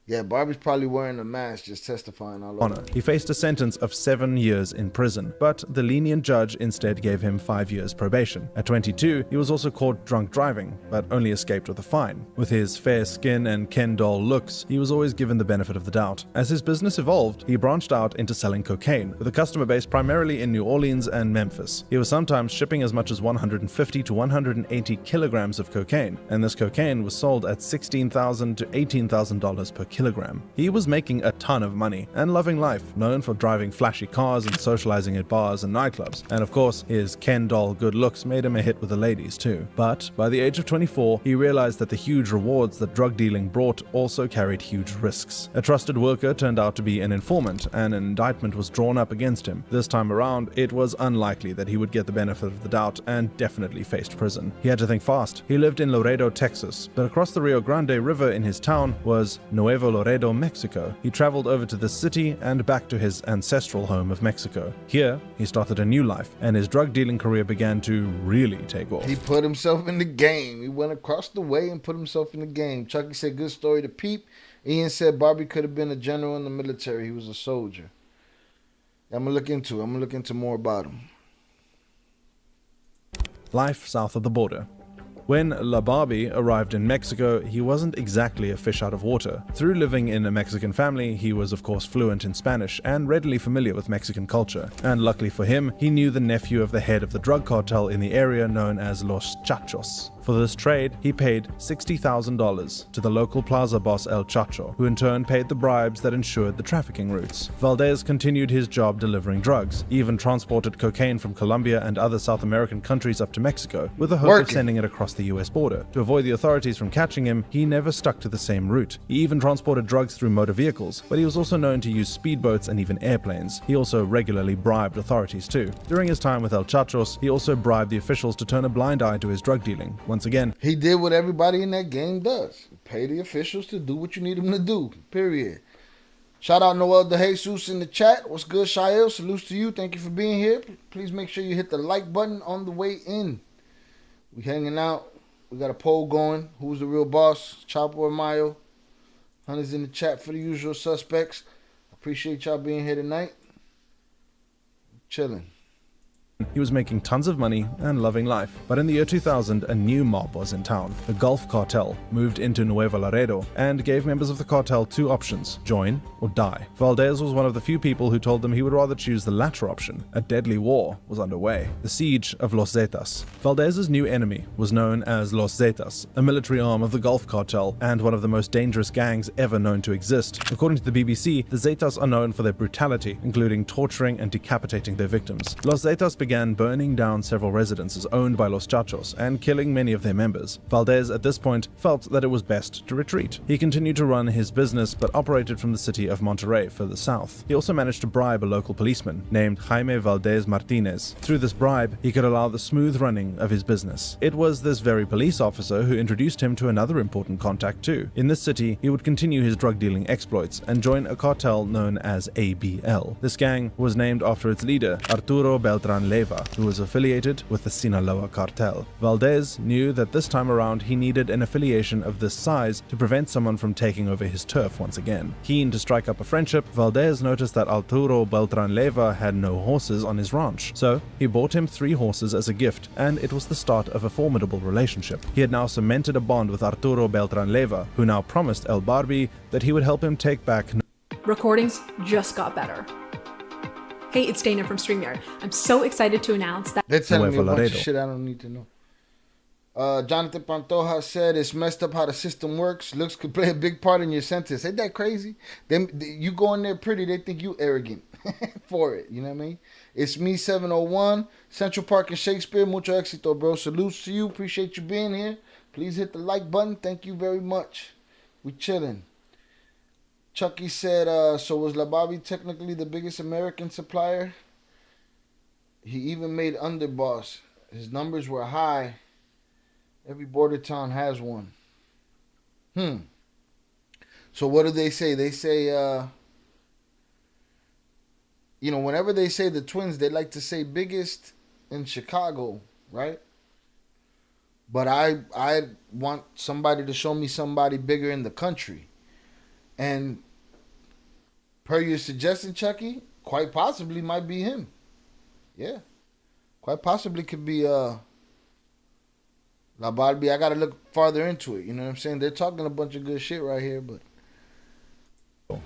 Yeah, Barbie's probably wearing a mask, just testifying all over. He faced a sentence of 7 years in prison, but the lenient judge instead gave him 5 years probation. At 22, he was also caught drunk driving, but only escaped with a fine. With his fair skin and Ken doll looks, he was always given the benefit of the doubt. As his business evolved, he branched out into selling cocaine, with a customer base primarily in New Orleans and Memphis. He was sometimes shipping as much as 150 to 180 kilograms of cocaine, and this cocaine was sold at $16,000 to $18,000 per kilogram. He was making a ton of money and loving life, known for driving flashy cars and socializing at bars and nightclubs. And of course, his Ken doll good looks made him a hit with the ladies too. But by the age of 24, he realized that the huge rewards that drug dealing brought also carried huge risks. A trusted worker turned out to be an informant, and an indictment was drawn up against him. This time around, it was unlikely that he would get the benefit of the doubt and definitely faced prison. He had to think fast. He lived in Laredo, Texas, but across the Rio Grande River in his town was Nuevo Laredo, Mexico. He traveled over to the city and back to his ancestral home of Mexico. Here, he started a new life, and his drug dealing career began to really take off. He put himself in the game. He went across the way and put himself in the game. Chucky said, good story to peep. Ian said Barbie could have been a general in the military. He was a soldier. I'm going to look into more about him. Life south of the border. When La Barbie arrived in Mexico, he wasn't exactly a fish out of water. Through living in a Mexican family, he was of course fluent in Spanish and readily familiar with Mexican culture. And luckily for him, he knew the nephew of the head of the drug cartel in the area known as Los Chachos. For this trade, he paid $60,000 to the local plaza boss El Chacho, who in turn paid the bribes that ensured the trafficking routes. Valdez continued his job delivering drugs. He even transported cocaine from Colombia and other South American countries up to Mexico, with the hope of sending it across the US border. To avoid the authorities from catching him, he never stuck to the same route. He even transported drugs through motor vehicles, but he was also known to use speedboats and even airplanes. He also regularly bribed authorities too. During his time with El Chachos, he also bribed the officials to turn a blind eye to his drug dealing. Once again, he did what everybody in that game does. Pay the officials to do what you need them to do. Period. Shout out Noel De Jesus in the chat. What's good, Shael? Salutes to you. Thank you for being here. Please make sure you hit the like button on the way in. We hanging out. We got a poll going. Who's the real boss? Chapo or Mayo? Hunter's in the chat for the usual suspects. Appreciate y'all being here tonight. Chilling. He was making tons of money and loving life. But in the year 2000, a new mob was in town. The Gulf Cartel moved into Nuevo Laredo and gave members of the cartel two options: join or die. Valdez was one of the few people who told them he would rather choose the latter option. A deadly war was underway, the siege of Los Zetas. Valdez's new enemy was known as Los Zetas, a military arm of the Gulf Cartel and one of the most dangerous gangs ever known to exist. According to the BBC, the Zetas are known for their brutality, including torturing and decapitating their victims. Los Zetas began began burning down several residences owned by Los Chachos and killing many of their members. Valdez, at this point, felt that it was best to retreat. He continued to run his business but operated from the city of Monterrey further south. He also managed to bribe a local policeman named Jaime Valdez Martinez. Through this bribe, he could allow the smooth running of his business. It was this very police officer who introduced him to another important contact too. In this city, he would continue his drug dealing exploits and join a cartel known as ABL. This gang was named after its leader, Arturo Beltran Leyva, who was affiliated with the Sinaloa cartel. Valdez knew that this time around he needed an affiliation of this size to prevent someone from taking over his turf once again. Keen to strike up a friendship, Valdez noticed that Arturo Beltran Leyva had no horses on his ranch, so he bought him 3 horses as a gift, and it was the start of a formidable relationship. He had now cemented a bond with Arturo Beltran Leyva, who now promised El Barbie that he would help him take back. Recordings just got better. Hey, it's Dana from StreamYard. I'm so excited to announce that... They're telling me a bunch of shit I don't need to know. Jonathan Pantoja said, it's messed up how the system works. Looks could play a big part in your sentence. Ain't that crazy? You go in there pretty, they think you arrogant for it. You know what I mean? It's me, 701, Central Park and Shakespeare. Mucho éxito, bro. Salutes to you. Appreciate you being here. Please hit the like button. Thank you very much. We chilling. Chucky said, so was La Bobby technically the biggest American supplier? He even made Underboss. His numbers were high. Every border town has one. So what do they say? They say, whenever they say the Twins, they like to say biggest in Chicago, right? But I want somebody to show me somebody bigger in the country. And per your suggestion, Chucky, quite possibly might be him. Yeah. Quite possibly could be La Barbie. I got to look farther into it. You know what I'm saying? They're talking a bunch of good shit right here, but...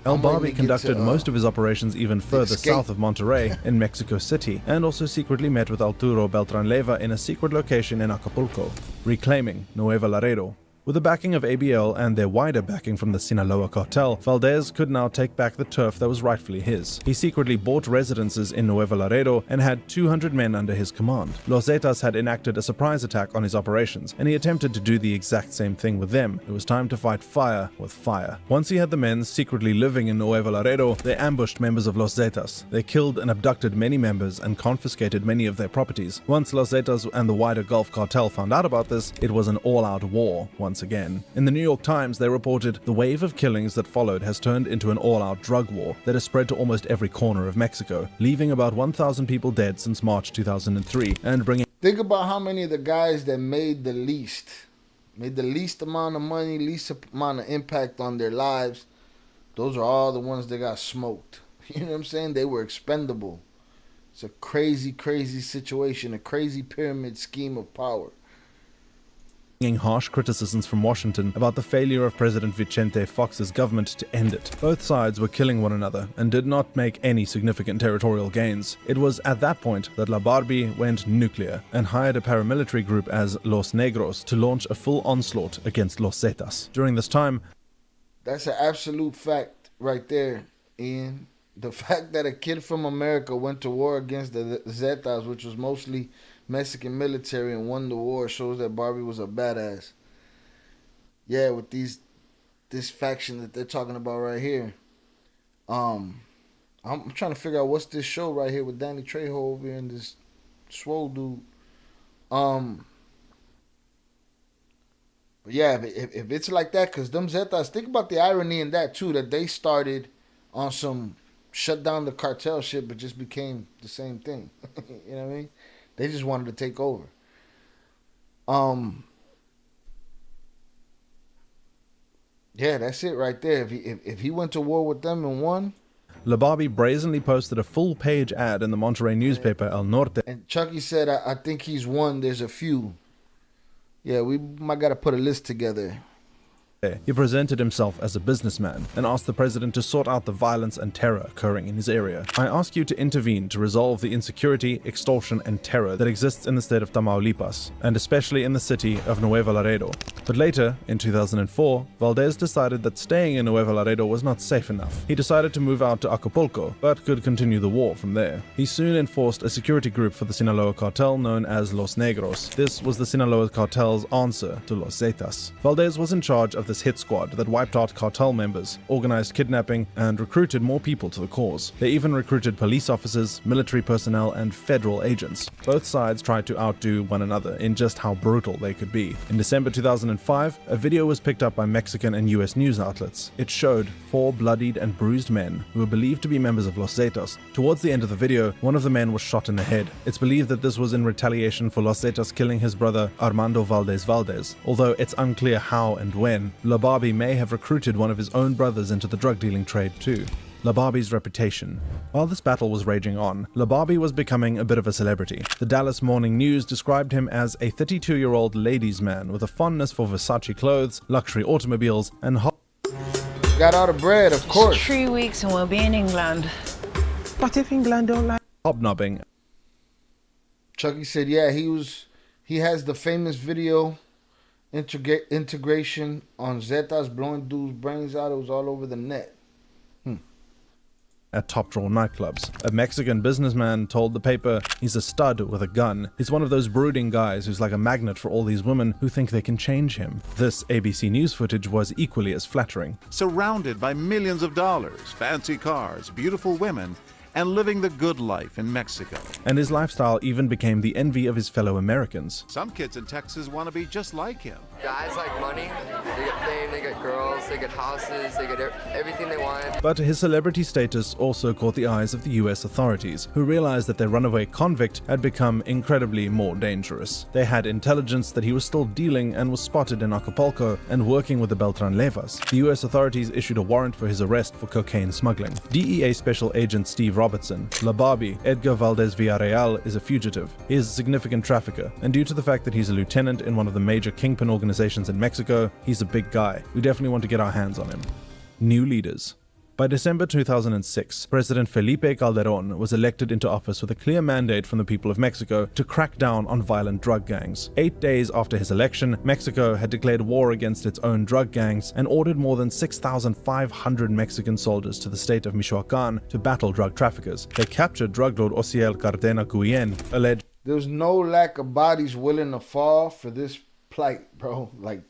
El Barbie conducted most of his operations even further south of Monterrey in Mexico City, and also secretly met with Arturo Beltran Leyva in a secret location in Acapulco, reclaiming Nuevo Laredo. With the backing of ABL and their wider backing from the Sinaloa cartel, Valdez could now take back the turf that was rightfully his. He secretly bought residences in Nuevo Laredo and had 200 men under his command. Los Zetas had enacted a surprise attack on his operations, and he attempted to do the exact same thing with them. It was time to fight fire with fire. Once he had the men secretly living in Nuevo Laredo, they ambushed members of Los Zetas. They killed and abducted many members and confiscated many of their properties. Once Los Zetas and the wider Gulf cartel found out about this, it was an all-out war once again. In the New York Times, they reported the wave of killings that followed has turned into an all-out drug war that has spread to almost every corner of Mexico, leaving about 1,000 people dead since March 2003 and bringing... Think about how many of the guys that made the least amount of money, least amount of impact on their lives. Those are all the ones that got smoked. You know what I'm saying? They were expendable. It's a crazy, crazy situation, a crazy pyramid scheme of power. Harsh criticisms from Washington about the failure of President Vicente Fox's government to end it. Both sides were killing one another and did not make any significant territorial gains. It was at that point that La Barbie went nuclear and hired a paramilitary group as Los Negros to launch a full onslaught against Los Zetas. During this time... That's an absolute fact right there, Ian. The fact that a kid from America went to war against the Zetas, which was mostly Mexican military, and won the war, shows that Barbie was a badass. Yeah, with this faction that they're talking about right here. I'm trying to figure out what's this show right here with Danny Trejo over here and this swole dude. But yeah, if it's like that, because them Zetas, think about the irony in that too, that they started on some shut down the cartel shit, but just became the same thing. You know what I mean? They just wanted to take over. Yeah, that's it right there. If he went to war with them and won. La Barbie brazenly posted a full-page ad in the Monterrey newspaper El Norte. And Chucky said, I think he's won. There's a few. Yeah, we might got to put a list together. He presented himself as a businessman and asked the president to sort out the violence and terror occurring in his area. I ask you to intervene to resolve the insecurity, extortion, and terror that exists in the state of Tamaulipas, and especially in the city of Nuevo Laredo. But later, in 2004, Valdez decided that staying in Nuevo Laredo was not safe enough. He decided to move out to Acapulco, but could continue the war from there. He soon enforced a security group for the Sinaloa cartel known as Los Negros. This was the Sinaloa cartel's answer to Los Zetas. Valdez was in charge of this hit squad that wiped out cartel members, organized kidnapping, and recruited more people to the cause. They even recruited police officers, military personnel, and federal agents. Both sides tried to outdo one another in just how brutal they could be. In December 2005, a video was picked up by Mexican and US news outlets. It showed 4 bloodied and bruised men who were believed to be members of Los Zetas. Towards the end of the video, one of the men was shot in the head. It's believed that this was in retaliation for Los Zetas killing his brother Armando Valdez, although it's unclear how and when. Lababi may have recruited one of his own brothers into the drug dealing trade too. Lababi's reputation. While this battle was raging on, Lababi was becoming a bit of a celebrity. The Dallas Morning News described him as a 32-year-old ladies' man with a fondness for Versace clothes, luxury automobiles, and got all the bread, of course. 3 weeks and we'll be in England. What if England don't like hobnobbing. Chucky said, yeah, he has the famous video integration on Zetas blowing dudes' brains out. It was all over the net. At top drawer nightclubs. A Mexican businessman told the paper he's a stud with a gun. He's one of those brooding guys who's like a magnet for all these women who think they can change him. This ABC News footage was equally as flattering. Surrounded by millions of dollars, fancy cars, beautiful women, and living the good life in Mexico. And his lifestyle even became the envy of his fellow Americans. Some kids in Texas want to be just like him. Guys like money, they get fame, they get girls, they get houses, they get everything they want. But his celebrity status also caught the eyes of the US authorities, who realized that their runaway convict had become incredibly more dangerous. They had intelligence that he was still dealing and was spotted in Acapulco and working with the Beltran Levas. The US authorities issued a warrant for his arrest for cocaine smuggling. DEA Special Agent Steve Robertson, Lababi, Edgar Valdez Villarreal, is a fugitive. He is a significant trafficker, and due to the fact that he's a lieutenant in one of the major kingpin organizations in Mexico, he's a big guy. We definitely want to get our hands on him. New leaders. By December 2006, President Felipe Calderón was elected into office with a clear mandate from the people of Mexico to crack down on violent drug gangs. 8 days after his election, Mexico had declared war against its own drug gangs and ordered more than 6,500 Mexican soldiers to the state of Michoacán to battle drug traffickers. They captured drug lord Osiel Cardena Guillen, alleged there's no lack of bodies willing to fall for this plight, bro. Like,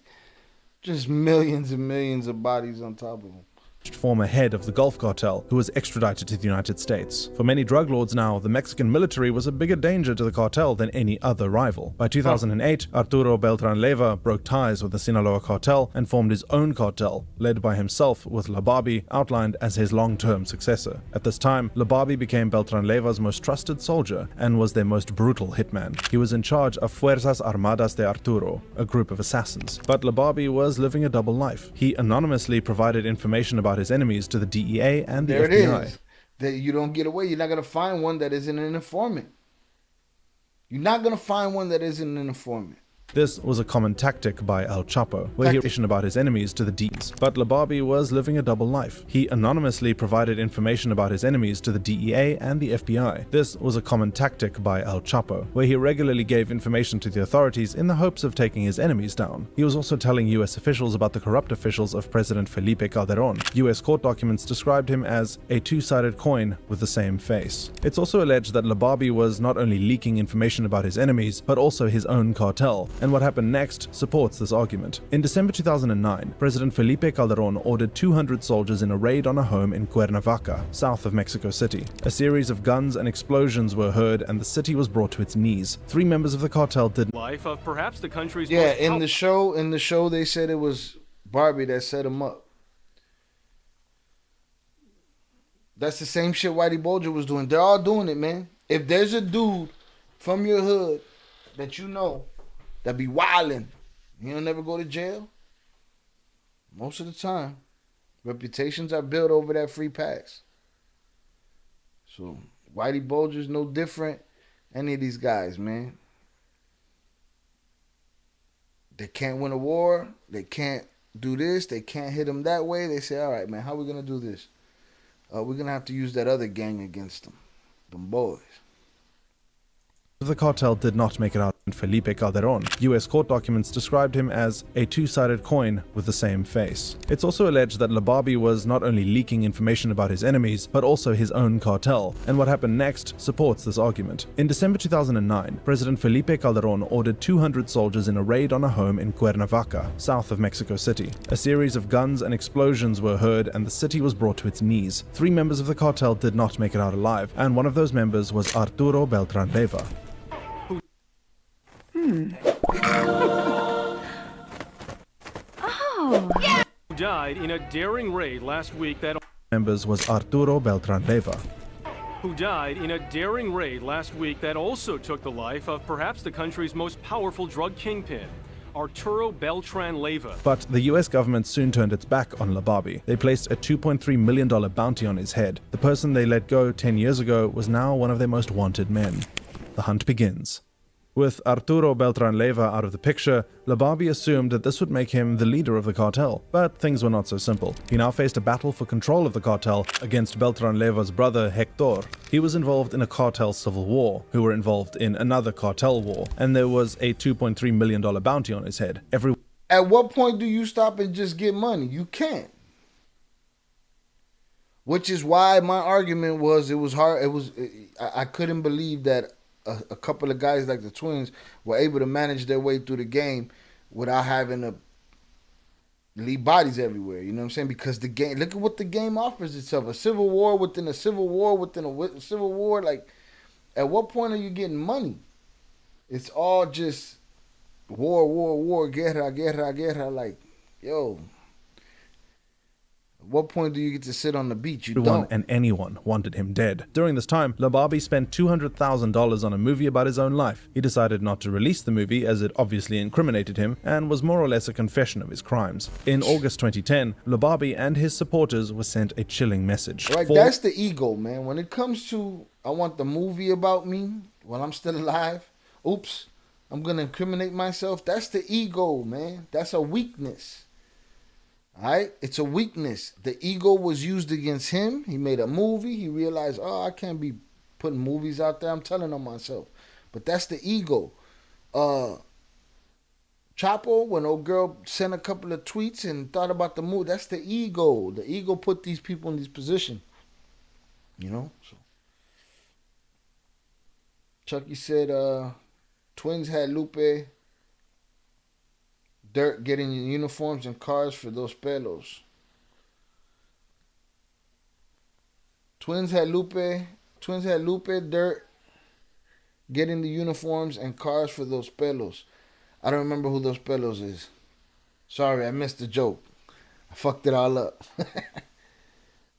just millions and millions of bodies on top of them. Former head of the Gulf Cartel, who was extradited to the United States. For many drug lords now, the Mexican military was a bigger danger to the cartel than any other rival. By 2008, Arturo Beltran Leyva broke ties with the Sinaloa cartel and formed his own cartel, led by himself, with Lababi outlined as his long-term successor. At this time, Lababi became Beltran Leyva's most trusted soldier and was their most brutal hitman. He was in charge of Fuerzas Armadas de Arturo, a group of assassins. But Lababi was living a double life. He anonymously provided information about his enemies to the DEA and the FBI. There it is. That you don't get away. You're not going to find one that isn't an informant. You're not going to find one that isn't an informant. This was a common tactic by El Chapo, where he information about his enemies to the DEA. But Lababi was living a double life. He anonymously provided information about his enemies to the DEA and the FBI. This was a common tactic by El Chapo, where he regularly gave information to the authorities in the hopes of taking his enemies down. He was also telling US officials about the corrupt officials of President Felipe Calderón. US court documents described him as a two-sided coin with the same face. It's also alleged that Lababi was not only leaking information about his enemies, but also his own cartel. And what happened next supports this argument. In December 2009, President Felipe Calderón ordered 200 soldiers in a raid on a home in Cuernavaca, south of Mexico City. A series of guns and explosions were heard and the city was brought to its knees. 3 members of the cartel did life of perhaps the country's in the show they said it was Barbie that set him up. That's the same shit Whitey Bulger was doing. They're all doing it, man. If there's a dude from your hood that you know that be wildin', he'll never go to jail. Most of the time, reputations are built over that free pass. So Whitey Bulger's no different. Any of these guys, man. They can't win a war. They can't do this. They can't hit him that way. They say, all right, man, how are we going to do this? We're going to have to use that other gang against them. Them boys. The cartel did not make it out. Felipe Calderon. US court documents described him as a two-sided coin with the same face. It's also alleged that Lababi was not only leaking information about his enemies, but also his own cartel, and what happened next supports this argument. In December 2009, President Felipe Calderon ordered 200 soldiers in a raid on a home in Cuernavaca, south of Mexico City. A series of guns and explosions were heard, and the city was brought to its knees. 3 members of the cartel did not make it out alive, and one of those members was Arturo Beltran Leyva. Oh. Yeah. Died in a daring raid last week that Members was Arturo Beltran Leyva. Who died in a daring raid last week that also took the life of perhaps the country's most powerful drug kingpin, Arturo Beltran Leyva. But the US government soon turned its back on Lababi. They placed a $2.3 million bounty on his head. The person they let go 10 years ago was now one of their most wanted men. The hunt begins. With Arturo Beltran Leyva out of the picture, Lababi assumed that this would make him the leader of the cartel. But things were not so simple. He now faced a battle for control of the cartel against Beltran Leyva's brother Hector. He was involved in a cartel civil war, who were involved in another cartel war, and there was a $2.3 million bounty on his head. At what point do you stop and just get money? You can't. Which is why my argument was it was hard. I couldn't believe that a couple of guys like the Twins were able to manage their way through the game without having to leave bodies everywhere. You know what I'm saying? Because the game, look at what the game offers itself. A civil war within a civil war within a civil war. Like, at what point are you getting money? It's all just war, guerra. Like, yo, at what point do you get to sit on the beach? You Everyone don't. and anyone wanted him dead. During this time, Lababi spent $200,000 on a movie about his own life. He decided not to release the movie as it obviously incriminated him and was more or less a confession of his crimes. In August 2010, Lababi and his supporters were sent a chilling message. Right, that's the ego, man. When it comes to, I want the movie about me while I'm still alive. Oops, I'm going to incriminate myself. That's the ego, man. That's a weakness. All right, it's a weakness. The ego was used against him. He made a movie. He realized, oh, I can't be putting movies out there. I'm telling on myself. But that's the ego. Chapo, when old girl sent a couple of tweets and thought about the movie, that's the ego. The ego put these people in this position. You know? So Chucky said Twins had Lupe Dirt getting uniforms and cars for those pelos. Twins had Lupe Dirt getting the uniforms and cars for those pelos. I don't remember who those pelos is. Sorry, I missed the joke. I fucked it all up.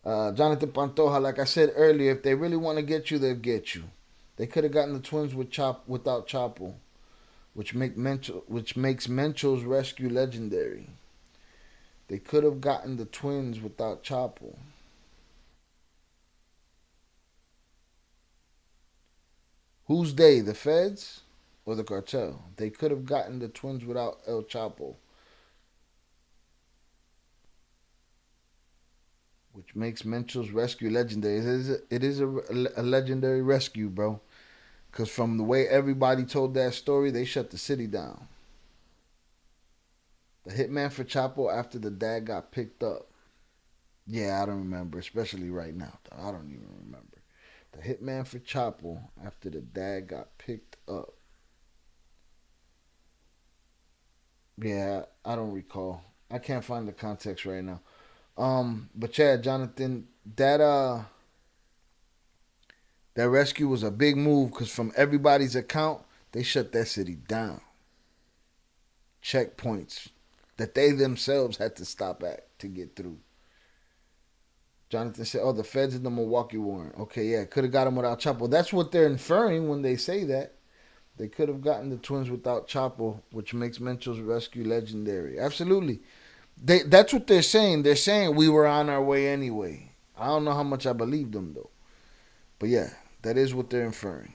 Jonathan Pantoja, like I said earlier, if they really want to get you, they'll get you. They could have gotten the Twins without Chapo, which makes Mencho's rescue legendary. They could have gotten the Twins without Chapo. Who's they? The Feds or the cartel? They could have gotten the Twins without El Chapo, which makes Mencho's rescue legendary. It is a legendary rescue, bro. Because from the way everybody told that story, they shut the city down. The hitman for Chapo after the dad got picked up. Yeah, I don't remember, especially right now. I don't even remember. The hitman for Chapo after the dad got picked up. Yeah, I don't recall. I can't find the context right now. But yeah, Jonathan, that rescue was a big move because from everybody's account, they shut that city down. Checkpoints that they themselves had to stop at to get through. Jonathan said, oh, the feds in the Milwaukee warrant. Okay, yeah, could have got them without Chapo. That's what they're inferring when they say that. They could have gotten the Twins without Chapo, which makes Mencho's rescue legendary. Absolutely. That's what they're saying. They're saying we were on our way anyway. I don't know how much I believe them, though. But yeah, that is what they're inferring.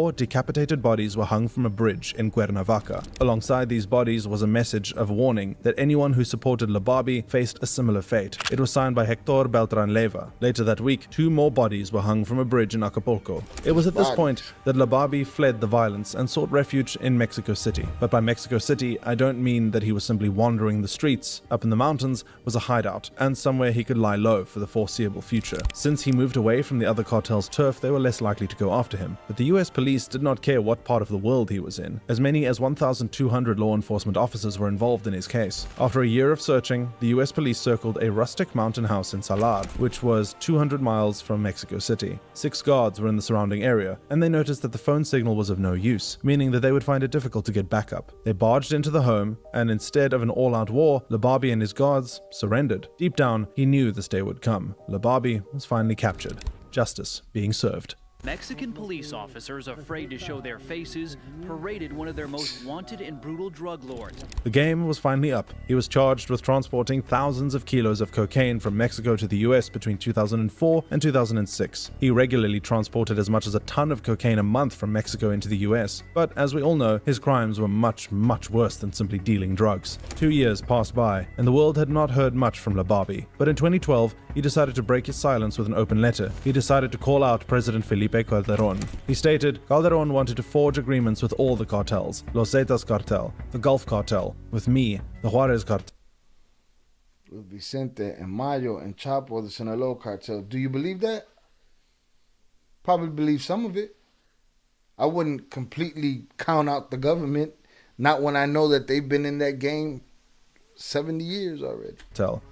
4 decapitated bodies were hung from a bridge in Cuernavaca. Alongside these bodies was a message of warning that anyone who supported Lababi faced a similar fate. It was signed by Hector Beltran Leyva. Later that week, 2 more bodies were hung from a bridge in Acapulco. It was at this point that Lababi fled the violence and sought refuge in Mexico City. But by Mexico City, I don't mean that he was simply wandering the streets. Up in the mountains was a hideout and somewhere he could lie low for the foreseeable future. Since he moved away from the other cartel's turf, they were less likely to go after him. But the US police did not care what part of the world he was in. As many as 1,200 law enforcement officers were involved in his case. After a year of searching, the US police circled a rustic mountain house in Salar, which was 200 miles from Mexico City. 6 guards were in the surrounding area, and they noticed that the phone signal was of no use, meaning that they would find it difficult to get backup. They barged into the home, and instead of an all-out war, Lababi and his guards surrendered. Deep down, he knew this day would come. Lababi was finally captured. Justice being served. Mexican police officers, afraid to show their faces, paraded one of their most wanted and brutal drug lords. The game was finally up. He was charged with transporting thousands of kilos of cocaine from Mexico to the US between 2004 and 2006. He regularly transported as much as a ton of cocaine a month from Mexico into the US. But as we all know, his crimes were much worse than simply dealing drugs. 2 years passed by, and the world had not heard much from Lababi. But in 2012, he decided to break his silence with an open letter. He decided to call out President Felipe Calderon. He stated Calderon wanted to forge agreements with all the cartels, Los Zetas Cartel, the Gulf Cartel, with me, the Juarez Cartel. With Vicente and Mayo and Chapo, the Sinaloa Cartel. Do you believe that? Probably believe some of it. I wouldn't completely count out the government, not when I know that they've been in that game 70 years already.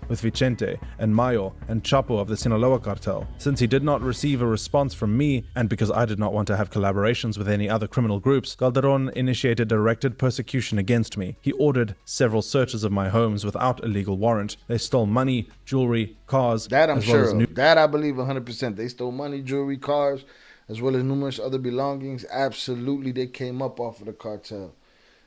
With Vicente and Mayo and Chapo of the Sinaloa Cartel. Since he did not receive a response from me, and because I did not want to have collaborations with any other criminal groups, Calderon initiated directed persecution against me. He ordered several searches of my homes without a legal warrant. They stole money, jewelry, cars. That I'm sure of. That I believe 100%. They stole money, jewelry, cars, as well as numerous other belongings. Absolutely, they came up off of the cartel.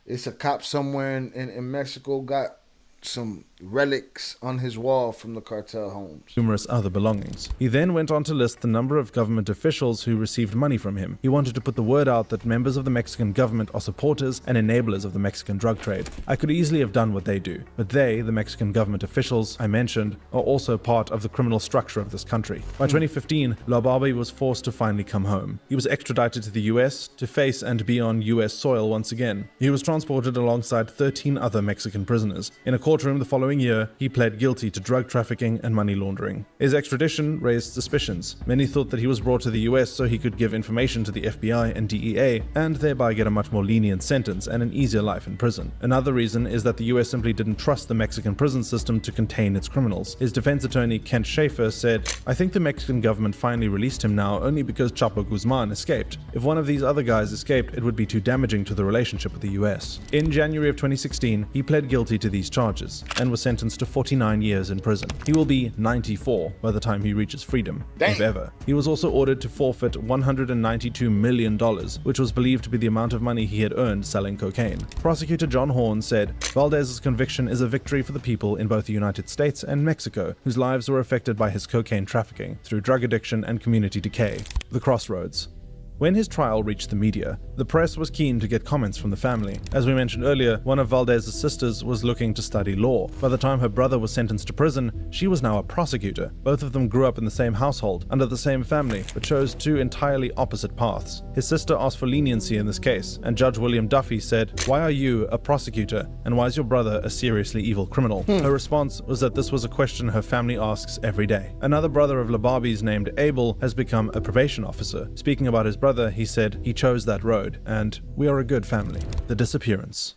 It's a cop somewhere in Mexico got some relics on his wall from the cartel homes. Numerous other belongings. He then went on to list the number of government officials who received money from him. He wanted to put the word out that members of the Mexican government are supporters and enablers of the Mexican drug trade. I could easily have done what they do, but they, the Mexican government officials I mentioned, are also part of the criminal structure of this country. By 2015, Lababi was forced to finally come home. He was extradited to the US to face and be on US soil once again. He was transported alongside 13 other Mexican prisoners. In a courtroom the following year, he pled guilty to drug trafficking and money laundering. His extradition raised suspicions. Many thought that he was brought to the US so he could give information to the FBI and DEA, and thereby get a much more lenient sentence and an easier life in prison. Another reason is that the US simply didn't trust the Mexican prison system to contain its criminals. His defense attorney, Kent Schaefer, said, "I think the Mexican government finally released him now only because Chapo Guzman escaped. If one of these other guys escaped, it would be too damaging to the relationship with the US." In January of 2016, he pled guilty to these charges and was sentenced to 49 years in prison. He will be 94 by the time he reaches freedom, if ever. He was also ordered to forfeit $192 million, which was believed to be the amount of money he had earned selling cocaine. Prosecutor John Horn said, "Valdez's conviction is a victory for the people in both the United States and Mexico, whose lives were affected by his cocaine trafficking through drug addiction and community decay." The crossroads. When his trial reached the media, the press was keen to get comments from the family. As we mentioned earlier, one of Valdez's sisters was looking to study law. By the time her brother was sentenced to prison, she was now a prosecutor. Both of them grew up in the same household, under the same family, but chose 2 entirely opposite paths. His sister asked for leniency in this case, and Judge William Duffy said, "Why are you a prosecutor, and why is your brother a seriously evil criminal?" Her response was that this was a question her family asks every day. Another brother of Lababi's named Abel has become a probation officer. Speaking about his brother, he said, "He chose that road, and we are a good family." The disappearance.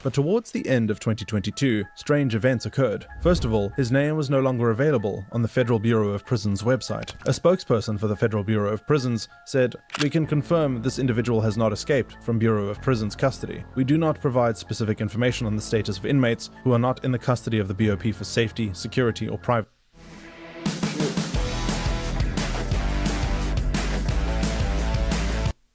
But towards the end of 2022, strange events occurred. First of all, his name was no longer available on the Federal Bureau of Prisons website. A spokesperson for the Federal Bureau of Prisons said, "We can confirm this individual has not escaped from Bureau of Prisons custody. We do not provide specific information on the status of inmates who are not in the custody of the BOP for safety, security, or private."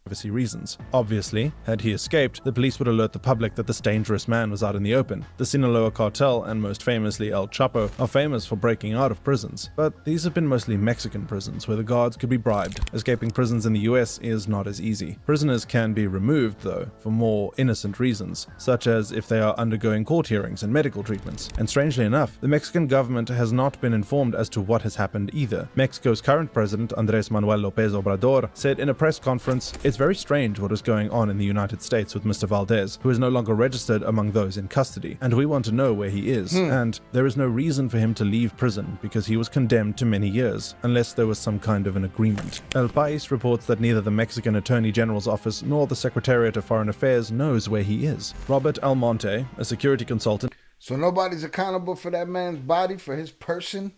privacy reasons. Obviously, had he escaped, the police would alert the public that this dangerous man was out in the open. The Sinaloa Cartel, and most famously El Chapo, are famous for breaking out of prisons, but these have been mostly Mexican prisons where the guards could be bribed. Escaping prisons in the US is not as easy. Prisoners can be removed, though, for more innocent reasons, such as if they are undergoing court hearings and medical treatments. And strangely enough, the Mexican government has not been informed as to what has happened either. Mexico's current president, Andrés Manuel López Obrador, said in a press conference, "It's very strange what is going on in the United States with Mr. Valdez, who is no longer registered among those in custody, and we want to know where he is. And there is no reason for him to leave prison because he was condemned to many years, unless there was some kind of an agreement." El País reports that neither the Mexican Attorney General's office nor the Secretariat of Foreign Affairs knows where he is. Robert Almonte, a security consultant. So nobody's accountable for that man's body, for his person?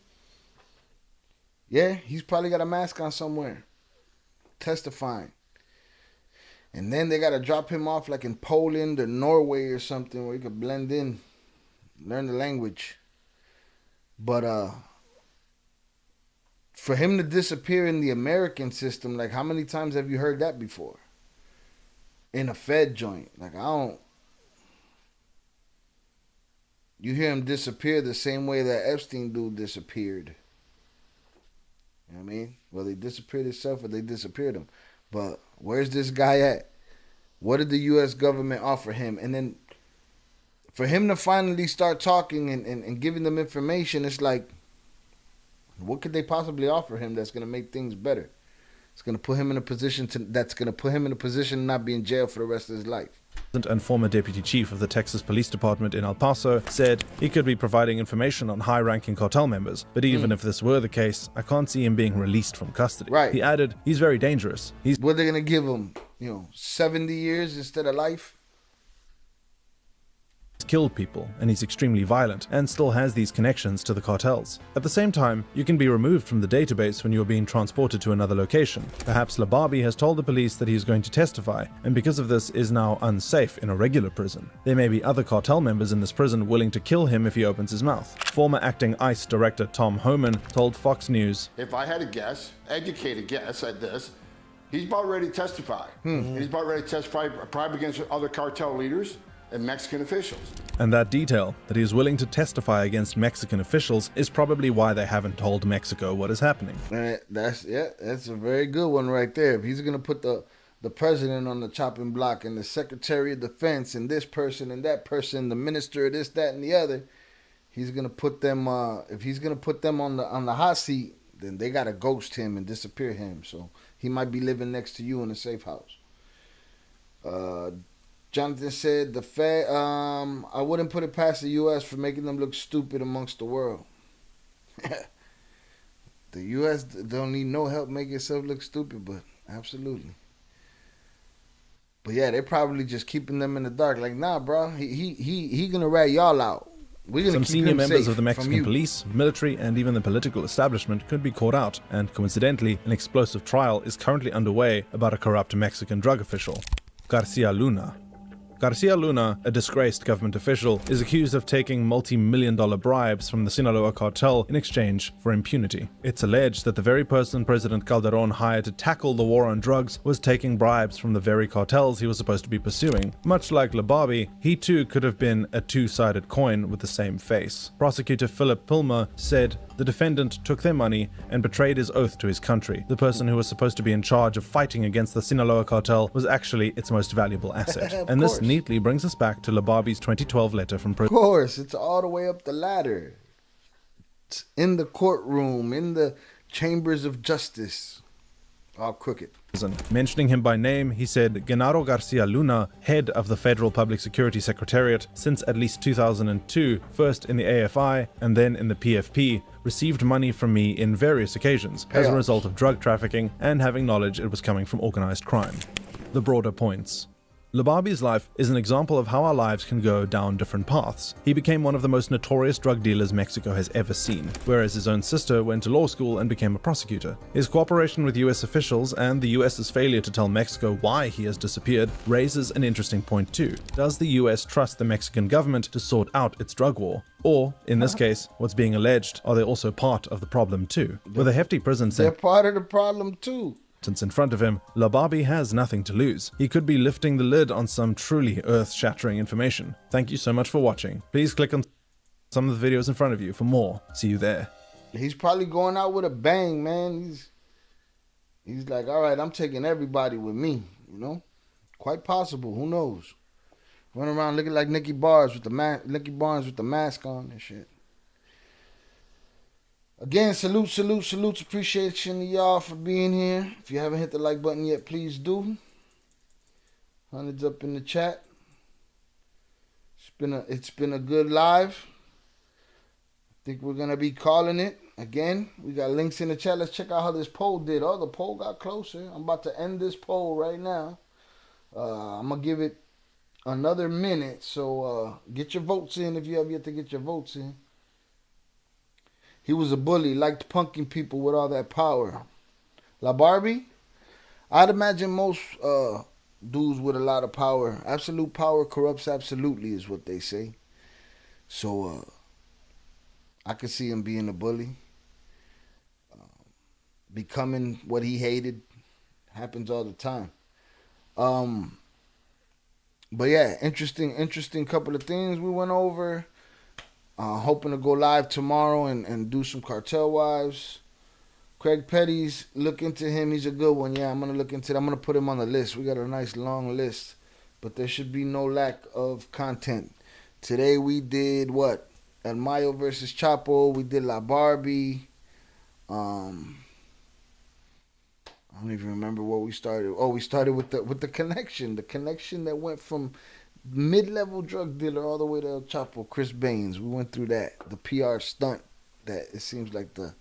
Yeah, he's probably got a mask on somewhere, testifying. And then they got to drop him off like in Poland or Norway or something where he could blend in, learn the language. But for him to disappear in the American system, like how many times have you heard that before? In a Fed joint. Like you hear him disappear the same way that Epstein dude disappeared. You know what I mean? Well, they disappeared himself or they disappeared him. But where's this guy at? What did the U.S. government offer him? And then for him to finally start talking and giving them information, it's like, what could they possibly offer him that's going to make things better? It's going to put him in a position to not be in jail for the rest of his life. And former deputy chief of the Texas Police Department in El Paso said he could be providing information on high-ranking cartel members, but even if this were the case, I can't see him being released from custody. Right. He added, he's very dangerous. What are they going to give him? 70 years instead of life? Killed people, and he's extremely violent, and still has these connections to the cartels. At the same time, you can be removed from the database when you're being transported to another location. Perhaps Lababi has told the police that he is going to testify, and because of this is now unsafe in a regular prison. There may be other cartel members in this prison willing to kill him if he opens his mouth. Former acting ICE director Tom Homan told Fox News, "If I had a guess, educated guess at this, he's about ready to testify. He's about ready to testify probably against other cartel leaders and Mexican officials." And that detail, that he is willing to testify against Mexican officials, is probably why they haven't told Mexico what is happening. That's a very good one right there. If he's going to put the president on the chopping block and the Secretary of Defense and this person and that person, the minister of this, that, and the other, he's going to put them, if he's going to put them on the hot seat, then they got to ghost him and disappear him. So he might be living next to you in a safe house. Jonathan said, the Fed, I wouldn't put it past the U.S. for making them look stupid amongst the world. The U.S. don't need no help making itself look stupid, but absolutely. But yeah, they're probably just keeping them in the dark. Like, nah, bro, he gonna rat y'all out. We're gonna Some keep senior him members safe of the Mexican from police, military, and even the political establishment could be caught out, and coincidentally, an explosive trial is currently underway about a corrupt Mexican drug official, Garcia Luna. Garcia Luna, a disgraced government official, is accused of taking multi-million-dollar bribes from the Sinaloa cartel in exchange for impunity. It's alleged that the very person President Calderon hired to tackle the war on drugs was taking bribes from the very cartels he was supposed to be pursuing. Much like Lababi, he too could have been a two-sided coin with the same face. Prosecutor Philip Pilmer said the defendant took their money and betrayed his oath to his country. The person who was supposed to be in charge of fighting against the Sinaloa cartel was actually its most valuable asset. And this neatly brings us back to Lababi's 2012 letter from prison. Of course, it's all the way up the ladder. It's in the courtroom, in the chambers of justice. All crooked. Mentioning him by name, he said, Genaro Garcia Luna, head of the Federal Public Security Secretariat since at least 2002, first in the AFI and then in the PFP, received money from me in various occasions as a result of drug trafficking and having knowledge it was coming from organized crime. The broader points. Lababi's life is an example of how our lives can go down different paths. He became one of the most notorious drug dealers Mexico has ever seen, whereas his own sister went to law school and became a prosecutor. His cooperation with US officials and the US's failure to tell Mexico why he has disappeared raises an interesting point too. Does the US trust the Mexican government to sort out its drug war? Or, in this case, what's being alleged, are they also part of the problem too? With a hefty prison They're part of the problem too. Since in front of him, La Barbie has nothing to lose. He could be lifting the lid on some truly earth-shattering information. Thank you so much for watching. Please click on some of the videos in front of you for more. See you there. He's probably going out with a bang, man. He's like, all right, I'm taking everybody with me, you know? Quite possible. Who knows? Run around looking like Nicky Barnes with the mask on and shit. Again, salutes. Appreciation to y'all for being here. If you haven't hit the like button yet, please do. Hundreds up in the chat. It's been a good live. I think we're gonna be calling it again. We got links in the chat. Let's check out how this poll did. Oh, the poll got closer. I'm about to end this poll right now. I'm gonna give it another minute. So get your votes in if you have yet to get your votes in. He was a bully, liked punking people with all that power. La Barbie? I'd imagine most dudes with a lot of power. Absolute power corrupts absolutely is what they say. So I could see him being a bully. Becoming what he hated. Happens all the time. But yeah, interesting couple of things we went over. Hoping to go live tomorrow and do some Cartel Wives. Craig Petty's, look into him. He's a good one. Yeah, I'm going to look into it. I'm going to put him on the list. We got a nice long list. But there should be no lack of content. Today we did what? El Mayo versus Chapo. We did La Barbie. I don't even remember where we started. Oh, we started with the connection. The connection that went from mid-level drug dealer all the way to El Chapo, Chris Baines. We went through that. The PR stunt that it seems like the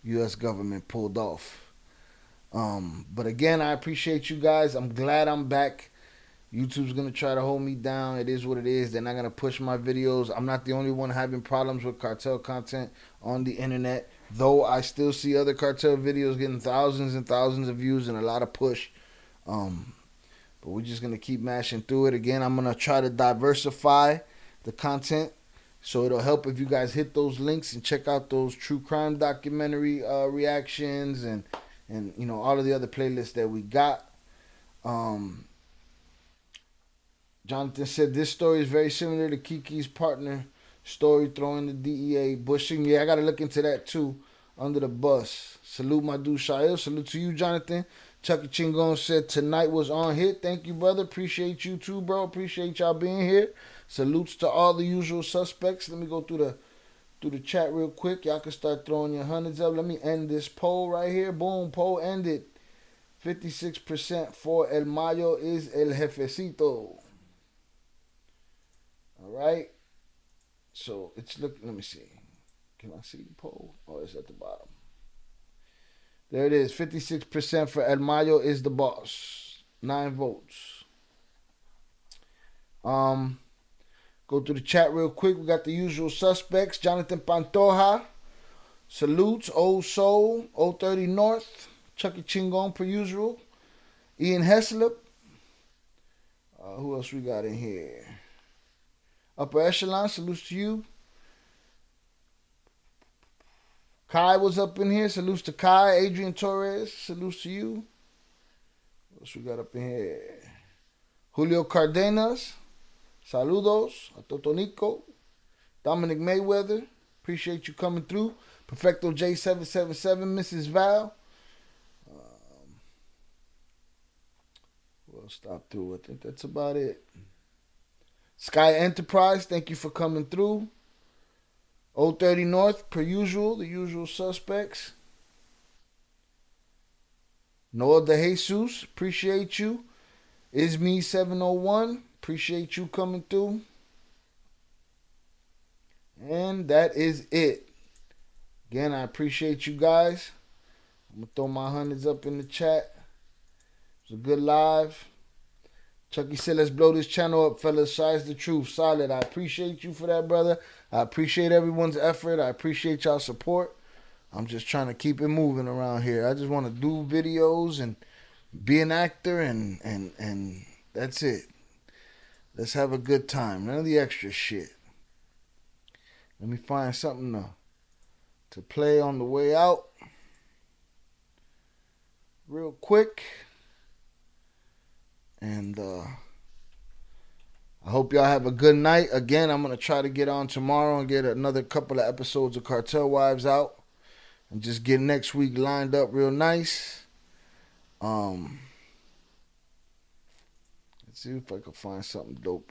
U.S. government pulled off. But again, I appreciate you guys. I'm glad I'm back. YouTube's going to try to hold me down. It is what it is. They're not going to push my videos. I'm not the only one having problems with cartel content on the internet, though I still see other cartel videos getting thousands and thousands of views and a lot of push. But we're just going to keep mashing through it. Again, I'm going to try to diversify the content. So it'll help if you guys hit those links and check out those true crime documentary reactions and you know, all of the other playlists that we got. Jonathan said this story is very similar to Kiki's partner story throwing the DEA bushing. Yeah, I got to look into that too. Under the bus. Salute my dude Shael. Salute to you, Jonathan. Chucky Chingon said tonight was on hit. Thank you, brother. Appreciate you too, bro. Appreciate y'all being here. Salutes to all the usual suspects. Let me go through the chat real quick. Y'all can start throwing your hundreds up. Let me end this poll right here. Boom, poll ended. 56% for El Mayo is el jefecito. All right. So it's looking. Let me see. Can I see the poll? Oh, it's at the bottom. There it is. 56% for El Mayo is the boss. 9 votes. Go through the chat real quick. We got the usual suspects. Jonathan Pantoja. Salutes. Old Soul. 030 North. Chucky Chingon per usual. Ian Heslop. Who else we got in here? Upper Echelon. Salutes to you. Kai was up in here. Salutes to Kai. Adrian Torres. Salutes to you. What else we got up in here? Julio Cardenas. Saludos. A Totonico. Dominic Mayweather. Appreciate you coming through. Perfecto J777. Mrs. Val. We'll stop through. I think that's about it. Sky Enterprise. Thank you for coming through. 030 North, per usual, the usual suspects. Noah De Jesus, appreciate you. Is Me 701, appreciate you coming through. And that is it. Again, I appreciate you guys. I'm going to throw my hundreds up in the chat. It was a good live. Chucky said, let's blow this channel up, fellas. Size the truth. Solid. I appreciate you for that, brother. I appreciate everyone's effort. I appreciate y'all support. I'm just trying to keep it moving around here. I just want to do videos and be an actor and that's it. Let's have a good time. None of the extra shit. Let me find something to play on the way out. real quick. And I hope y'all have a good night. Again, I'm going to try to get on tomorrow and get another couple of episodes of Cartel Wives out. And just get next week lined up real nice. Let's see if I can find something dope.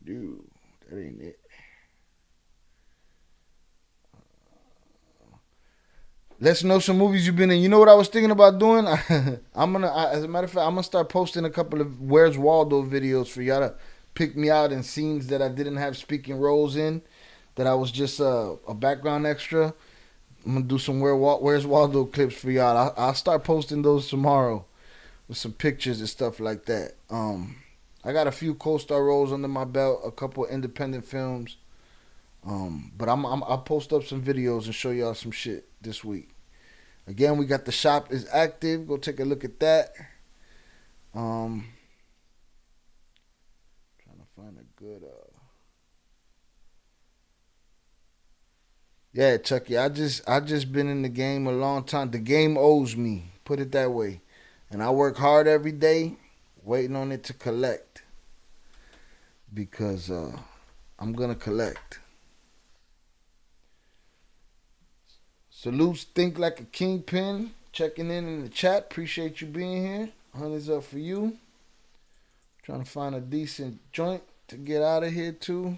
Dude, that ain't it. Let's know some movies you've been in. You know what I was thinking about doing? As a matter of fact, I'm gonna start posting a couple of Where's Waldo videos for y'all to pick me out in scenes that I didn't have speaking roles in, that I was just a background extra. I'm gonna do some Where's Waldo clips for y'all. I'll start posting those tomorrow with some pictures and stuff like that. I got a few co-star roles under my belt, a couple of independent films. But I'll post up some videos and show y'all some shit this week. Again, we got the shop is active. Go take a look at that. Trying to find a good Yeah, Chucky, I just been in the game a long time. The game owes me, put it that way. And I work hard every day, waiting on it to collect. Because I'm gonna collect. Salutes, Think Like a Kingpin, checking in the chat. Appreciate you being here. Honey's up for you. Trying to find a decent joint to get out of here too.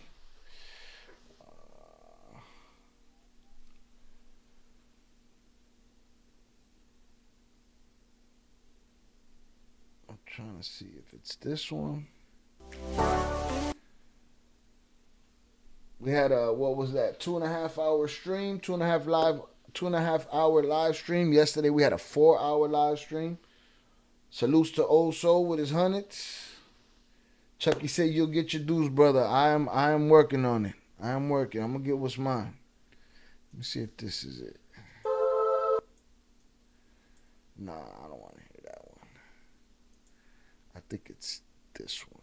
I'm trying to see if it's this one. We had a, what was that, 2.5 hour stream, 2.5 hour live stream. Yesterday we had a 4 hour live stream. Salutes to Old Soul with his hundreds. Chucky said you'll get your dues, brother. I am working on it. I am working. I'm gonna get what's mine. Let me see if this is it. Nah, I don't want to hear that one. I think it's this one.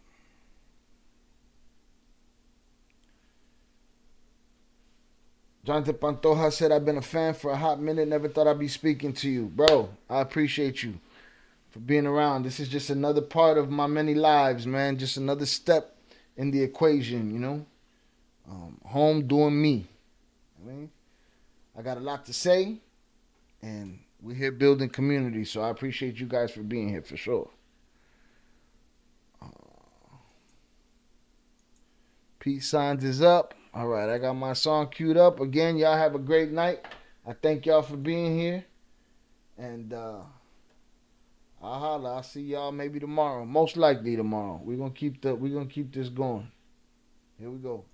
Jonathan Pantoja said, I've been a fan for a hot minute. Never thought I'd be speaking to you. Bro, I appreciate you for being around. This is just another part of my many lives, man. Just another step in the equation, you know. Home doing me. I mean, I got a lot to say, and we're here building community, so I appreciate you guys for being here for sure. Peace signs is up. All right, I got my song queued up. Again, y'all have a great night. I thank y'all for being here. And I'll holla. I'll see y'all maybe tomorrow. Most likely tomorrow. We're gonna keep this going. Here we go.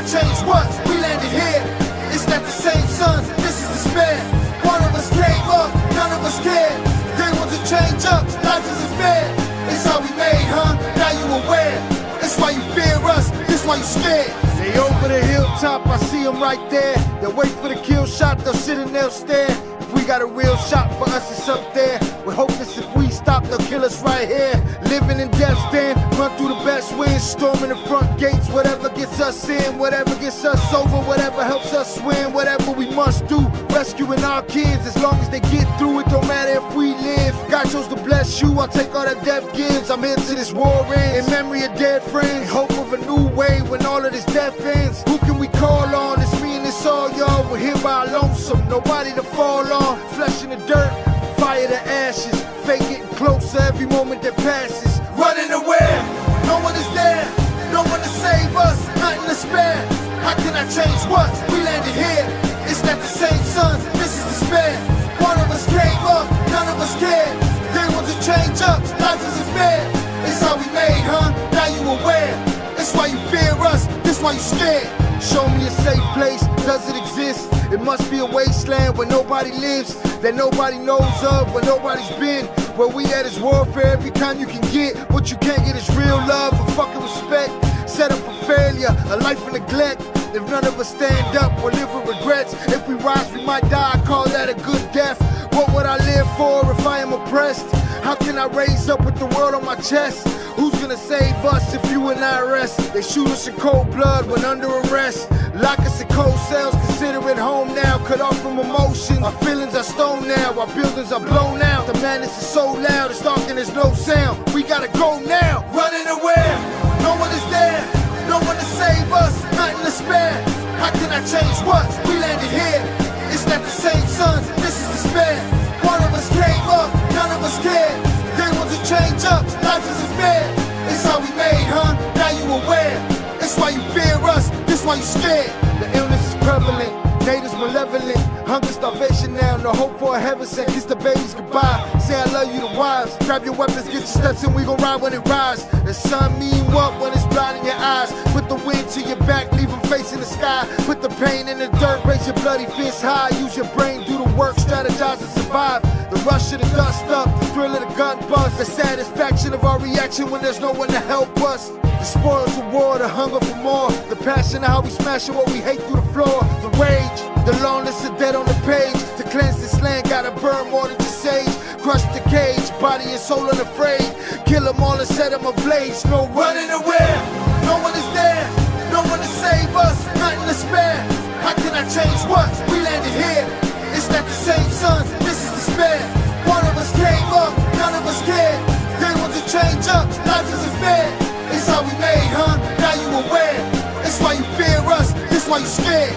Change what? We landed here. It's not the same sun. This is despair. One of us came up, none of us cared. They want to change up. Life isn't fair. It's how we made, huh? Now you aware. That's why you fear us. That's why you scared. They over the hilltop. I see them right there. They'll wait for the kill shot. They'll sit and they'll stare. If we got a real shot for us, it's up there. We're hopeless if we stop. They'll kill us right here. Living in death's den. Run through the best winds. Storming the front gates. Whatever gets us in. Whatever gets us over. Whatever helps us win. Whatever we must do. Rescuing our kids. As long as they get through it. Don't matter if we live. God chose to bless you. I'll take all that death gives. I'm into this war ends. In memory of dead friends. Hope of a new way when all of this death ends. Who can we call on? It's me and it's all y'all. We're here by our lonesome. Nobody to fall on. Flesh in the dirt. Fire to ashes. Fate getting closer every moment that passes. Running away. No one is there. No one to save us. Nothing to spare. How can I change what? We landed here. It's not the same sun. This is despair. One of us came up. None of us cared. They want to change up. Life isn't fair. It's how we made, huh? Now you aware. That's why you fear us. That's why you scared. Show me a safe place? Does it exist? It must be a wasteland where nobody lives, that nobody knows of, where nobody's been. Where we at is warfare every time you can get. What you can't get is real love and fucking respect. Set up for failure, a life of neglect. If none of us stand up, we'll live with regrets. If we rise, we might die, I call that a good death. What would I live for if I am oppressed? How can I raise up with the world on my chest? Who's gonna save us if you and I rest? They shoot us in cold blood when under arrest. Lock us in cold cells, consider it home now. Cut off from emotion, our feelings are stone now. Our buildings are blown out, the madness is so loud. It's dark and there's no sound, we gotta go now. Running away, no one is there. No one to save us, nothing to spare. How can I change what? We landed here, it's not the same sons, this is despair. One of us came up, none of us cared. They want to change up, life isn't fair. It's how we made, huh? Now you aware. It's why you fear us, this why you scared. The illness is prevalent, natives malevolent. Hunger, starvation now, no hope for a heaven sent. Kiss the babies goodbye, say I love you to wives. Grab your weapons, get your steps in, we gon' ride when it rise. The sun mean what when it's blinding your eyes? Put the wind to your back, leave them facing the sky. Put the pain in the dirt, raise your bloody fist high. Use your brain, do the work, strategize and survive. The rush of the dust up, the thrill of the gun buzz. The satisfaction of our reaction when there's no one to help us. The spoils of war, the hunger for more. The passion of how we smashing what we hate through the floor. The rage, the loneliness of dead on the page. To cleanse this land, gotta burn more than just sage. Crush the cage, body and soul unafraid. Kill them all and set them ablaze. No running away, no one is there. No one to save us, nothing to spare. How can I change what? We landed here, it's not the same sons, this is despair. One of us came up, none of us cared. They want to change up, life isn't fair. It's how we made, huh? Now you aware. It's why you fear us, this why you scared.